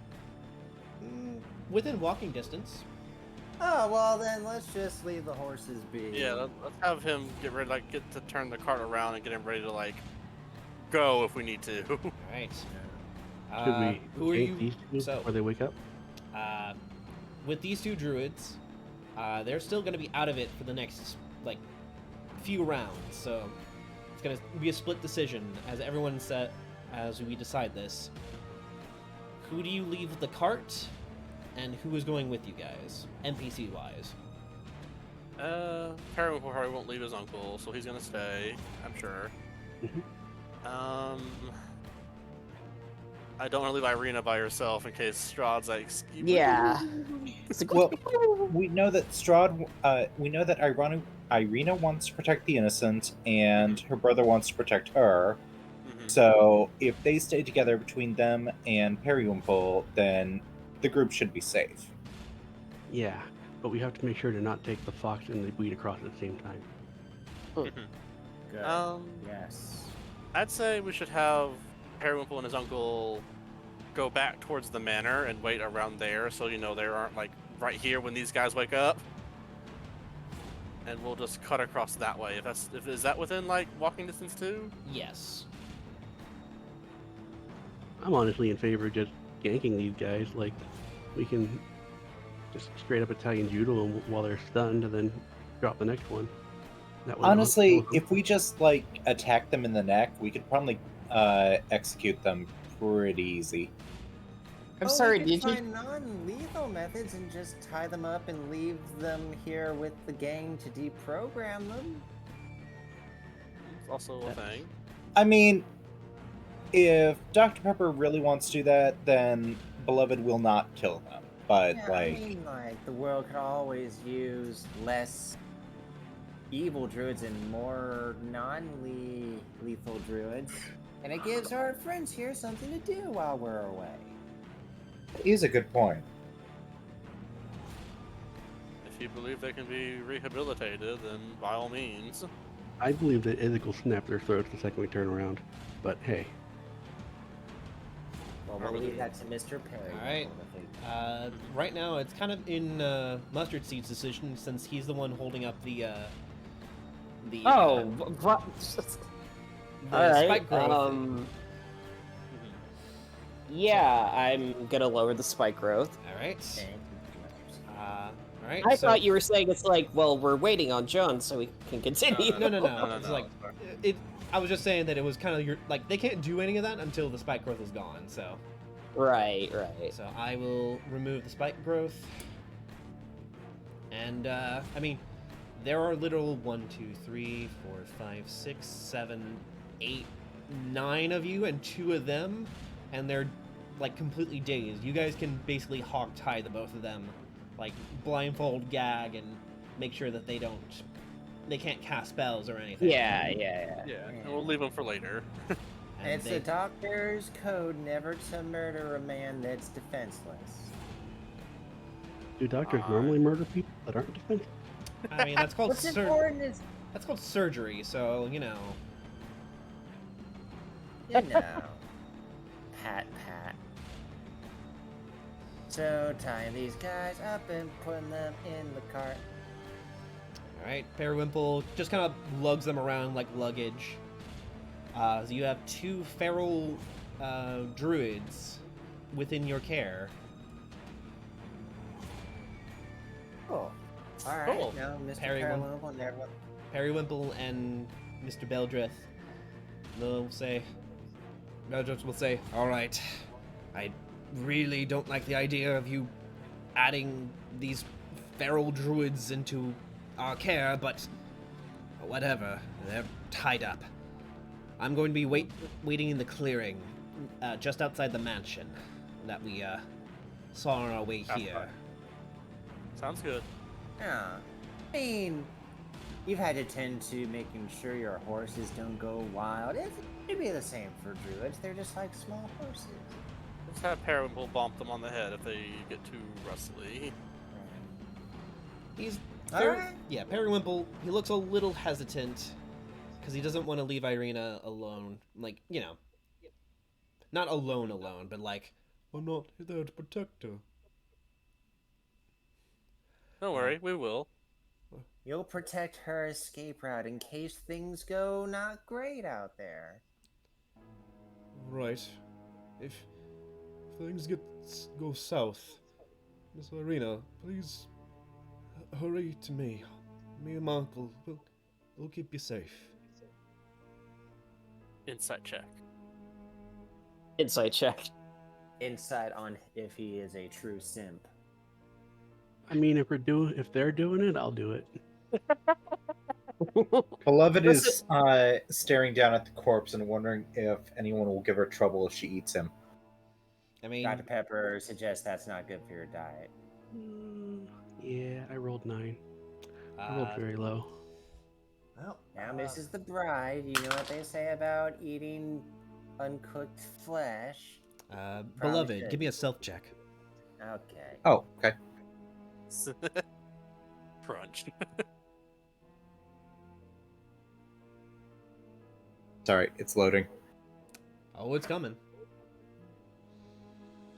Within walking distance. Oh, well then, let's just leave the horses be. Yeah, let's have him get to turn the cart around and get him ready to, like, go if we need to. Alright. Should we Who are take you? these two So, before they wake up? with these two druids, they're still going to be out of it for the next, like, few rounds. So it's going to be a split decision as everyone set as we decide this. Who do you leave with the cart, and who is going with you guys, NPC wise? Perrin probably won't leave his uncle, so he's gonna stay, I'm sure. I don't want to leave Irina by herself in case Strahd's like, Yeah. Well, we know that Strahd. We know that Irina wants to protect the innocent, and her brother wants to protect her. So if they stay together between them and Periwinkle, then the group should be safe. Yeah, but we have to make sure to not take the fox and the weed across at the same time. Good. Yes. I'd say we should have Periwinkle and his uncle go back towards the manor and wait around there, so you know they aren't like right here when these guys wake up. And we'll just cut across that way. Is that within like walking distance too? Yes. I'm honestly in favor of just ganking these guys. Like, we can just straight up Italian judo them while they're stunned, and then drop the next one. That way Honestly, if we just like attack them in the neck, we could probably execute them pretty easy. I'm sorry, we did could you? try non-lethal methods and just tie them up and leave them here with the gang to deprogram them? It's also a thing. I mean, if Dr. Pepper really wants to do that, then Beloved will not kill them. But Yeah, I mean, like, the world could always use less evil druids and more non-lethal druids. And it gives our friends here something to do while we're away. Is a good point. If you believe they can be rehabilitated, then by all means. I believe that Izzy will snap their throats the second we turn around. But hey, Well, we'll leave that to Mr. Perry. All right. Right now, it's kind of in Mustard Seed's decision since he's the one holding up the Oh, what? the Alright, spike growth. Yeah, I'm gonna lower the spike growth. All right. All right. I so- thought you were saying it's like, well, we're waiting on John so we can continue. No. No, It's no, like sorry. it. I was just saying that it was kind of like they can't do any of that until the spike growth is gone. So Right. I will remove the spike growth. And I mean, there are literal 1, 2, 3, 4, 5, 6, 7, 8, 9 of you, and 2 of them, and they're like completely dazed. You guys can basically hawk tie the both of them, like blindfold gag and make sure that they can't cast spells or anything. Yeah. Yeah, and we'll leave them for later. And It's they- the doctor's code never to murder a man that's defenseless. do doctors normally murder people that aren't defensive? I mean, that's called What's important is, that's called surgery. So you know. you know, pat. So tying these guys up and putting them in the cart. All right, Periwinkle just kind of lugs them around like luggage. So you have 2 feral druids within your care. Cool. All right, Cool. now Mr. Periwinkle. Periwinkle and everyone. Periwinkle and Mr. Beldrith will say, all right, I really don't like the idea of you adding these feral druids into our care, but whatever, they're tied up. I'm going to be waiting in the clearing, just outside the mansion that we saw on our way That's here. fine. Sounds good. Yeah. I mean, you've had to tend to making sure your horses don't go wild. It'd be the same for druids. They're just like small horses. Let's have Periwinkle bump them on the head if they get too rustly. He's Alright. yeah, Periwinkle. He looks a little hesitant because he doesn't want to leave Irina alone. Like, you know, not alone, but like, I'm not there to protect her. Don't worry, we will. You'll protect her escape route in case things go not great out there. Right. If things go south, Miss Irina, please hurry to me. Me and my uncle will keep you safe. Insight check. Insight check. Insight on if he is a true simp. I mean, if they're doing it, I'll do it. Beloved is staring down at the corpse and wondering if anyone will give her trouble if she eats him. I mean, Dr. Pepper suggests that's not good for your diet. Yeah, I rolled 9. I rolled very low. well, Now, Mrs. the Bride, you know what they say about eating uncooked flesh? beloved, should. give me a self check. Okay. Oh, okay. Crunch. Sorry, it's loading. Oh, it's coming.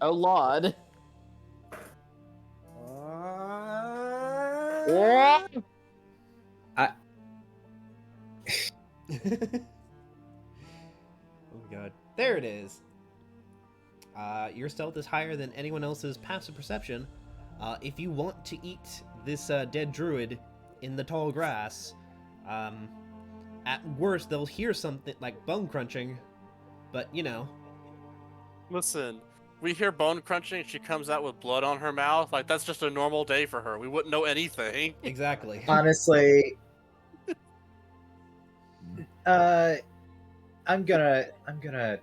Oh, Lord. Oh god. There it is. Your stealth is higher than anyone else's passive perception. If you want to eat this dead druid in the tall grass, at worst they'll hear something like bone crunching, but you know. Listen, we hear bone crunching, she comes out with blood on her mouth. Like, that's just a normal day for her. We wouldn't know anything. Exactly. Honestly, I'm gonna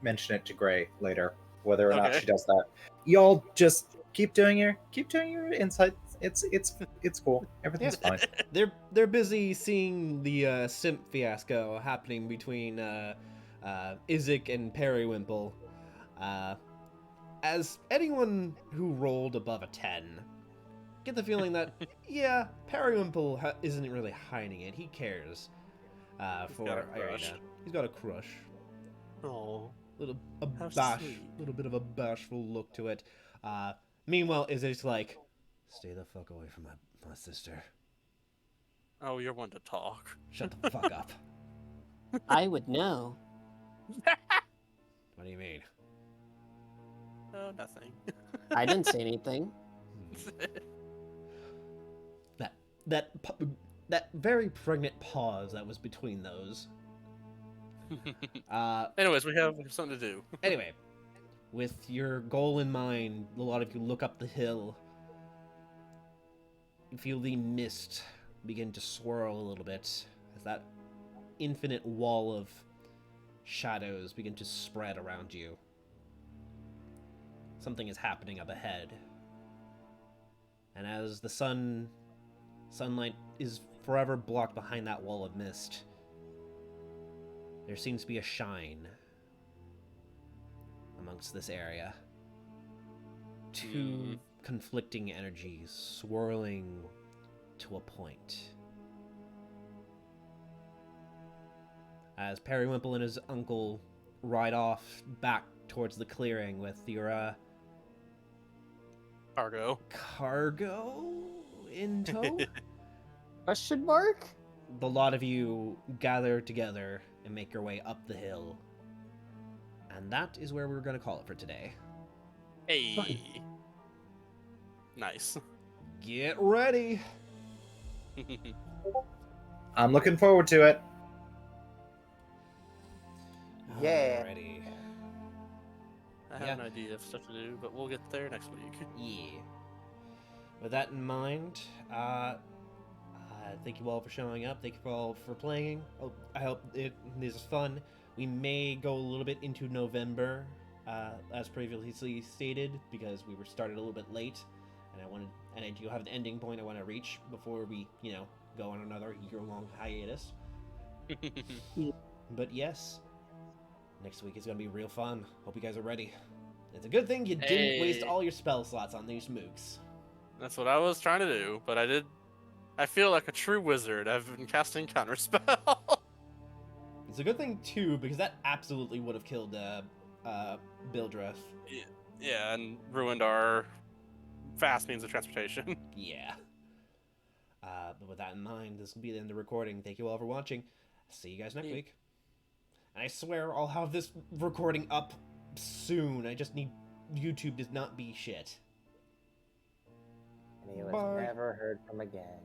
mention it to Gray later, whether or not Okay. she does that. Y'all just keep doing your It's cool. Everything's fine. They're busy seeing the simp fiasco happening between Izek and Periwinkle. As anyone who rolled above a 10, get the feeling that yeah, Periwinkle isn't really hiding it. He cares for got a crush. Irina. He's got a crush. Oh, Little sweet. little bit of a bashful look to it. Meanwhile, Izek's like, stay the fuck away from my sister. Oh, you're one to talk. Shut the fuck up. I would know. What do you mean? Oh, nothing. I didn't say anything. That very pregnant pause that was between those. Anyways, we have something to do. Anyway, with your goal in mind, a lot of you look up the hill. You feel the mist begin to swirl a little bit as that infinite wall of shadows begin to spread around you. Something is happening up ahead. And as the sunlight is forever blocked behind that wall of mist, there seems to be a shine amongst this area. Two conflicting energies swirling to a point. As Periwinkle and his uncle ride off back towards the clearing with your cargo in tow, Question mark? the lot of you gather together and make your way up the hill. And that is where we're going to call it for today. Hey. Nice. Get ready. I'm looking forward to it. Yeah. Alrighty. I have an idea of stuff to do, but we'll get there next week. Yeah. With that in mind, thank you all for showing up. Thank you all for playing. Oh, I hope this is fun. We may go a little bit into November, as previously stated, because we were started a little bit late, and I do have an ending point I want to reach before we, go on another year-long hiatus. But yes, next week is going to be real fun. Hope you guys are ready. It's a good thing you didn't waste all your spell slots on these mooks. That's what I was trying to do, but I feel like a true wizard. I've been casting counterspell. It's a good thing too, because that absolutely would have killed Bildreth. Yeah, and ruined our fast means of transportation. Yeah. But with that in mind, this will be the end of the recording. Thank you all for watching. See you guys next week. And I swear I'll have this recording up soon. I just need YouTube to not be shit. And he was Bye. never heard from again.